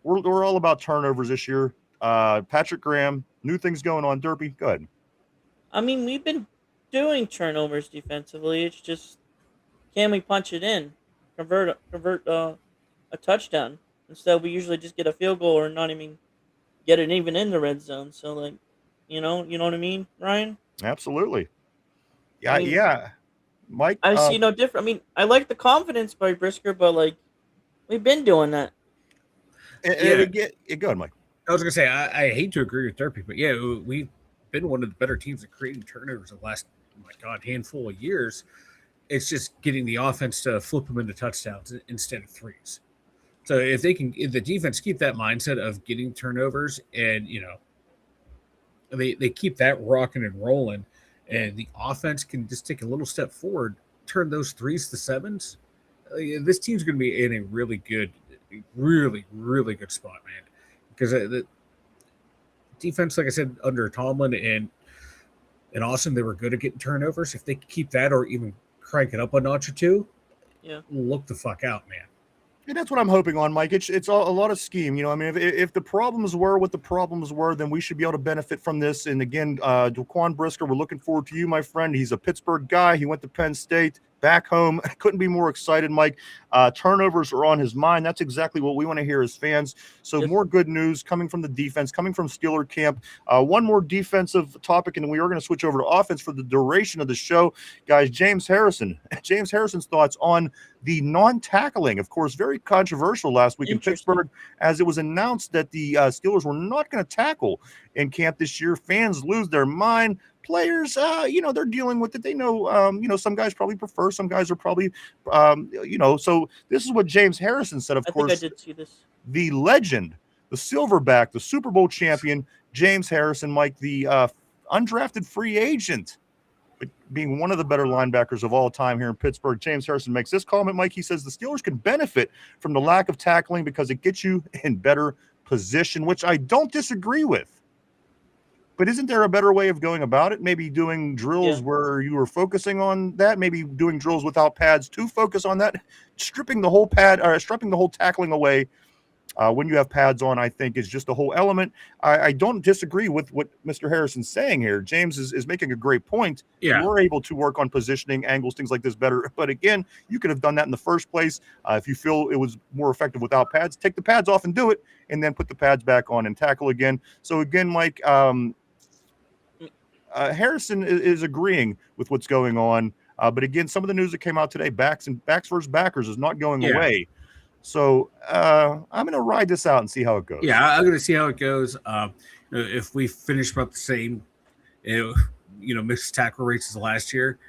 We're all about turnovers this year. Patrick Graham, new things going on. Derpy, go ahead. I mean, we've been doing turnovers defensively. It's just, can we punch it in, convert a touchdown? Instead, we usually just get a field goal or not even get it even in the red zone. So, like, you know what I mean, Ryan? Absolutely. Yeah, Mike. I see no different. I mean, I like the confidence by Brisker, but like, we've been doing that. Go ahead, Mike. I was gonna say I hate to agree with Derpy, but yeah, we've been one of the better teams at creating turnovers the last handful of years. It's just getting the offense to flip them into touchdowns instead of threes. So if the defense keep that mindset of getting turnovers and they keep that rocking and rolling, and the offense can just take a little step forward, turn those 3s to 7s. This team's going to be in a really good spot, man. Because the defense, like I said, under Tomlin and Austin, they were good at getting turnovers. If they keep that or even crank it up a notch or 2, look the fuck out, man. And that's what I'm hoping on, Mike. It's a lot of scheme. I mean, if the problems were what the problems were, then we should be able to benefit from this. And again, Jaquan Brisker, we're looking forward to you, my friend. He's a Pittsburgh guy. He went to Penn State. Back home. Couldn't be more excited, Mike. Turnovers are on his mind. That's exactly what we want to hear as fans. So more good news coming from the defense, coming from Steeler camp. One more defensive topic, and we are going to switch over to offense for the duration of the show. Guys, James Harrison. James Harrison's thoughts on the non-tackling. Of course, very controversial last week in Pittsburgh as it was announced that the Steelers were not going to tackle in camp this year. Fans lose their mind. Players, they're dealing with it. They know, some guys probably prefer. Some guys are probably, So this is what James Harrison said. Of course, I think I did see this. The legend, the silverback, the Super Bowl champion, James Harrison, Mike, the undrafted free agent, but being one of the better linebackers of all time here in Pittsburgh. James Harrison makes this comment, Mike. He says the Steelers can benefit from the lack of tackling because it gets you in better position, which I don't disagree with. But isn't there a better way of going about it? Maybe doing drills where you were focusing on that. Maybe doing drills without pads to focus on that. Stripping the whole tackling away when you have pads on, I think, is just a whole element. I don't disagree with what Mr. Harrison's saying here. James is making a great point. Yeah. We're able to work on positioning, angles, things like this better. But again, you could have done that in the first place. If you feel it was more effective without pads, take the pads off and do it, and then put the pads back on and tackle again. So again, Mike, Harrison is agreeing with what's going on. But again, some of the news that came out today, backs versus backers, is not going away. So I'm going to ride this out and see how it goes. Yeah, I'm going to see how it goes. If we finish about the same, mixed tackle rates as last year,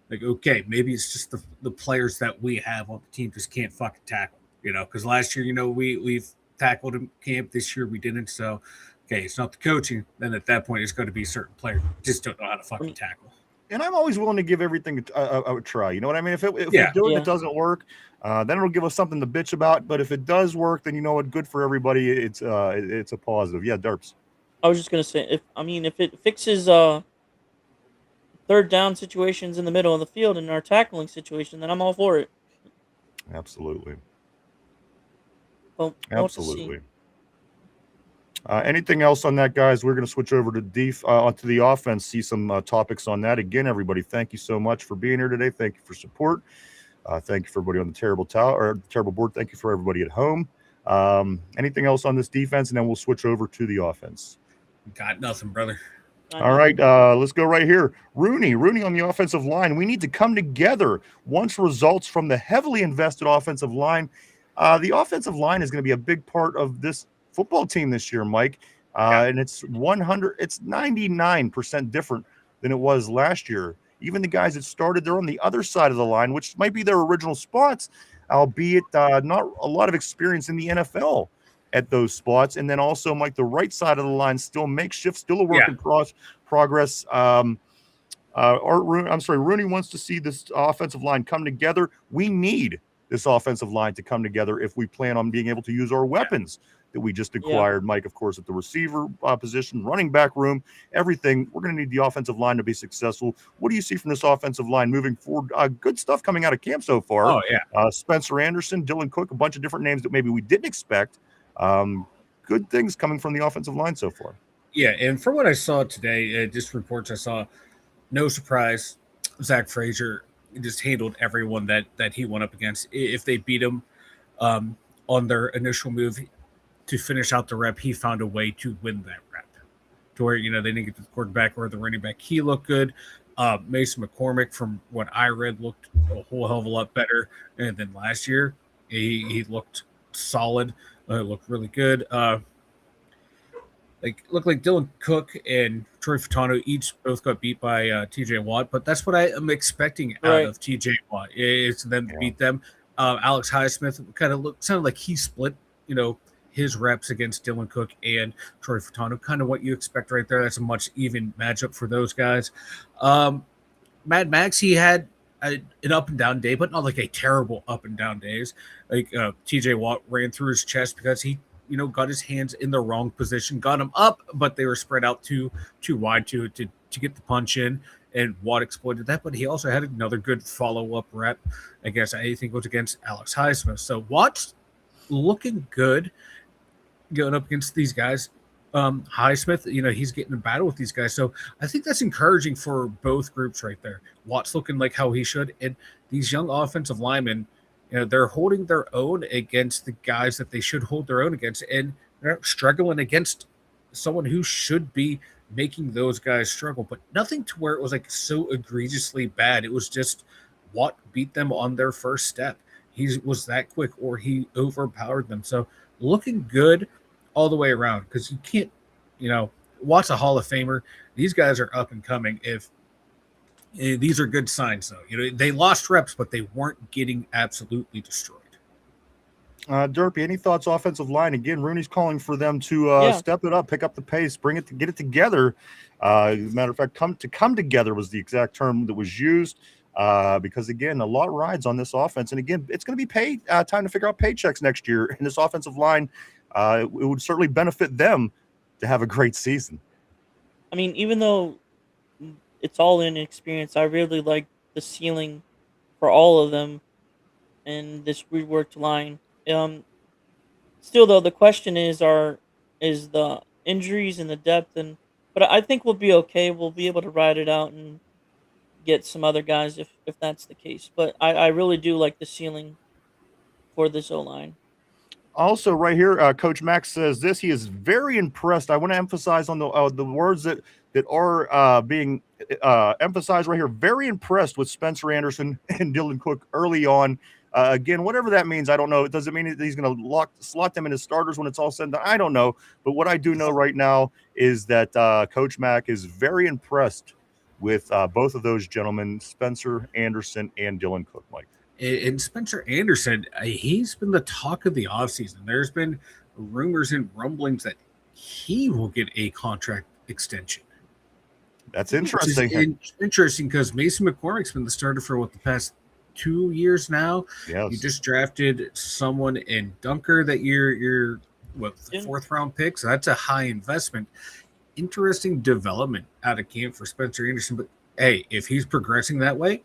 like, okay, maybe it's just the players that we have on the team just can't fucking tackle, because last year, we've tackled in camp. This year we didn't. So, okay, it's not the coaching. Then at that point, it's going to be certain players who just don't know how to fucking tackle. And I'm always willing to give everything a try. You know what I mean? If we do it and it doesn't work, then it'll give us something to bitch about. But if it does work, then you know what? Good for everybody. It's a positive. Yeah, Derps. I was just gonna say, if it fixes third down situations in the middle of the field in our tackling situation, then I'm all for it. Absolutely. Well, we'll have to see. Absolutely. Anything else on that, guys? We're going to switch over to onto the offense, see some topics on that. Again, everybody, thank you so much for being here today. Thank you for support. Thank you for everybody on the terrible board. Thank you for everybody at home. Anything else on this defense, and then we'll switch over to the offense. Got nothing, brother. All right, let's go right here. Rooney on the offensive line. We need to come together once results from the heavily invested offensive line. The offensive line is going to be a big part of this football team this year, Mike. And it's 99% different than it was last year. Even the guys that started, they're on the other side of the line, which might be their original spots, albeit not a lot of experience in the NFL at those spots. And then also, Mike, the right side of the line, still makeshift, still a work in progress. Rooney wants to see this offensive line come together. We need this offensive line to come together if we plan on being able to use our weapons that we just acquired, Mike, of course, at the receiver position, running back room, everything. We're going to need the offensive line to be successful. What do you see from this offensive line moving forward? Good stuff coming out of camp so far. Oh, yeah. Spencer Anderson, Dylan Cook, a bunch of different names that maybe we didn't expect. Good things coming from the offensive line so far. Yeah, and from what I saw today, just reports I saw, no surprise, Zach Frazier just handled everyone that he went up against. If they beat him on their initial move to finish out the rep, he found a way to win that rep. To where, they didn't get to the quarterback or the running back. He looked good. Mason McCormick, from what I read, looked a whole hell of a lot better than last year. He looked solid. Looked really good. Looked like Dylan Cook and Troy Fatano both got beat by TJ Watt, but that's what I am expecting out of TJ Watt, is them to beat them. Alex Highsmith sounded like he split, his reps against Dylan Cook and Troy Fatano. Kind of what you expect right there. That's a much even matchup for those guys. Mad Max, he had an up and down day, but not like a terrible up and down days. Like TJ Watt ran through his chest because he got his hands in the wrong position, got him up, but they were spread out too wide to get the punch in, and Watt exploited that. But he also had another good follow-up rep against, I think it was against Alex Highsmith. So Watt's looking good going up against these guys. Highsmith, he's getting in battle with these guys. So I think that's encouraging for both groups right there. Watt's looking like how he should, and these young offensive linemen, they're holding their own against the guys that they should hold their own against, and they're struggling against someone who should be making those guys struggle, but nothing to where it was like so egregiously bad. It was just Watt beat them on their first step. He was that quick, or he overpowered them. So looking good all the way around, because you can't, Watt's a Hall of Famer. These guys are up and coming. These are good signs, though. They lost reps, but they weren't getting absolutely destroyed. Derpy, any thoughts offensive line? Again, Rooney's calling for them to step it up, pick up the pace, get it together. As a matter of fact, come together was the exact term that was used, because, again, a lot rides on this offense. And, again, it's going to be time to figure out paychecks next year. And this offensive line, it would certainly benefit them to have a great season. I mean, even though it's all in experience, I really like the ceiling for all of them and this reworked line. Still, though, the question is the injuries and the depth, but I think we'll be okay. We'll be able to ride it out and get some other guys if that's the case. But I really do like the ceiling for this O-line. Also, right here, Coach Max says this. He is very impressed. I want to emphasize on the words that are being emphasized right here. Very impressed with Spencer Anderson and Dylan Cook early on. Again, whatever that means, I don't know. It doesn't mean that he's going to slot them in as starters when it's all said and done. I don't know. But what I do know right now is that Coach Mack is very impressed with both of those gentlemen, Spencer Anderson and Dylan Cook, Mike. And Spencer Anderson, he's been the talk of the offseason. There's been rumors and rumblings that he will get a contract extension. That's interesting. Interesting, because Mason McCormick's been the starter for the past 2 years now. Yes. You just drafted someone in Dunker that you're the fourth round pick, so that's a high investment. Interesting development out of camp for Spencer Anderson. But hey, if he's progressing that way,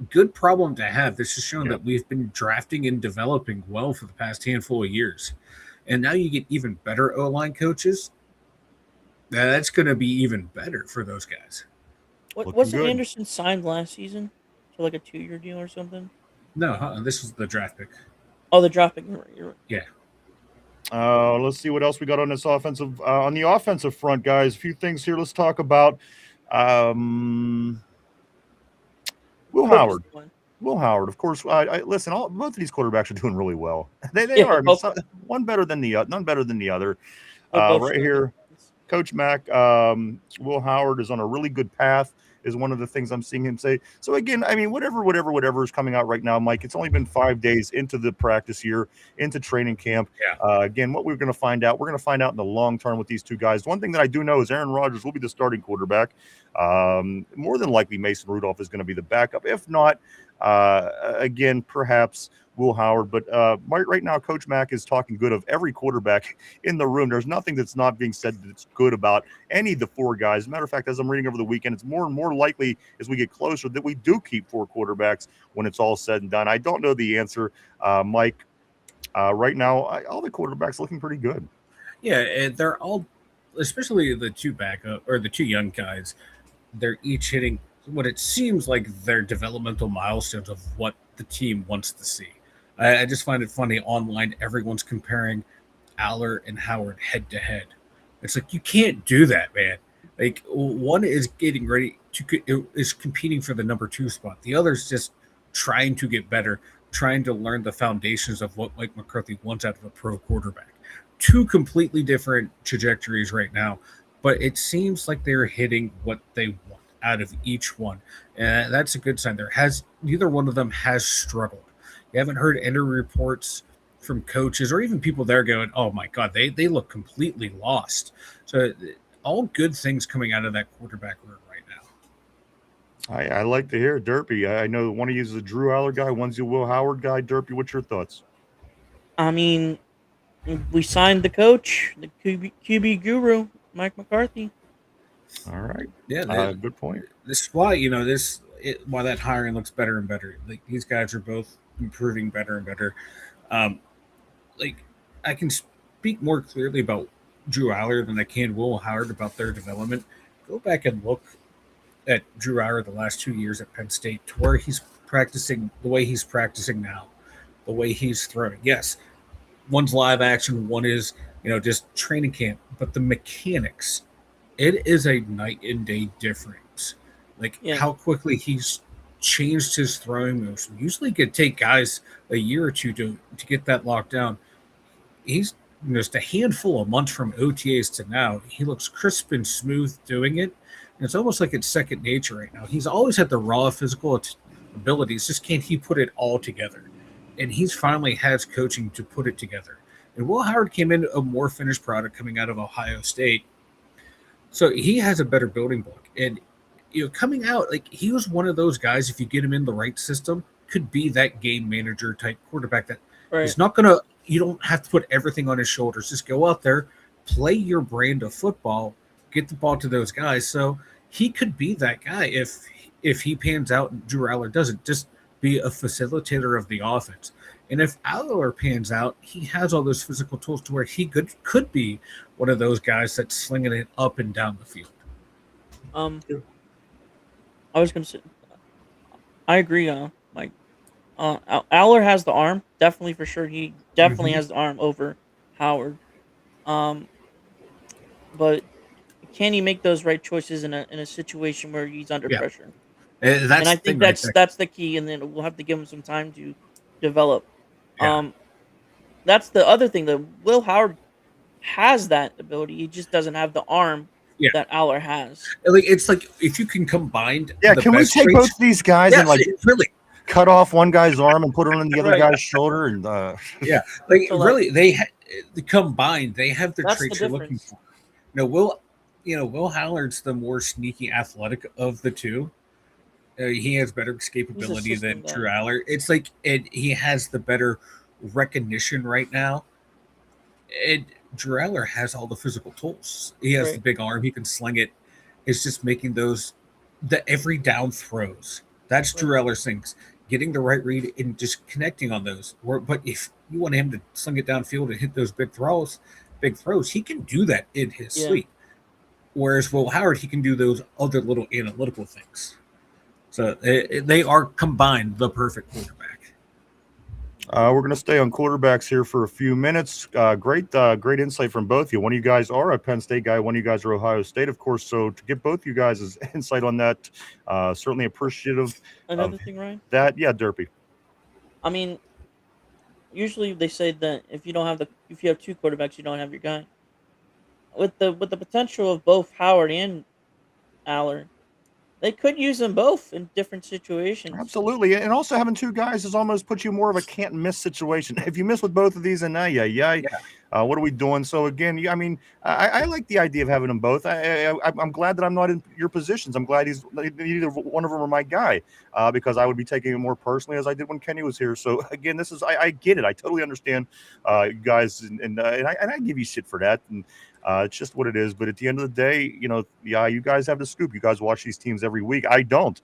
good problem to have. This has shown that we've been drafting and developing well for the past handful of years. And now you get even better O-line coaches. That's going to be even better for those guys. Looking Wasn't good. Anderson signed last season for like a 2-year deal or something? No, this was the draft pick. Oh, the draft pick. You're right. Yeah. Let's see what else we got on this offensive on the offensive front, guys. A few things here. Let's talk about Will Howard. Will Howard, of course. Listen. Both of these quarterbacks are doing really well. They are. I mean, one better than the other. None better than the other. Right here, Coach Mack. Will Howard is on a really good path. Is one of the things I'm seeing him say. So again, I mean, whatever is coming out right now, Mike. It's only been 5 days into the practice year, into training camp. Yeah. Again, what we're going to find out in the long term with these two guys. One thing that I do know is Aaron Rodgers will be the starting quarterback. More than likely, Mason Rudolph is going to be the backup. If not, again, perhaps Will Howard. But right now, Coach Mack is talking good of every quarterback in the room. There's nothing that's not being said that's good about any of the four guys. As a matter of fact, as I'm reading over the weekend, it's more and more likely as we get closer that we do keep four quarterbacks when it's all said and done. I don't know the answer, Mike. Right now, all the quarterbacks looking pretty good. Yeah, and they're all, especially the two backup or the two young guys, they're each hitting what it seems like their developmental milestones of what the team wants to see. I just find it funny online. Everyone's comparing Aller and Howard head to head. It's like, you can't do that, man. Like, one is getting ready is competing for the number 2 spot. The other is just trying to get better, trying to learn the foundations of what Mike McCarthy wants out of a pro quarterback. Two completely different trajectories right now, but it seems like they're hitting what they want out of each one. And that's a good sign. Neither one of them has struggled. You haven't heard any reports from coaches or even people there going, oh my God, they look completely lost. So all good things coming out of that quarterback room right now. I like to hear it, Derpy. I know one of you is a Drew Aller guy, one's a Will Howard guy. Derpy, what's your thoughts? I mean, we signed the coach, the QB guru, Mike McCarthy. All right. Yeah. Good point. This is why, why that hiring looks better and better. Like, these guys are both improving better and better. I can speak more clearly about Drew Aller than I can Will Howard about their development. Go back and look at Drew Aller the last 2 years at Penn State to where he's practicing the way he's practicing now, the way he's throwing. Yes, one's live action, one is, just training camp, but the mechanics, it is a night and day difference. How quickly he's changed his throwing motion. Usually it could take guys a year or two to get that locked down. He's just a handful of months from OTAs to now. He looks crisp and smooth doing it. And it's almost like it's second nature right now. He's always had the raw physical abilities, just can't he put it all together? And he's finally has coaching to put it together. And Will Howard came in a more finished product coming out of Ohio State. So he has a better building block. And coming out, he was one of those guys, if you get him in the right system, could be that game manager type quarterback that is not going to, you don't have to put everything on his shoulders. Just go out there, play your brand of football, get the ball to those guys. So he could be that guy if he pans out and Drew Aller doesn't, just be a facilitator of the offense. And if Aller pans out, he has all those physical tools to where he could be one of those guys that's slinging it up and down the field. I was going to say, I agree, Mike. Aller has the arm, definitely for sure. He definitely has the arm over Howard. But can he make those right choices in a situation where he's under pressure? And I think that's the key, and then we'll have to give him some time to develop. Yeah. That's the other thing. That Will Howard has that ability. He just doesn't have the arm that Aller has. It's like if you can combine. Yeah, can we take both these guys and really cut off one guy's arm and put it on the other guy's shoulder? And really, they combined, they have the traits you're looking for. Will Howard's the more sneaky athletic of the two. He has better escapability than Drew Aller. It's and he has the better recognition right now. And Drew Aller has all the physical tools. He has the big arm. He can sling it. It's just making the every down throws That's Drew Eller's things. Getting the right read and just connecting on those. But if you want him to sling it downfield and hit those big throws, he can do that in his sleep. Whereas Will Howard, he can do those other little analytical things. So they are combined the perfect quarterback. We're going to stay on quarterbacks here for a few minutes. Great insight from both of you. One of you guys are a Penn State guy. One of you guys are Ohio State, of course. So to get both you guys' insight on that, certainly appreciative. Another thing, Ryan? Derpy. I mean, usually they say that if you have two quarterbacks, you don't have your guy. With the potential of both Howard and Aller, they could use them both in different situations. Absolutely. And also having two guys is almost put you more of a can't miss situation. If you miss with both of these, then what are we doing? So again, I like the idea of having them both. I'm glad that I'm not in your positions. I'm glad neither one of them are my guy, because I would be taking it more personally as I did when Kenny was here. So again, I get it. I totally understand you guys, and I give you shit for that. And it's just what it is. But at the end of the day, you guys have the scoop. You guys watch these teams every week. I don't.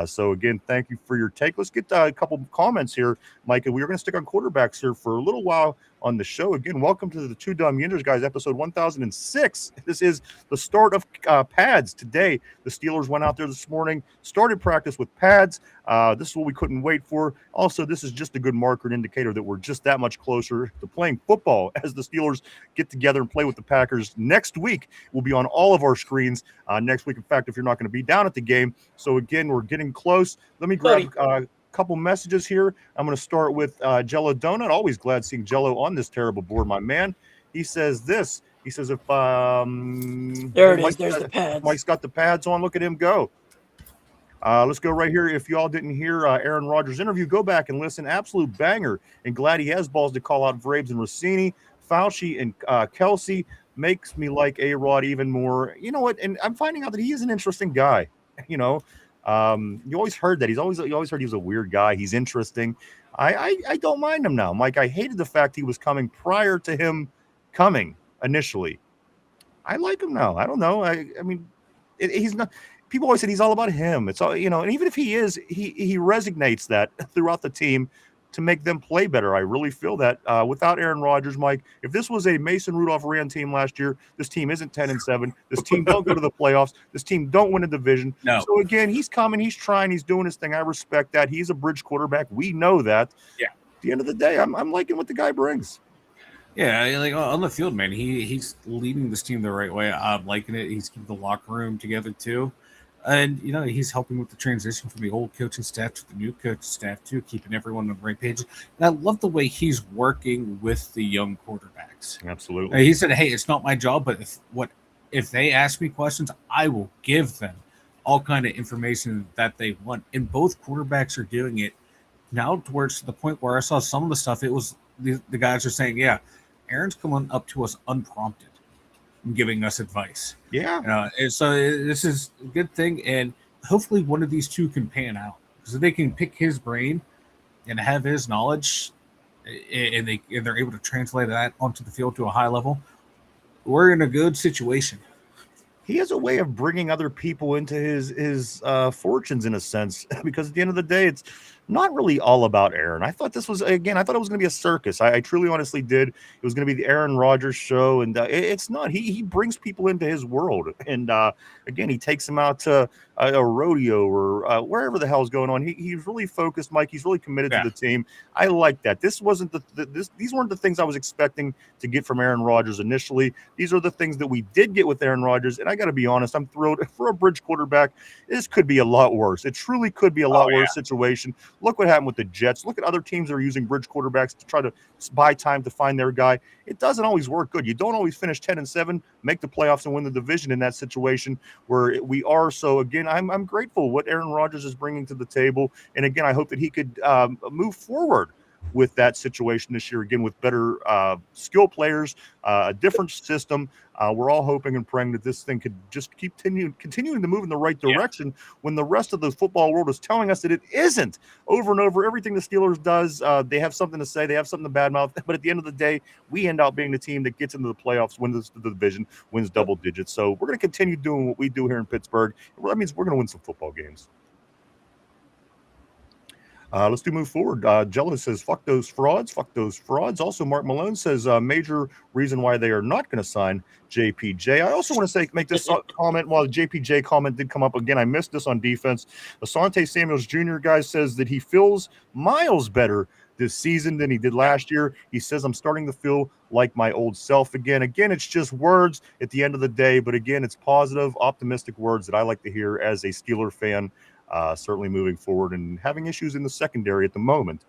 So again, thank you for your take. Let's get a couple of comments here, Mike. We are going to stick on quarterbacks here for a little while on the show. Again, welcome to the Two Dumb Yinzers, guys, episode 1006. This is the start of pads today. The Steelers went out there this morning, started practice with pads. This is what we couldn't wait for. Also, this is just a good marker and indicator that we're just that much closer to playing football as the Steelers get together and play with the Packers next week. We'll be on all of our screens next week. In fact, if you're not going to be down at the game. So again, we're getting close. Let me grab a couple messages here. I'm going to start with Jello Donut. Always glad seeing Jello on this terrible board, my man. He says this. He says if there it is. There's the pads. Mike's got the pads on. Look at him go. Let's go right here. If y'all didn't hear Aaron Rodgers' interview, go back and listen. Absolute banger. And glad he has balls to call out Vrabes and Rossini. Fauci and Kelsey makes me like A-Rod even more. You know what? And I'm finding out that he is an interesting guy. You always heard that. You always heard he was a weird guy. He's interesting. I don't mind him now, Mike. I hated the fact he was coming prior to him coming initially. I like him now. I don't know. I mean, he's not. People always said he's all about him. It's all, and even if he is, he resonates that throughout the team to make them play better. I really feel that without Aaron Rodgers, Mike, if this was a Mason Rudolph ran team last year, this team isn't 10-7. This team don't go to the playoffs. This team don't win a division. No. So again, he's coming, he's trying, he's doing his thing. I respect that. He's a bridge quarterback. We know that. Yeah. At the end of the day, I'm liking what the guy brings. Yeah, like on the field, man, he's leading this team the right way. I'm liking it. He's keeping the locker room together too. And, he's helping with the transition from the old coaching staff to the new coaching staff, too, keeping everyone on the right page. And I love the way he's working with the young quarterbacks. Absolutely. He said, hey, it's not my job, but if they ask me questions, I will give them all kind of information that they want. And both quarterbacks are doing it now towards the point where I saw some of the stuff. It was the guys are saying, yeah, Aaron's coming up to us unprompted, giving us advice. Yeah. And so this is a good thing, and hopefully one of these two can pan out because if they can pick his brain and have his knowledge, and they're able to translate that onto the field to a high level, we're in a good situation. He has a way of bringing other people into his fortunes in a sense, because at the end of the day, it's not really all about Aaron. I thought it was going to be a circus. I truly, honestly did. It was going to be the Aaron Rodgers show, and it's not. He brings people into his world, and again, he takes them out to a rodeo or wherever the hell's going on. He's really focused, Mike. He's really committed to the team. I like that. This wasn't these weren't the things I was expecting to get from Aaron Rodgers initially. These are the things that we did get with Aaron Rodgers, and I got to be honest, I'm thrilled for a bridge quarterback. This could be a lot worse. It truly could be a lot worse situation. Look what happened with the Jets. Look at other teams that are using bridge quarterbacks to try to buy time to find their guy. It doesn't always work good. You don't always finish 10-7, make the playoffs, and win the division in that situation where we are. So again, I'm grateful what Aaron Rodgers is bringing to the table, and again, I hope that he could move forward with that situation this year again with better skill players, a different system. We're all hoping and praying that this thing could just continuing to move in the right direction when the rest of the football world is telling us that it isn't. Over and over, everything the Steelers does, they have something to say, they have something to badmouth, but at the end of the day, we end up being the team that gets into the playoffs, wins the division, wins double digits. So we're going to continue doing what we do here in Pittsburgh. That means we're going to win some football games. Let's move forward. Jello says, fuck those frauds. Fuck those frauds. Also, Mark Malone says, major reason why they are not going to sign JPJ. I also want to make this comment while the JPJ comment did come up again. I missed this on defense. Asante Samuels Jr. guy says that he feels miles better this season than he did last year. He says, I'm starting to feel like my old self again. Again, it's just words at the end of the day. But again, it's positive, optimistic words that I like to hear as a Steeler fan. Certainly moving forward and having issues in the secondary at the moment.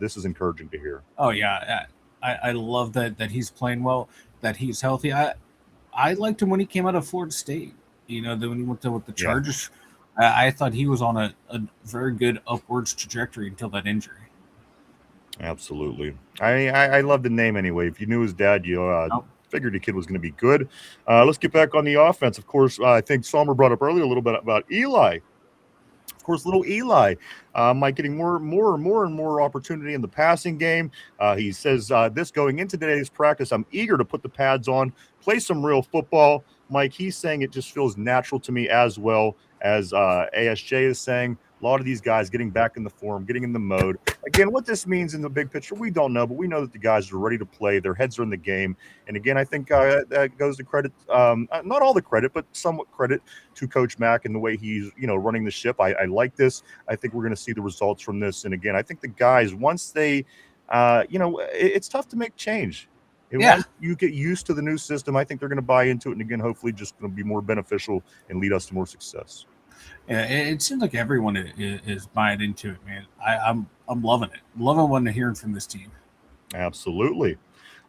This is encouraging to hear. Oh yeah, I love that he's playing well, that he's healthy. I liked him when he came out of Florida State. You know, when he went with the Chargers, I thought he was on a very good upwards trajectory until that injury. Absolutely. I love the name anyway. If you knew his dad, you figured the kid was going to be good. Let's get back on the offense. Of course, I think Sommer brought up earlier a little bit about Eli. Of course, little Eli might getting more and more opportunity in the passing game. He says this going into today's practice, I'm eager to put the pads on, play some real football. Mike, he's saying it just feels natural to me as well as ASJ is saying. A lot of these guys getting back in the form, getting in the mode. Again, what this means in the big picture, we don't know, but we know that the guys are ready to play. Their heads are in the game. And again, I think that goes to credit, not all the credit, but somewhat credit to Coach Mack and the way he's, running the ship. I like this. I think we're going to see the results from this. And again, I think the guys, once they, it's tough to make change. Once you get used to the new system, I think they're going to buy into it. And again, hopefully just going to be more beneficial and lead us to more success. Yeah, it seems like everyone is buying into it, man. I'm loving it. Loving what I'm hearing from this team. Absolutely.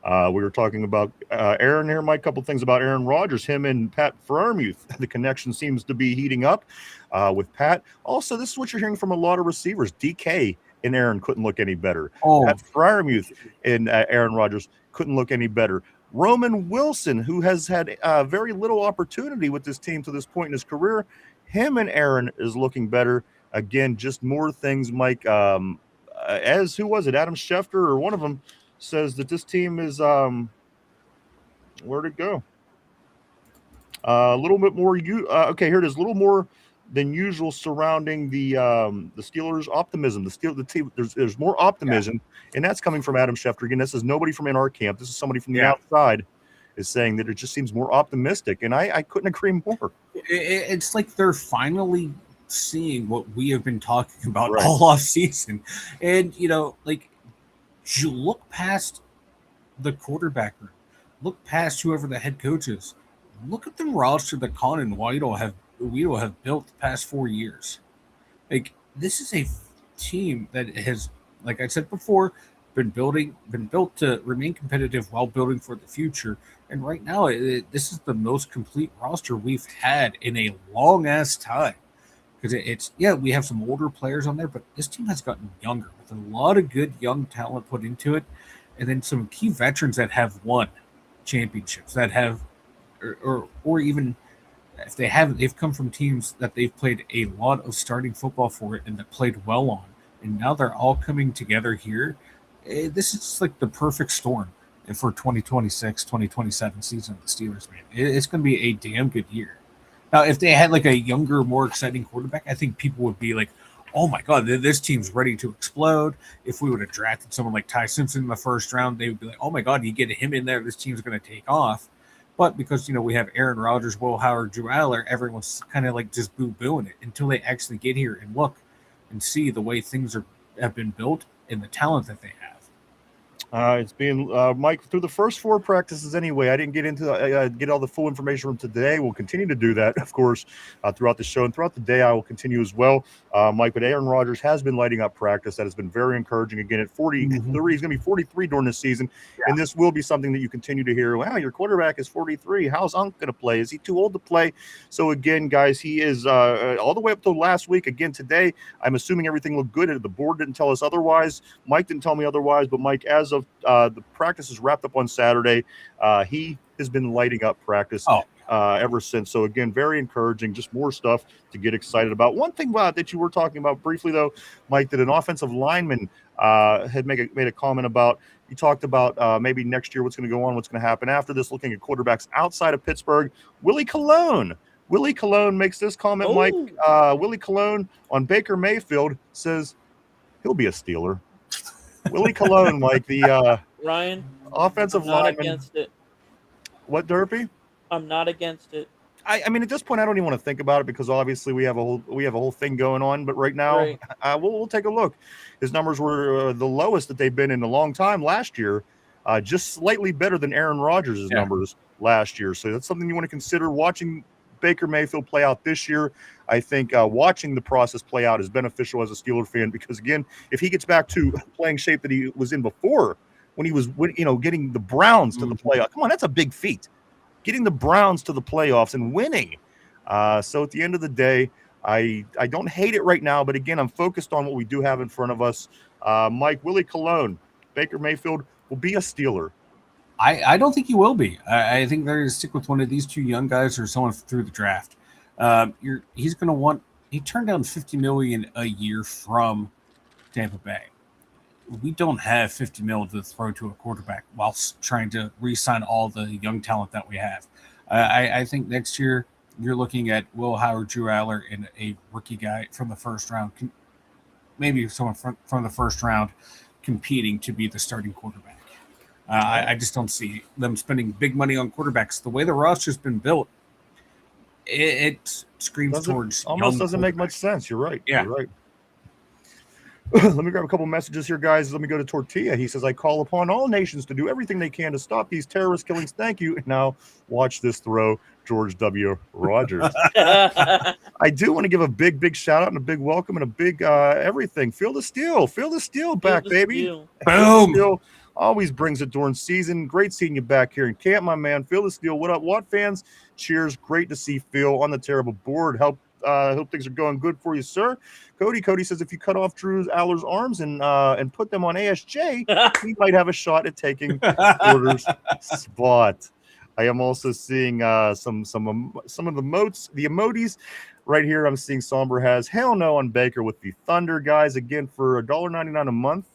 We were talking about Aaron here, Mike. A couple things about Aaron Rodgers. Him and Pat Freiermuth. The connection seems to be heating up with Pat. Also, this is what you're hearing from a lot of receivers. DK and Aaron couldn't look any better. Pat Freiermuth and Aaron Rodgers couldn't look any better. Roman Wilson, who has had very little opportunity with this team to this point in his career, him and Aaron is looking better. Again, just more things, Mike. As who was it? Adam Schefter or one of them says that this team is where'd it go? A little bit more. Okay, here it is. A little more than usual surrounding the Steelers' optimism. The team. There's more optimism, and that's coming from Adam Schefter. Again, this is nobody from in our camp. This is somebody from the outside. Is saying that it just seems more optimistic, and I couldn't agree more. It's like they're finally seeing what we have been talking about all off season, and you look past the quarterback room, look past whoever the head coach is, look at the roster that Con and Weidel have built the past 4 years. Like, this is a team that has, like I said before, been built to remain competitive while building for the future. And right now, this is the most complete roster we've had in a long ass time. Because we have some older players on there, but this team has gotten younger with a lot of good young talent put into it, and then some key veterans that have won championships, that have, or even if they haven't, they've come from teams that they've played a lot of starting football for it and that played well on, and now they're all coming together here. This is just like the perfect storm for 2026, 2027 season of the Steelers, man. It's going to be a damn good year. Now, if they had like a younger, more exciting quarterback, I think people would be like, oh my God, this team's ready to explode. If we would have drafted someone like Ty Simpson in the first round, they would be like, oh my God, you get him in there, this team's going to take off. But because, we have Aaron Rodgers, Will Howard, Drew Aller, everyone's kind of like just boo-booing it until they actually get here and look and see the way things have been built and the talent that they have. It's been Mike through the first 4 practices anyway. I didn't get into get all the full information from today. We'll continue to do that, of course, throughout the show and throughout the day. I will continue as well, Mike. But Aaron Rodgers has been lighting up practice. That has been very encouraging. Again, at 43, he's going to be 43 during this season, and this will be something that you continue to hear. Wow, your quarterback is 43. How's Unc going to play? Is he too old to play? So again, guys, he is all the way up to last week. Again, today, I'm assuming everything looked good. The board didn't tell us otherwise. Mike didn't tell me otherwise. But Mike, as of the practice is wrapped up on Saturday. He has been lighting up practice ever since. So again, very encouraging, just more stuff to get excited about. One thing that you were talking about briefly though, Mike, that an offensive lineman had made a comment about. You talked about maybe next year, what's going to go on, what's going to happen after this, looking at quarterbacks outside of Pittsburgh. Willie Colon makes this comment, Mike. Willie Colon on Baker Mayfield says, He'll be a Steeler. Willie Colon, Mike, the Ryan, offensive I'm not lineman. against it. What, Derpy? I'm not against it. I mean, at this point, I don't even want to think about it because obviously we have a whole thing going on. But right now, Right. we'll take a look. His numbers were the lowest that they've been in a long time last year, just slightly better than Aaron Rodgers' numbers last year. So that's something you want to consider watching Baker Mayfield play out this year. I think watching the process play out is beneficial as a Steeler fan because, again, if he gets back to playing shape that he was in before when he was, getting the Browns to the playoff, come on, that's a big feat. Getting the Browns to the playoffs and winning. So at the end of the day, I don't hate it right now, but again, I'm focused on what we do have in front of us. Mike, Willie Colon, Baker Mayfield will be a Steeler. I don't think he will be. I think they're going to stick with one of these two young guys or someone through the draft. He's going to want. He turned down $50 million a year from Tampa Bay. We don't have $50 million to throw to a quarterback while trying to re-sign all the young talent that we have. I think next year you're looking at Will Howard, Drew Aller, and a rookie guy from the first round, maybe someone from the first round competing to be the starting quarterback. I just don't see them spending big money on quarterbacks. The way the roster's been built, it screams towards almost doesn't make much sense. You're right. Yeah. You're right. Let me grab a couple messages here, guys. Let me go to Tortilla. He says, I call upon all nations to do everything they can to stop these terrorist killings. Thank you. Now watch this throw, George W. Rogers. I do want to give a big shout out and a big welcome and a big everything. Feel the steel back, baby. Steel. Boom. Steel always brings it during season. Great seeing you back here in camp, my man. Feel the steel. What up, Watt fans? Cheers. Great to see Phil on the terrible board. Hope things are going good for you, sir. Cody says if you cut off Drew Aller's arms and put them on ASJ, he might have a shot at taking Porter's spot. I am also seeing some of the emojis right here. I'm seeing Somber has hell no on Baker with the Thunder, guys. Again, for $1.99 a month,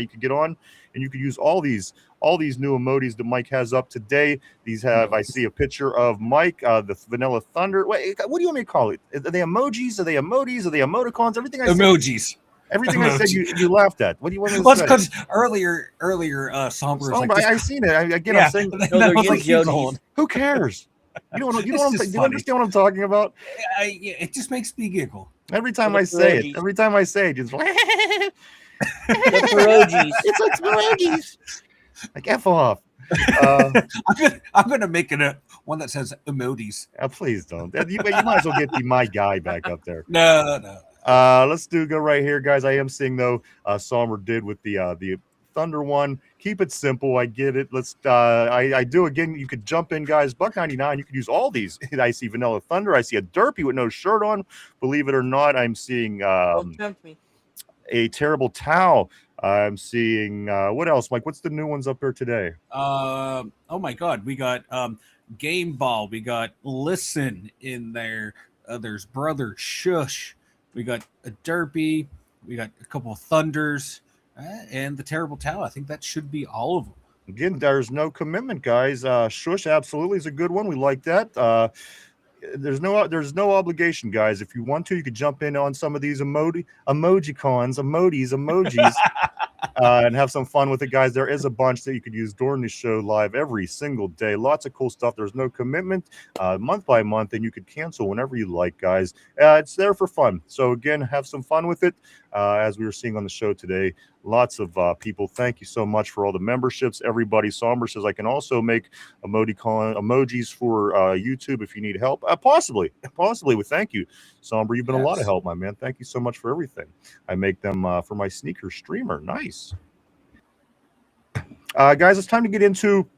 you could get on and you could use all these new emojis that Mike has up today. These have, I see a picture of Mike, the Vanilla Thunder. Wait, what do you want me to call it? Are they emojis? Are they emotis? Are they emoticons? Everything I said. Emojis. Everything I said, you laughed at. What do you want me to Well, say? it's because earlier, Somber was like, I seen it. I'm saying, who cares? You don't understand what I'm talking about? It just makes me giggle. Every time I say it, it's like, The pierogies. it's like pierogies. Like F off. I'm gonna make it one that says emojis. Please don't. You might as well get my guy back up there. No. Let's go right here, guys. I am seeing though. Somber did with the Thunder one. Keep it simple. I get it. Let's. I do again. You could jump in, guys. $1.99. You could use all these. I see Vanilla Thunder. I see a Derpy with no shirt on. Believe it or not, I'm seeing. Don't tempt me. A terrible towel. I'm seeing what else, Mike? What's the new ones up there today? Oh my God, we got Game Ball. We got Listen in there. There's Brother Shush. We got a Derpy. We got a couple of Thunders and the terrible towel. I think that should be all of them. Again, there's no commitment, guys. Shush absolutely is a good one. We like that. There's no obligation, guys. If you want to, you could jump in on some of these emojis, and have some fun with it, guys. There is a bunch that you could use during the show live every single day. Lots of cool stuff. There's no commitment, month by month, and you could cancel whenever you like, guys. It's there for fun. So again, have some fun with it. As we were seeing on the show today, lots of people. Thank you so much for all the memberships. Everybody. Somber says I can also make emojis for YouTube if you need help. Possibly. Well, thank you, Somber. You've been a lot of help, my man. Thank you so much for everything. I make them for my sneaker streamer. Nice. Guys, it's time to get into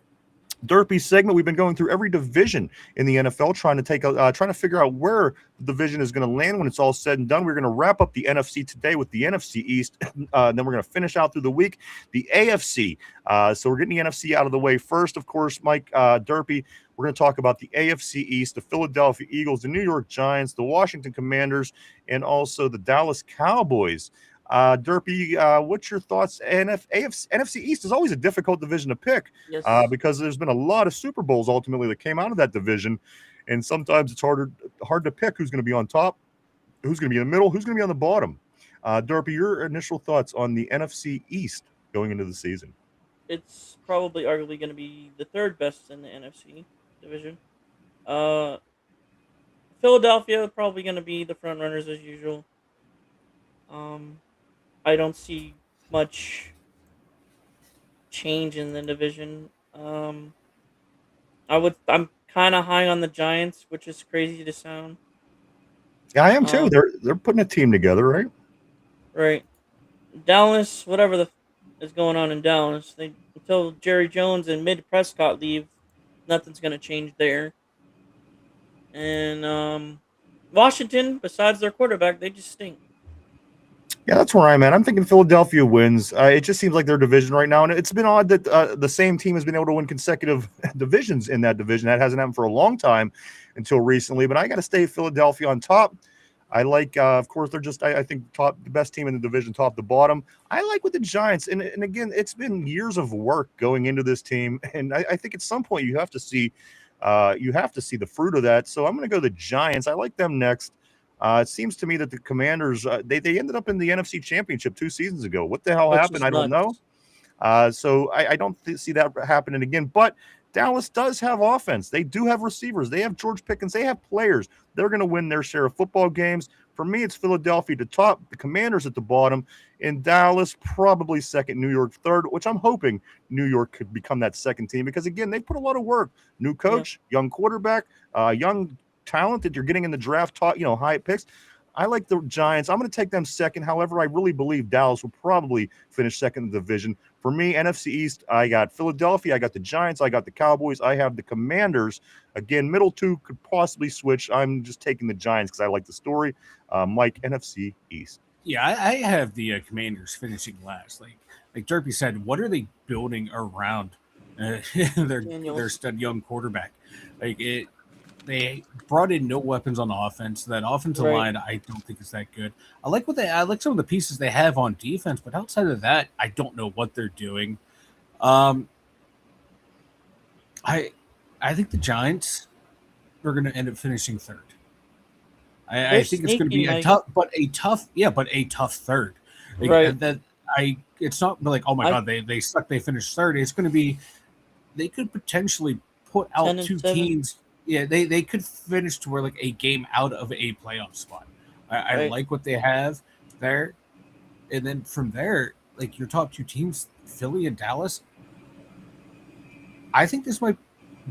Derpy segment. We've been going through every division in the NFL, trying to figure out where the division is going to land when it's all said and done. We're going to wrap up the NFC today with the NFC East. Then we're going to finish out through the week the AFC. So we're getting the NFC out of the way first, of course, Mike. Derpy, we're going to talk about the AFC East, the Philadelphia Eagles, the New York Giants, the Washington Commanders, and also the Dallas Cowboys. Derpy, what's your thoughts? NFC East is always a difficult division to pick, Yes. because there's been a lot of Super Bowls ultimately that came out of that division, and sometimes it's hard to pick who's going to be on top, who's going to be in the middle, who's going to be on the bottom. Derpy, your initial thoughts on the NFC East going into the season? It's probably arguably going to be the third best in the NFC division. Uh, Philadelphia probably going to be the front runners as usual. Um, I don't see much change in the division. I'm kind of high on the Giants, which is crazy to sound. Yeah, I am too. Um, They're putting a team together, right? right. Dallas, whatever is going on in Dallas, until Jerry Jones and Mid Prescott leave, nothing's going to change there. And Washington, besides their quarterback, they just stink. Yeah, that's where I'm at. I'm thinking Philadelphia wins. It just seems like their division right now, and it's been odd that the same team has been able to win consecutive divisions in that division. That hasn't happened for a long time until recently, but I got to stay Philadelphia on top. I like, of course, they're just, I think, the best team in the division, top to bottom. I like with the Giants, and again, it's been years of work going into this team, and I think at some point you have to see the fruit of that. So I'm going to go the Giants. I like them next. It seems to me that the Commanders, they ended up in the NFC Championship 2 seasons ago. What the hell Which happened? is I don't know. So I don't see that happening again. But Dallas does have offense. They do have receivers. They have George Pickens. They have players. They're going to win their share of football games. For me, it's Philadelphia at the top, the Commanders at the bottom, and Dallas probably second, New York third, which I'm hoping New York could become that second team because, again, they put a lot of work. New coach, young quarterback, young talent that you're getting in the draft, high picks. I like the Giants. I'm going to take them second. However, I really believe Dallas will probably finish second in the division. For me, NFC East, I got Philadelphia. I got the Giants. I got the Cowboys. I have the Commanders. Again, middle two could possibly switch. I'm just taking the Giants because I like the story. Mike, NFC East. Yeah, I have the Commanders finishing last. Like Derpy said, what are they building around their stud young quarterback? They brought in no weapons on offense. That offensive line, I don't think is that good. I like some of the pieces they have on defense, but outside of that, I don't know what they're doing. I think the Giants are going to end up finishing third. I think it's going to be a tough third. It's not like, oh my God, they suck. They finished third. It's going to be, they could potentially put out 2 teams. Yeah, they could finish to where like a game out of a playoff spot. I like what they have there. And then from there, like your top 2 teams, Philly and Dallas, I think this might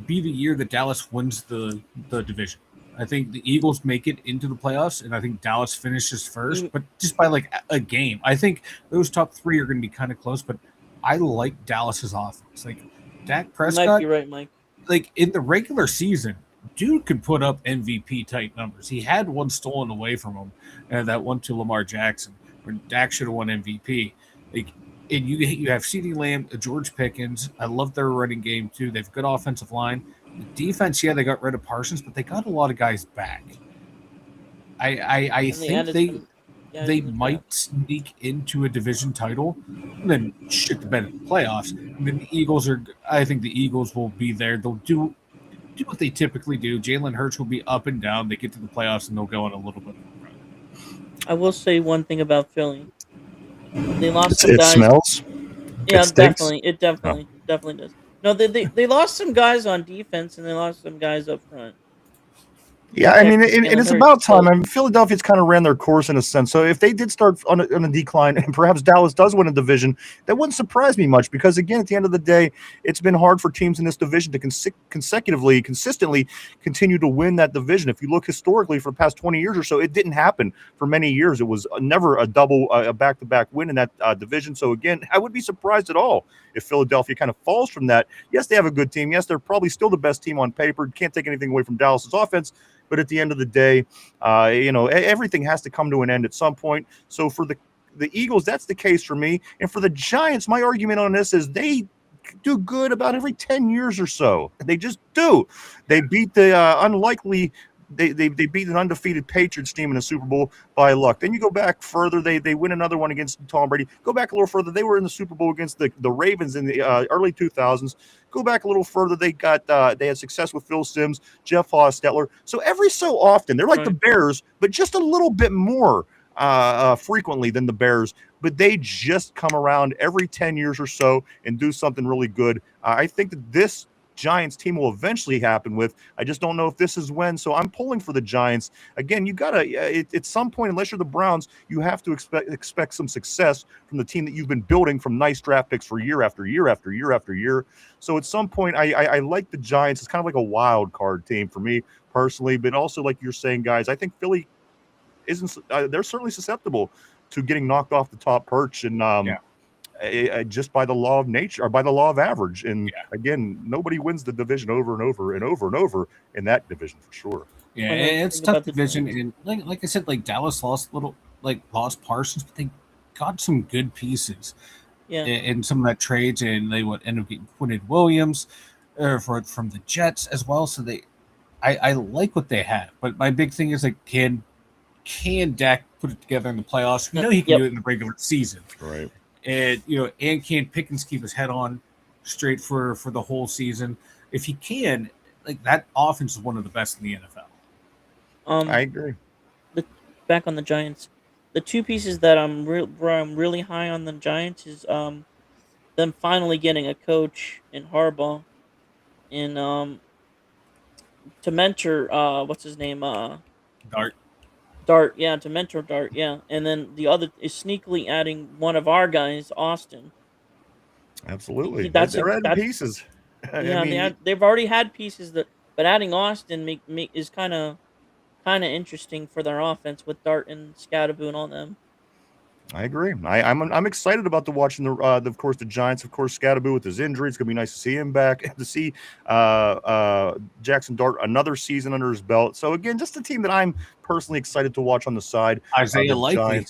be the year that Dallas wins the division. I think the Eagles make it into the playoffs, and I think Dallas finishes first, but just by like a game. I think those top 3 are going to be kind of close, but I like Dallas's offense. Like Dak Prescott, you might be right, Mike. Like in the regular season, dude could put up MVP type numbers. He had one stolen away from him, and that one to Lamar Jackson, where Dak should have won MVP. Like, and you have CeeDee Lamb, George Pickens. I love their running game too. They've good offensive line. The defense, they got rid of Parsons, but they got a lot of guys back. I think they might sneak into a division title and then shit the bed in the playoffs. And then I think the Eagles will be there. They'll do what they typically do. Jalen Hurts will be up and down. They get to the playoffs and they'll go on a little bit of a run. I will say one thing about Philly. They lost some It guys. smells. Yeah, it stinks. It definitely does. No, they lost some guys on defense and they lost some guys up front. Yeah, I mean, and it's about time. I mean, Philadelphia's kind of ran their course in a sense. So if they did start on a decline, and perhaps Dallas does win a division, that wouldn't surprise me much because, again, at the end of the day, it's been hard for teams in this division to consistently continue to win that division. If you look historically for the past 20 years or so, it didn't happen for many years. It was never a back-to-back win in that division. So, again, I would be surprised at all if Philadelphia kind of falls from that. Yes, they have a good team. Yes, they're probably still the best team on paper. Can't take anything away from Dallas's offense. But at the end of the day, everything has to come to an end at some point. So for the Eagles, that's the case for me. And for the Giants, my argument on this is they do good about every 10 years or so. They just do. They beat the unlikely. They beat an undefeated Patriots team in the Super Bowl by luck. Then you go back further. They win another one against Tom Brady. Go back a little further. They were in the Super Bowl against the Ravens in the early 2000s. Go back a little further. They had success with Phil Simms, Jeff Hostetler. So every so often, they're like the Bears, but just a little bit more. frequently than the Bears, but they just come around every 10 years or so and do something really good. I think that this Giants team will eventually happen with. I just don't know if this is when. So I'm pulling for the Giants. Again, you got to, at some point, unless you're the Browns, you have to expect some success from the team that you've been building from nice draft picks for year after year after year after year. So at some point, I like the Giants. It's kind of like a wild card team for me personally, but also like you're saying, guys, I think Philly isn't, they're certainly susceptible to getting knocked off the top perch and just by the law of nature or by the law of average. And again, nobody wins the division over and over and over and over in that division for sure. Yeah, it's a tough division. And like I said, like Dallas lost Parsons, but they got some good pieces. Yeah. In some of that trades, and they would end up getting Quinton Williams from the Jets as well. So I like what they have. But my big thing is like, can Dak put it together in the playoffs? We know he can do it in the regular season. Right. And and can Pickens keep his head on straight for the whole season? If he can, like that offense is one of the best in the NFL. I agree. Back on the Giants, the two pieces that I'm really high on the Giants is them finally getting a coach in Harbaugh, and to mentor what's his name Dart, yeah, to mentor Dart, yeah. And then the other is sneakily adding one of our guys, Austin. Absolutely. They're adding pieces. Yeah, they've already had pieces but adding Austin is kind of interesting for their offense with Dart and Scatterboo and all them. I agree. I'm excited about watching of course the Giants. Of course, Scatterboo with his injury, it's gonna be nice to see him back. To see Jackson Dart another season under his belt. So again, just a team that I'm personally excited to watch on the side. Isaiah Likely.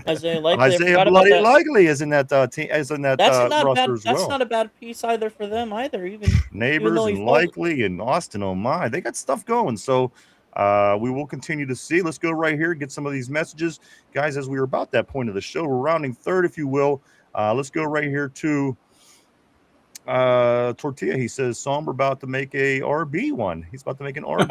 Isaiah Bloody Likely is in that team. Is in that roster as well. That's not a bad piece either for them either. Even Neighbors and Likely and Austin. Oh my, they got stuff going. So. We will continue to see. Let's go right here, get some of these messages. Guys, as we are about that point of the show, we're rounding third, if you will. Let's go right here to Tortilla. He says, Somber about to make a RB one. He's about to make an RB.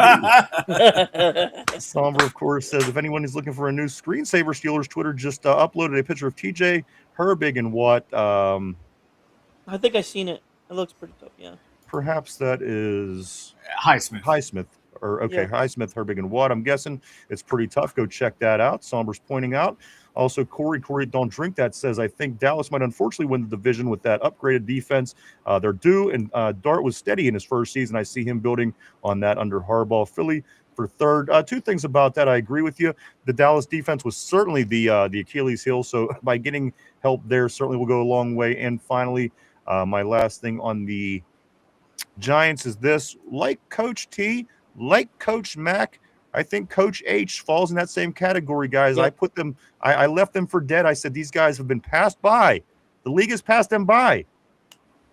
Somber, of course, says, if anyone is looking for a new screensaver, Steelers Twitter just uploaded a picture of TJ, Herbig, and Watt. I think I've seen it. It looks pretty tough, yeah. Perhaps that is Highsmith. Highsmith, Herbig, and Watt. I'm guessing it's pretty tough. Go check that out. Somber's pointing out. Also, Corey, Don't Drink That says, I think Dallas might unfortunately win the division with that upgraded defense. They're due, and Dart was steady in his first season. I see him building on that under Harbaugh. Philly for third. Two things about that. I agree with you. The Dallas defense was certainly the Achilles heel, so by getting help there certainly will go a long way. And finally, my last thing on the Giants is this. Like Coach T, like Coach Mac, I think Coach H falls in that same category, guys. Yep. I put them, I left them for dead. I said, these guys have been passed by. The league has passed them by.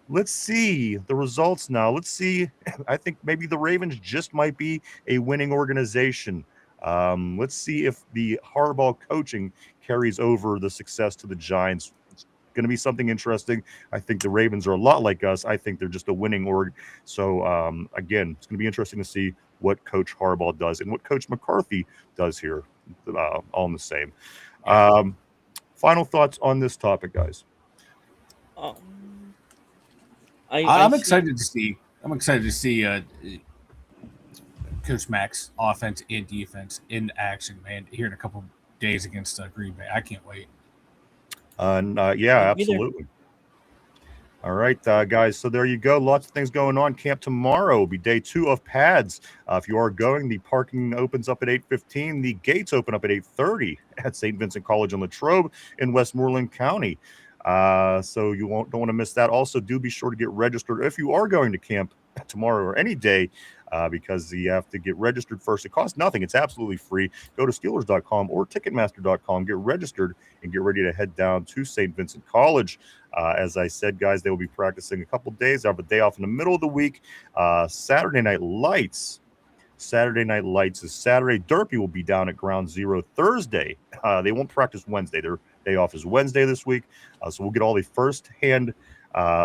Let's see the results now. Let's see. I think maybe the Ravens just might be a winning organization. Let's see if the Harbaugh coaching carries over the success to the Giants. It's going to be something interesting. I think the Ravens are a lot like us. I think they're just a winning org. So, again, it's going to be interesting to see what Coach Harbaugh does and what Coach McCarthy does here, all in the same. Final thoughts on this topic, guys. I'm excited to see. I'm excited to see Coach Mac's offense and defense in action, man. Here in a couple of days against Green Bay, I can't wait. Yeah, absolutely. All right, guys. So there you go. Lots of things going on. Camp tomorrow will be day 2 of PADDED. If you are going, the parking opens up at 8:15. The gates open up at 8:30 at St. Vincent College in Latrobe in Westmoreland County. So you don't want to miss that. Also, do be sure to get registered if you are going to camp tomorrow or any day, because you have to get registered first. It costs nothing. It's absolutely free. Go to Steelers.com or Ticketmaster.com, get registered, and get ready to head down to St. Vincent College. As I said, guys, they will be practicing a couple days. They have a day off in the middle of the week. Saturday Night Lights is Saturday. Derpy will be down at Ground Zero Thursday. They won't practice Wednesday. Their day off is Wednesday this week. So we'll get all the first-hand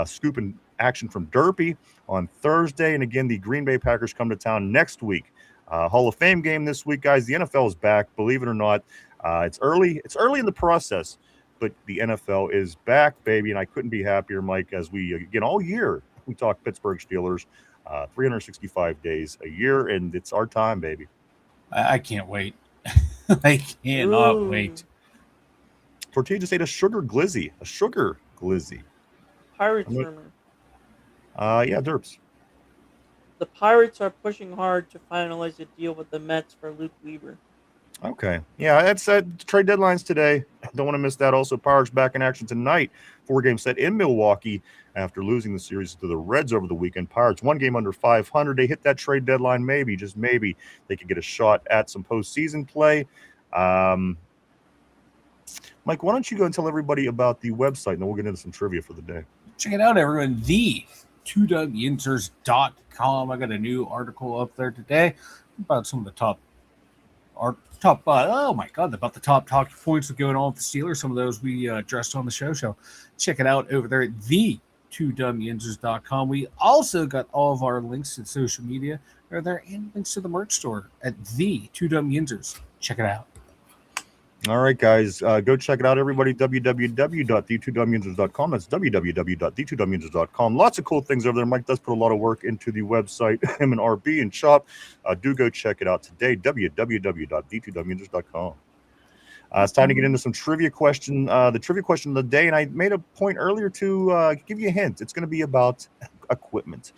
scoop and action from Derpy on Thursday. And again, the Green Bay Packers come to town next week. Hall of Fame game this week, guys. The NFL is back, believe it or not. It's early in the process, but the NFL is back, baby, and I couldn't be happier, Mike, as we, again, all year, we talk Pittsburgh Steelers, 365 days a year, and it's our time, baby. I can't wait. I cannot Ooh. wait. Tortilla just ate a sugar glizzy. Pirates I'm rumor. Yeah, Derps. The Pirates are pushing hard to finalize a deal with the Mets for Luke Weaver. Okay. Yeah, that's trade deadlines today. Don't want to miss that. Also, Pirates back in action tonight. 4-game set in Milwaukee after losing the series to the Reds over the weekend. Pirates 1 game under 500. They hit that trade deadline. Maybe, just maybe, they could get a shot at some postseason play. Mike, why don't you go and tell everybody about the website, and then we'll get into some trivia for the day. Check it out, everyone. The 2Yinzers.com. I got a new article up there today about some of the top oh my god, about the top talking points going on with the Steelers. Some of those we addressed on the show. So check it out over there at the 2Yinzers.com. We also got all of our links to social media are there and links to the merch store at the 2Yinzers. Check it out. All right, guys, go check it out, everybody. www.the2Yinzers.com. That's www.the2Yinzers.com. Lots of cool things over there. Mike does put a lot of work into the website. Him and RB and Chop. Do go check it out today. www.the2Yinzers.com. It's time to get into some trivia question. The trivia question of the day, and I made a point earlier to give you a hint. It's going to be about equipment.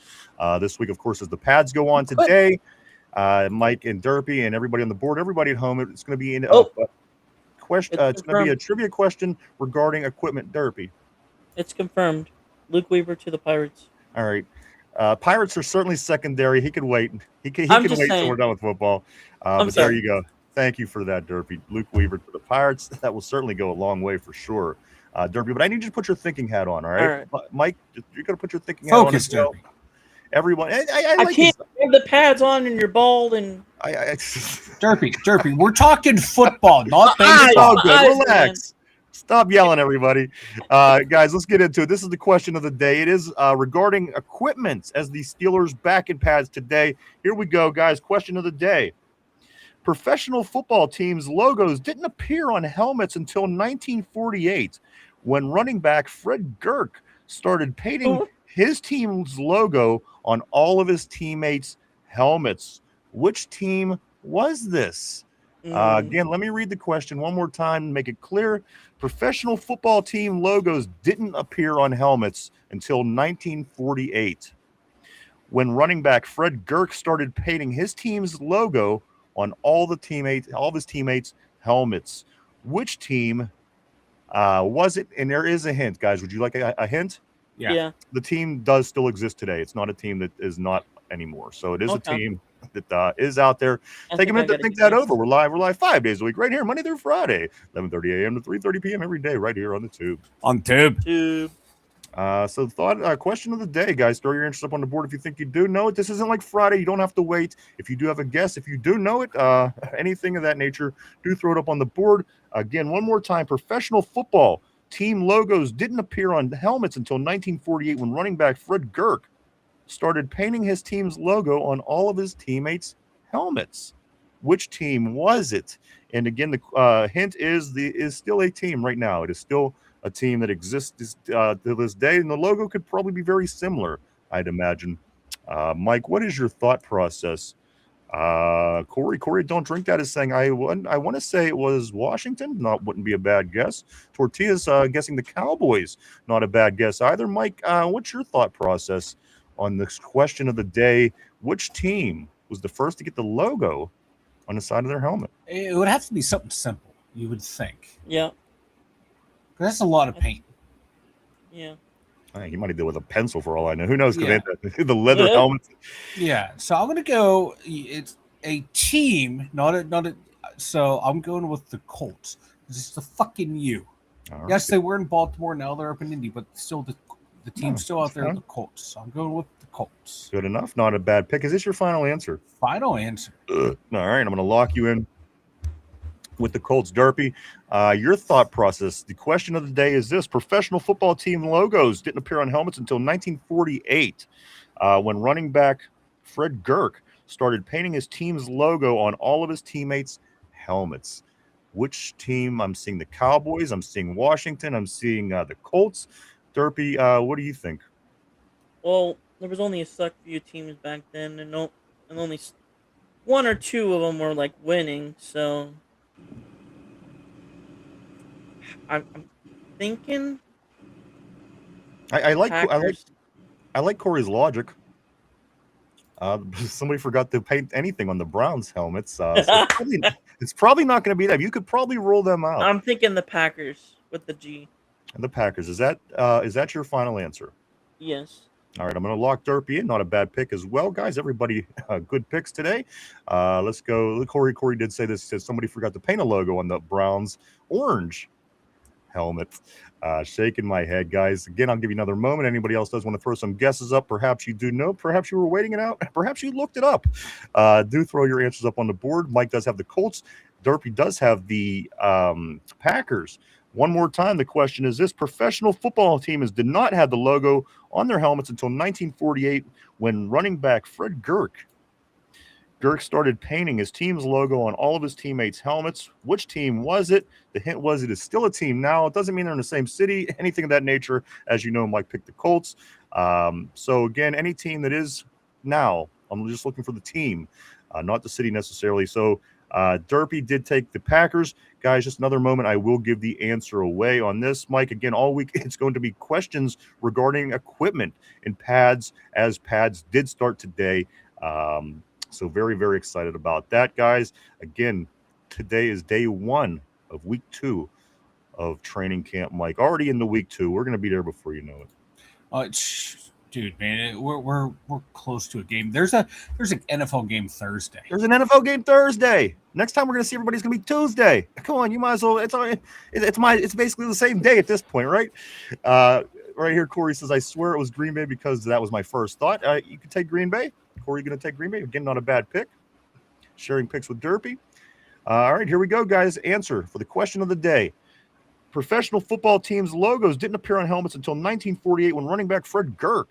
This week, of course, as the pads go on today, Mike and Derpy and everybody on the board, everybody at home, it's going to be in question. It's going to be a trivia question regarding equipment. Derpy. It's confirmed. Luke Weaver to the Pirates. All right. Pirates are certainly secondary. He could wait. He can wait till we're done with football. But there you go. Thank you for that, Derpy. Luke Weaver to the Pirates. That will certainly go a long way for sure, Derpy. But I need you to put your thinking hat on, all right? Mike, you're going to put your thinking hat on. Focus, Derpy. Everyone, I like can't have the pads on and you're bald and. Derpy. We're talking football, not baseball. Good. Relax. Stop yelling, everybody. Guys, let's get into it. This is the question of the day. It is regarding equipment as the Steelers back in pads today. Here we go, guys. Question of the day. Professional football teams' logos didn't appear on helmets until 1948 when running back Fred Gurk started painting his team's logo on all of his teammates' helmets. Which team was this? Again, let me read the question one more time and make it clear. Professional football team logos didn't appear on helmets until 1948 when running back Fred Gurk started painting his team's logo on all of his teammates' helmets. Which team was it? And there is a hint, guys. Would you like a hint? Yeah. The team does still exist today. It's not a team that is not anymore. So it is a team that is out there. Take a minute to think that over. We're live 5 days a week right here, Monday through Friday, 11:30 a.m. to 3:30 p.m. every day right here on the Tube. So question of the day, guys. Throw your interest up on the board if you think you do know it. This isn't like Friday. You don't have to wait. If you do have a guess, if you do know it, anything of that nature, do throw it up on the board. Again, one more time. Professional football team logos didn't appear on helmets until 1948 when running back Fred Gurk started painting his team's logo on all of his teammates' helmets. Which team was it? And again, the hint is still a team right now. It is still a team that exists to this day, and the logo could probably be very similar, I'd imagine. Mike, what is your thought process? Corey, don't drink that is saying I want to say it was Washington. Wouldn't be a bad guess. Tortilla's guessing the Cowboys. Not a bad guess either. Mike, what's your thought process on this question of the day? Which team was the first to get the logo on the side of their helmet? It would have to be something simple, you would think. Yeah. That's a lot of paint. Yeah. He might have did with a pencil for all I know. Who knows? Yeah. The leather helmets. Yeah. So I'm gonna go. It's a team, not a. So I'm going with the Colts. It's the fucking U. All Yes, right. they were in Baltimore. Now they're up in Indy, but still the team's still out there. The Colts. So I'm going with the Colts. Good enough. Not a bad pick. Is this your final answer? Final answer. All right. I'm going to lock you in with the Colts. Derpy, your thought process. The question of the day is this. Professional football team logos didn't appear on helmets until 1948 when running back Fred Gurk started painting his team's logo on all of his teammates' helmets. which team. I'm seeing the Cowboys. I'm seeing Washington. I'm seeing the Colts. Derpy, what do you think? Well, there was only a select few teams back then, and only one or two of them were like winning. So I'm thinking I like Packers. I like Corey's logic. Somebody forgot to paint anything on the Browns helmets. So it's probably not going to be them. You could probably roll them out. I'm thinking the Packers with the G. And the Packers. Is that your final answer? Yes. All right, I'm going to lock Derpy in. Not a bad pick as well, guys. Everybody, good picks today. Let's go. Corey did say this. Says somebody forgot to paint a logo on the Browns orange helmet. Shaking my head, guys. Again, I'll give you another moment. Anybody else does want to throw some guesses up? Perhaps you do know. Perhaps you were waiting it out. Perhaps you looked it up. Do throw your answers up on the board. Mike does have the Colts. Derpy does have the Packers. One more time, the question is this. Professional football teams did not have the logo on their helmets until 1948 when running back Fred Gurk started painting his team's logo on all of his teammates' helmets. Which team was it? The hint was it is still a team now. It doesn't mean they're in the same city, anything of that nature. As you know, Mike picked the Colts. So, again, any team that is now, I'm just looking for the team, not the city necessarily. So, Derpy did take the Packers. Guys, just another moment. I will give the answer away on this. Mike, again, all week it's going to be questions regarding equipment and pads, as pads did start today. So very, very excited about that, guys. Again, today is day 1 of week 2 of training camp, Mike. Already in the week 2. We're going to be there before you know it. Dude, man, we're close to a game. There's an NFL game Thursday. There's an NFL game Thursday. Next time we're going to see everybody's going to be Tuesday. Come on, you might as well. It's basically the same day at this point, right? Right here, Corey says, I swear it was Green Bay because that was my first thought. You could take Green Bay. Corey, going to take Green Bay. Again, not a bad pick. Sharing picks with Derpy. All right, here we go, guys. Answer for the question of the day. Professional football teams' logos didn't appear on helmets until 1948 when running back Fred Gurk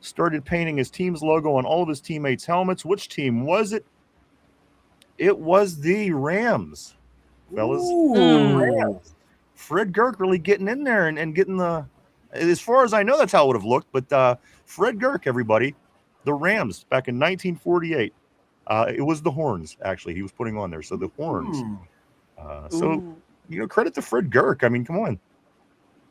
started painting his team's logo on all of his teammates' helmets. Which team was it? It was the Rams, fellas. Rams. Fred Gurk really getting in there and getting the, as far as I know, that's how it would have looked. But Fred Gurk, everybody, the Rams back in 1948. It was the horns, actually, he was putting on there. So the horns. So, credit to Fred Gurk. I mean, come on.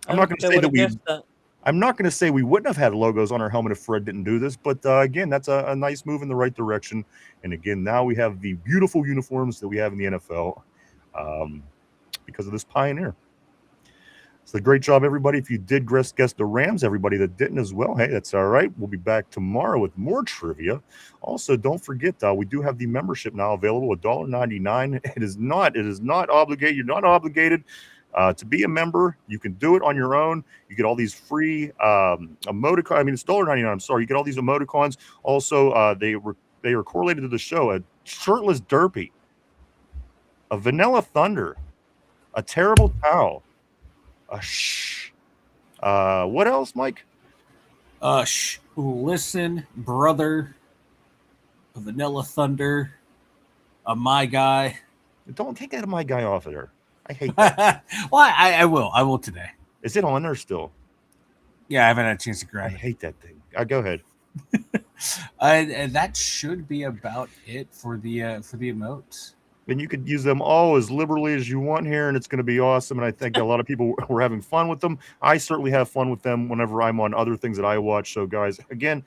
I'm not going to say that I'm not going to say we wouldn't have had logos on our helmet if Fred didn't do this, but again, that's a nice move in the right direction. And again, now we have the beautiful uniforms that we have in the NFL because of this pioneer. So great job, everybody. If you did guess the Rams, everybody that didn't as well, hey, that's all right. We'll be back tomorrow with more trivia. Also, don't forget, we do have the membership now available, $1.99. It is not obligated. You're not obligated to be a member. You can do it on your own. You get all these free emoticons. I mean, it's $1.99. I'm sorry. You get all these emoticons. Also, they are correlated to the show. A shirtless Derpy, a Vanilla Thunder, a terrible towel, a shh. What else, Mike? Listen, brother, a Vanilla Thunder, a My Guy. Don't take that My Guy off of there. I hate that. Well, I will today. Is it on there still? Yeah, I haven't had a chance to grab it. I hate that thing. Go ahead. And that should be about it for the emotes. And you could use them all as liberally as you want here, and it's going to be awesome. And I think a lot of people were having fun with them. I certainly have fun with them whenever I'm on other things that I watch. So, guys, again,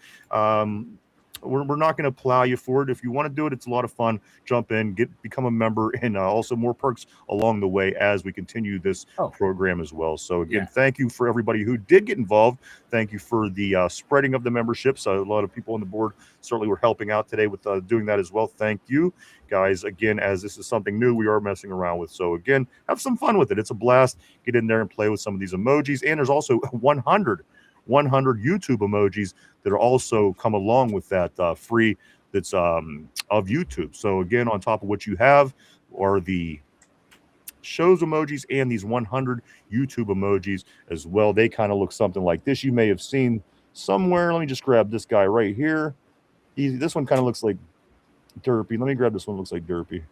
we're not going to plow you for it. If you want to do it, it's a lot of fun. Jump in, become a member, and also more perks along the way as we continue this program as well. So, again, Thank you for everybody who did get involved. Thank you for the spreading of the memberships. A lot of people on the board certainly were helping out today with doing that as well. Thank you, guys. Again, as this is something new we are messing around with. So, again, have some fun with it. It's a blast. Get in there and play with some of these emojis. And there's also 100 YouTube emojis that are also come along with that free that's of YouTube. So again, on top of what you have are the shows emojis and these 100 YouTube emojis as well. They kind of look something like this. You may have seen somewhere. Let me just grab this guy right here. This one kind of looks like Derpy. Let me grab this one. Looks like Derpy.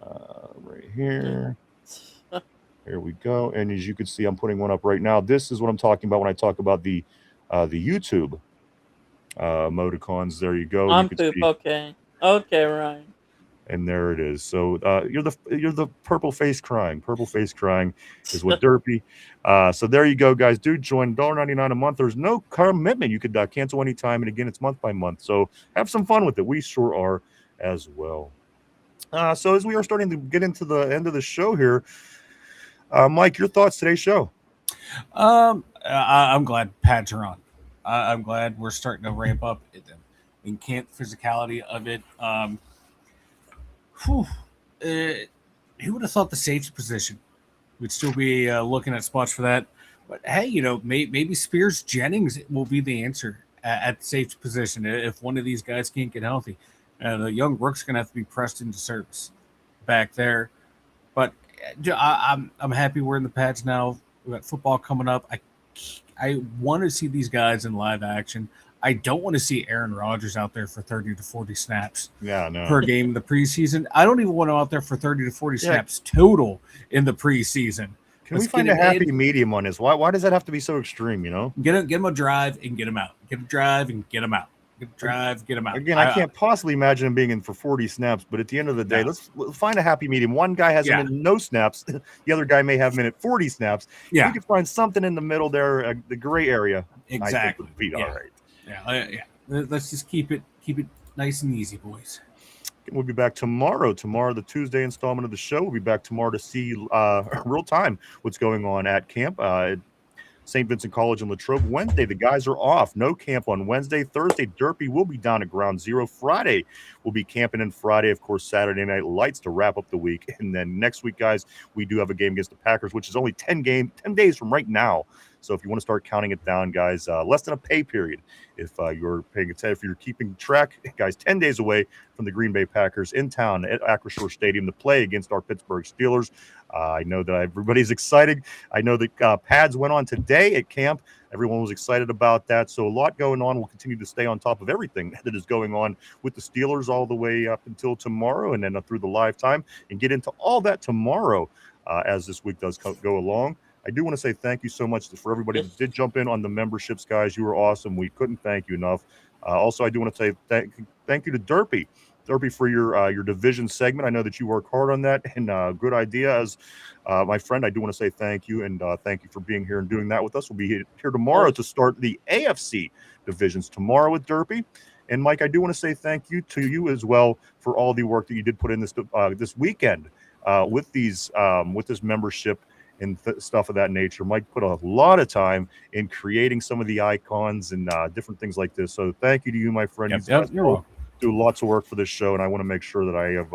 Right here. Here we go. And as you can see, I'm putting one up right now. This is what I'm talking about when I talk about the YouTube emoticons. There you go. On You can poop. see, Okay, Ryan. and there it is. So you're the purple face crying. Purple face crying is what Derpy. So there you go, guys. Do join $1.99 a month. There's no commitment. You could cancel anytime, and again, it's month by month. So have some fun with it. We sure are as well. So as we are starting to get into the end of the show here, Mike, your thoughts today's show? I'm glad pads are on. I'm glad we're starting to ramp up in camp physicality of it. Who would have thought the safety position would still be looking at spots for that? But hey, maybe Spears-Jennings will be the answer at the safety position if one of these guys can't get healthy. The young rook's going to have to be pressed into service back there. But I'm happy we're in the pads now. We got football coming up. I want to see these guys in live action. I don't want to see Aaron Rodgers out there for 30 to 40 snaps per game in the preseason. I don't even want him out there for 30 to 40 snaps total in the preseason. Can we find a happy medium on this? Why does that have to be so extreme, Get him a drive and get him out. Get a drive and get him out. Get him out. Again, I can't possibly imagine him being in for 40 snaps, but at the end of the day, let's find a happy medium. One guy has him in no snaps. The other guy may have him in at 40 snaps. Yeah. We can find something in the middle there, the gray area. Exactly. I think would be all right. Yeah. Let's just keep it nice and easy, boys. We'll be back tomorrow. Tomorrow, the Tuesday installment of the show. We'll be back tomorrow to see real time what's going on at camp. St. Vincent College in Latrobe. Wednesday, the guys are off. No camp on Wednesday. Thursday, Derpy will be down at Ground Zero. Friday, we'll be camping. And Friday, of course, Saturday Night Lights to wrap up the week. And then next week, guys, we do have a game against the Packers, which is only 10 days from right now. So if you want to start counting it down, guys, less than a pay period. If you're paying attention, if you're keeping track, guys, 10 days away from the Green Bay Packers in town at Acrisure Stadium to play against our Pittsburgh Steelers. I know that everybody's excited. I know that pads went on today at camp. Everyone was excited about that. So a lot going on. We'll continue to stay on top of everything that is going on with the Steelers all the way up until tomorrow and then through the live time and get into all that tomorrow as this week does go along. I do want to say thank you so much for everybody that did jump in on the memberships, guys. You were awesome. We couldn't thank you enough. Also, I do want to say thank you to Derpy for your division segment. I know that you work hard on that, and good idea. As my friend, I do want to say thank you, and thank you for being here and doing that with us. We'll be here tomorrow to start the AFC divisions tomorrow with Derpy. And Mike, I do want to say thank you to you as well for all the work that you did put in this weekend with this membership and stuff of that nature. Mike put a lot of time in creating some of the icons and different things like this. So thank you to you, my friend. You're welcome. Do lots of work for this show, and I want to make sure that I have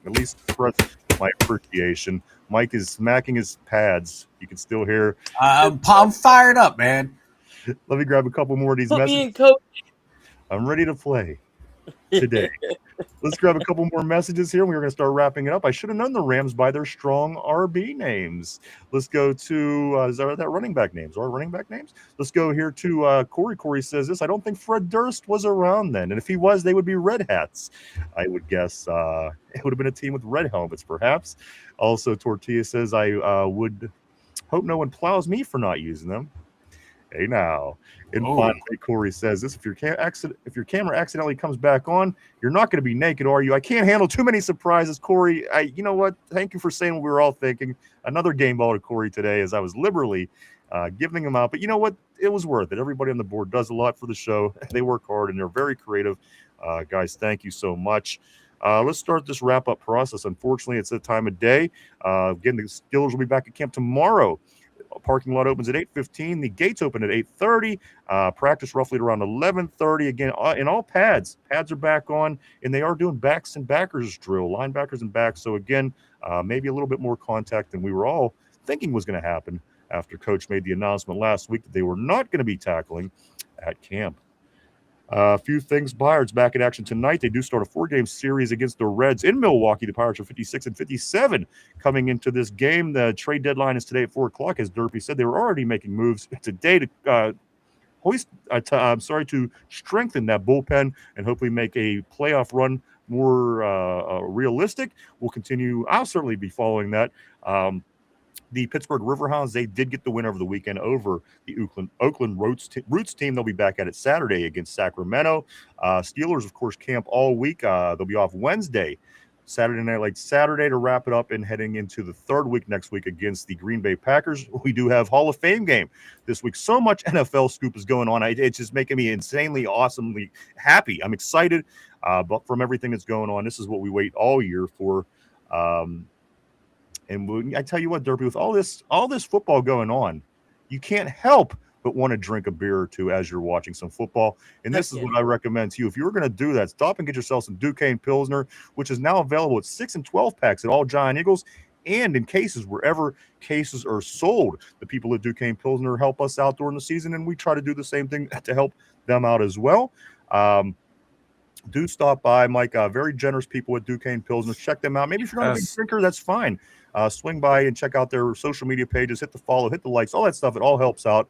at least expressed my appreciation. Mike is smacking his pads. You can still hear. I'm fired up, man. Let me grab a couple more of these Put me messages. in, coach. I'm ready to play today. Let's grab a couple more messages here. We're going to start wrapping it up. I should have known the Rams by their strong RB names. Let's go to is that running back names or running back names? Let's go here to Corey. Corey says this. I don't think Fred Durst was around then, and if he was, they would be Red Hats. I would guess it would have been a team with red helmets, perhaps. Also, Tortilla says I would hope no one plows me for not using them. Hey now. And finally, Corey says this: if your camera accidentally comes back on, you're not going to be naked, are you? I can't handle too many surprises, Corey. You know what? Thank you for saying what we were all thinking. Another game ball to Corey today, as I was liberally giving him out. But you know what? It was worth it. Everybody on the board does a lot for the show. They work hard and they're very creative. Guys, thank you so much. Let's start this wrap-up process. Unfortunately, it's that time of day. Again, the Steelers will be back at camp tomorrow. Parking lot opens at 8:15. The gates open at 8:30. Practice roughly at around 11:30. Again, in all pads. Pads are back on, and they are doing backs and backers drill, linebackers and backs. So again, maybe a little bit more contact than we were all thinking was going to happen after Coach made the announcement last week that they were not going to be tackling at camp. A few things. Pirates back in action tonight. They do start a 4-game series against the Reds in Milwaukee. The Pirates are 56-57 coming into this game. The trade deadline is today at 4 o'clock. As Derpy said, they were already making moves today to strengthen that bullpen and hopefully make a playoff run more realistic, we'll continue. I'll certainly be following that. The Pittsburgh Riverhounds, they did get the win over the weekend over the Oakland Roots team. They'll be back at it Saturday against Sacramento. Steelers, of course, camp all week. They'll be off Wednesday, Saturday to wrap it up, and heading into the third week next week against the Green Bay Packers. We do have Hall of Fame game this week. So much NFL scoop is going on. It's just making me insanely, awesomely happy. I'm excited but from everything that's going on. This is what we wait all year for. And I tell you what, Derpy, with all this football going on, you can't help but want to drink a beer or two as you're watching some football. And this is what I recommend to you. If you're going to do that, stop and get yourself some Duquesne Pilsner, which is now available at 6 and 12 packs at all Giant Eagles and in cases wherever cases are sold. The people at Duquesne Pilsner help us out during the season, and we try to do the same thing to help them out as well. Do stop by, Mike. Very generous people at Duquesne Pilsner. Check them out. Maybe if you're not a big drinker, that's fine. Swing by and check out their social media pages. Hit the follow, hit the likes, all that stuff. It all helps out.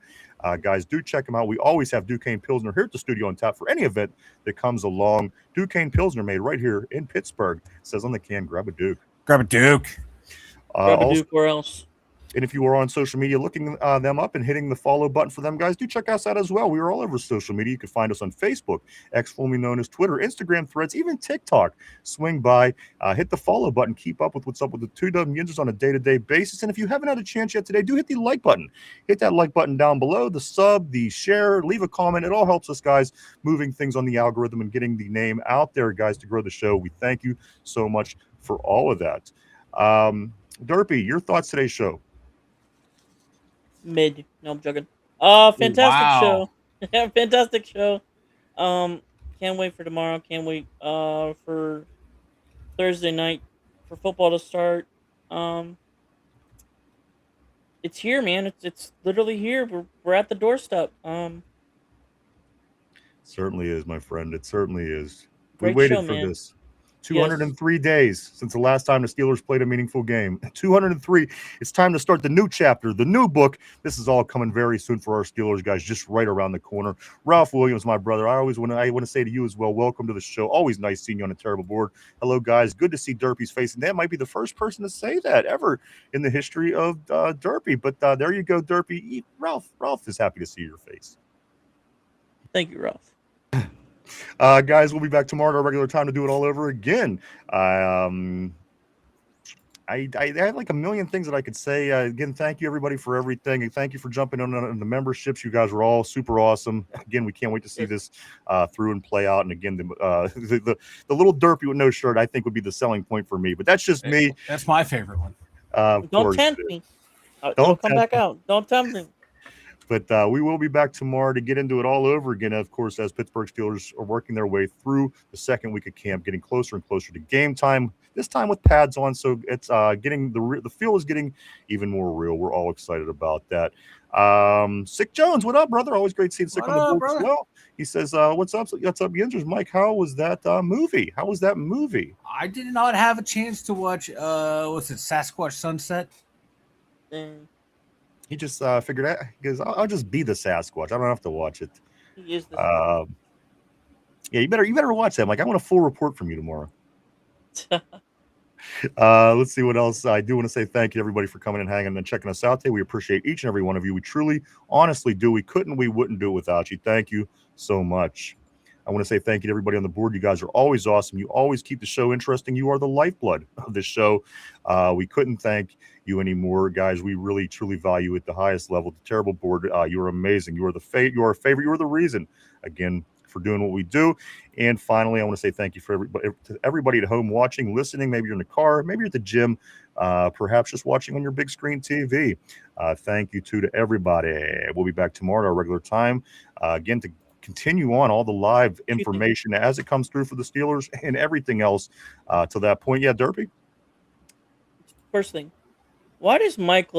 Guys, do check them out. We always have Duquesne Pilsner here at the studio on tap for any event that comes along. Duquesne Pilsner made right here in Pittsburgh. It says on the can, grab a Duke. Grab a Duke. Grab a Duke, where else? And if you are on social media looking them up and hitting the follow button for them, guys, do check us out as well. We are all over social media. You can find us on Facebook, formerly known as Twitter, Instagram, Threads, even TikTok. Swing by, hit the follow button, keep up with what's up with the 2W Yinzers on a day-to-day basis. And if you haven't had a chance yet today, do hit the like button. Hit that like button down below, the sub, the share, leave a comment. It all helps us, guys, moving things on the algorithm and getting the name out there, guys, to grow the show. We thank you so much for all of that. Derpy, your thoughts today's show? Mid. No, I'm joking. Fantastic show. Yeah, fantastic show. Can't wait for tomorrow. Can't wait for Thursday night for football to start. It's here, man. It's literally here. We're at the doorstep. Certainly is, my friend. It certainly is. We Great waited show, for man. this. 203 days since the last time the Steelers played a meaningful game. 203. It's time to start the new chapter, the new book. This is all coming very soon for our Steelers, guys, just right around the corner. Ralph Williams, my brother, I want to say to you as well, welcome to the show. Always nice seeing you on a terrible board. Hello, guys. Good to see Derpy's face. And that might be the first person to say that ever in the history of Derpy. But there you go, Derpy. Ralph is happy to see your face. Thank you, Ralph. Guys, we'll be back tomorrow at our regular time to do it all over again. I have like a million things that I could say. Again, thank you everybody for everything, and thank you for jumping on the memberships. You guys were all super awesome. Again, we can't wait to see this through and play out. And again, the little Derpy with no shirt, I think, would be the selling point for me. But that's just me. That's my favorite one. Don't tempt me. Don't come back out. Don't tempt me. But we will be back tomorrow to get into it all over again, of course, as Pittsburgh Steelers are working their way through the second week of camp, getting closer and closer to game time, this time with pads on. So it's getting the feel is getting even more real. We're all excited about that. Sick Jones, what up, brother? Always great seeing Sick on the board as well. He says, what's up, Yinzers? Mike, how was that movie? How was that movie? I did not have a chance to watch, what's it, Sasquatch Sunset? He just figured out, because I'll just be the Sasquatch. I don't have to watch it. He is the yeah, you better watch that. Like, I want a full report from you tomorrow. Let's see what else. I do want to say thank you to everybody for coming and hanging and checking us out today. We appreciate each and every one of you. We truly, honestly do. We wouldn't do it without you. Thank you so much. I want to say thank you to everybody on the board. You guys are always awesome. You always keep the show interesting. You are the lifeblood of this show. We couldn't thank you anymore, guys. We really, truly value at the highest level. The terrible board, you are amazing. You are you are a favorite. You are the reason, again, for doing what we do. And finally, I want to say thank you to everybody at home watching, listening. Maybe you're in the car, maybe you're at the gym, perhaps just watching on your big screen TV. Thank you to everybody. We'll be back tomorrow at our regular time. Again, to continue on all the live information as it comes through for the Steelers and everything else to that point. Yeah, Derpy? First thing, why does Mike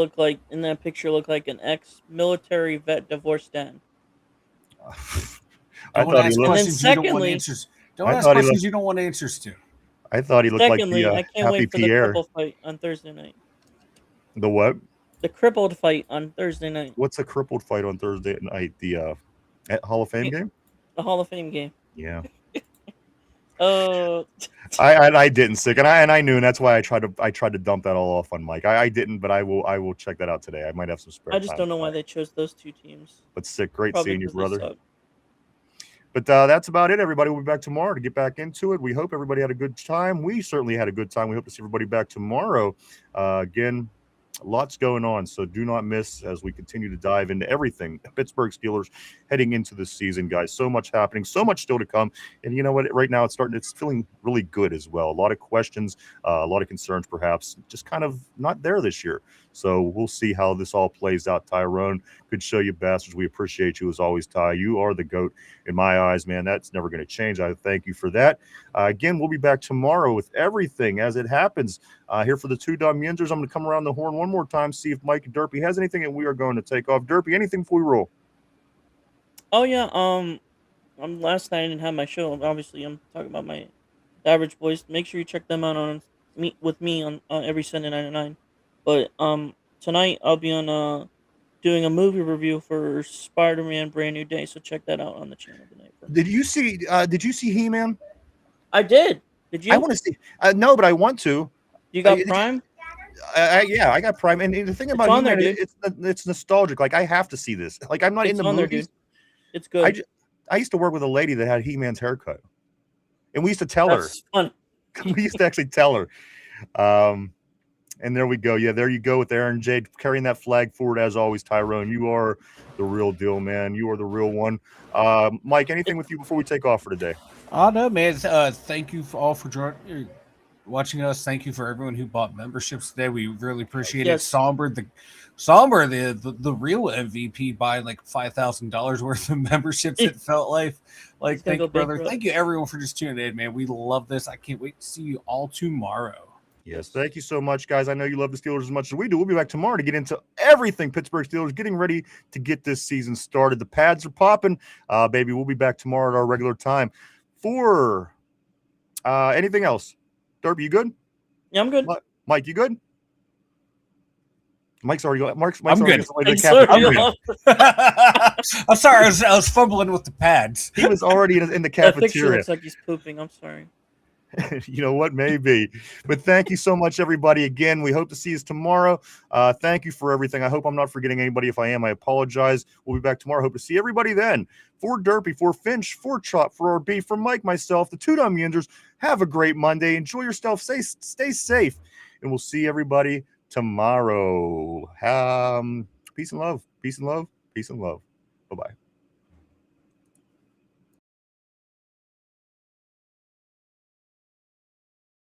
in that picture look like an ex-military vet divorced dad? Don't ask questions you don't want answers. Don't ask questions you don't want answers to. I thought he looked like the I can't Happy wait for Pierre. the cripple fight on Thursday night. The what? The crippled fight on Thursday night. What's a crippled fight on Thursday night? The Hall of Fame game? The Hall of Fame game. Yeah. Uh, I didn't sick, and I knew, and that's why I tried to dump that all off on Mike. I didn't, but I will check that out today. I might have some spare I time. just don't know why they chose those two teams. But sick, great Probably seeing you, 'cause they brother. suck. But that's about it, everybody. We'll be back tomorrow to get back into it. We hope everybody had a good time. We certainly had a good time. We hope to see everybody back tomorrow. Again, lots going on, so do not miss as we continue to dive into everything Pittsburgh Steelers heading into this season, guys. So much happening, so much still to come. And you know what? Right now, it's feeling really good as well. A lot of questions, a lot of concerns, perhaps just kind of not there this year. So we'll see how this all plays out. Tyrone, good show, you bastards. We appreciate you as always, Ty. You are the GOAT in my eyes, man. That's never going to change. I thank you for that. Again, we'll be back tomorrow with everything as it happens. Here for the two dumb Yinzers, I'm going to come around the horn one more time, see if Mike and Derpy has anything, and we are going to take off. Derpy, anything before we roll? Oh yeah. Last night I didn't have my show. Obviously, I'm talking about my Average Boys. Make sure you check them out on me on every Sunday night at 9. But tonight I'll be on doing a movie review for Spider-Man: Brand New Day. So check that out on the channel tonight. Did you see He-Man? I did. Did you? I want to see. No, but I want to. You got Prime? Yeah, I got Prime. And the thing about on He-Man, there, dude. it's nostalgic. Like, I have to see this. Like, I'm not in the on there, movies. dude. It's good. I used to work with a lady that had He-Man's haircut, and we used to tell That's fun. her. We used to actually tell her. And there we go. Yeah, there you go with Aaron J. carrying that flag forward as always. Tyrone, you are the real deal, man. You are the real one. Mike, anything with you before we take off for today? Oh no, man. Thank you all for watching us. Thank you for everyone who bought memberships today. We really appreciate it. Somber, the real MVP, buying like $5,000 worth of memberships. It felt like thank you, brother. Thank you everyone for just tuning in, man. We love this. I can't wait to see you all tomorrow. Yes, thank you so much, guys. I know you love the Steelers as much as we do. We'll be back tomorrow to get into everything Pittsburgh Steelers, getting ready to get this season started. The pads are popping, baby. We'll be back tomorrow at our regular time. For anything else, Derby, you good? Yeah, I'm good. Mike, you good? Mike's already going. I'm good. I'm sorry, I was fumbling with the pads. He was already in the cafeteria. That picture looks like he's pooping. I'm sorry. You know what? Maybe. But thank you so much, everybody. Again, we hope to see you tomorrow. Thank you for everything. I hope I'm not forgetting anybody. If I am, I apologize. We'll be back tomorrow. Hope to see everybody then. For Derpy, for Finch, for Chop, for RB, for Mike, myself, the two dumb Yinzers. Have a great Monday. Enjoy yourself. Stay safe. And we'll see everybody tomorrow. Peace and love. Peace and love. Peace and love. Bye-bye.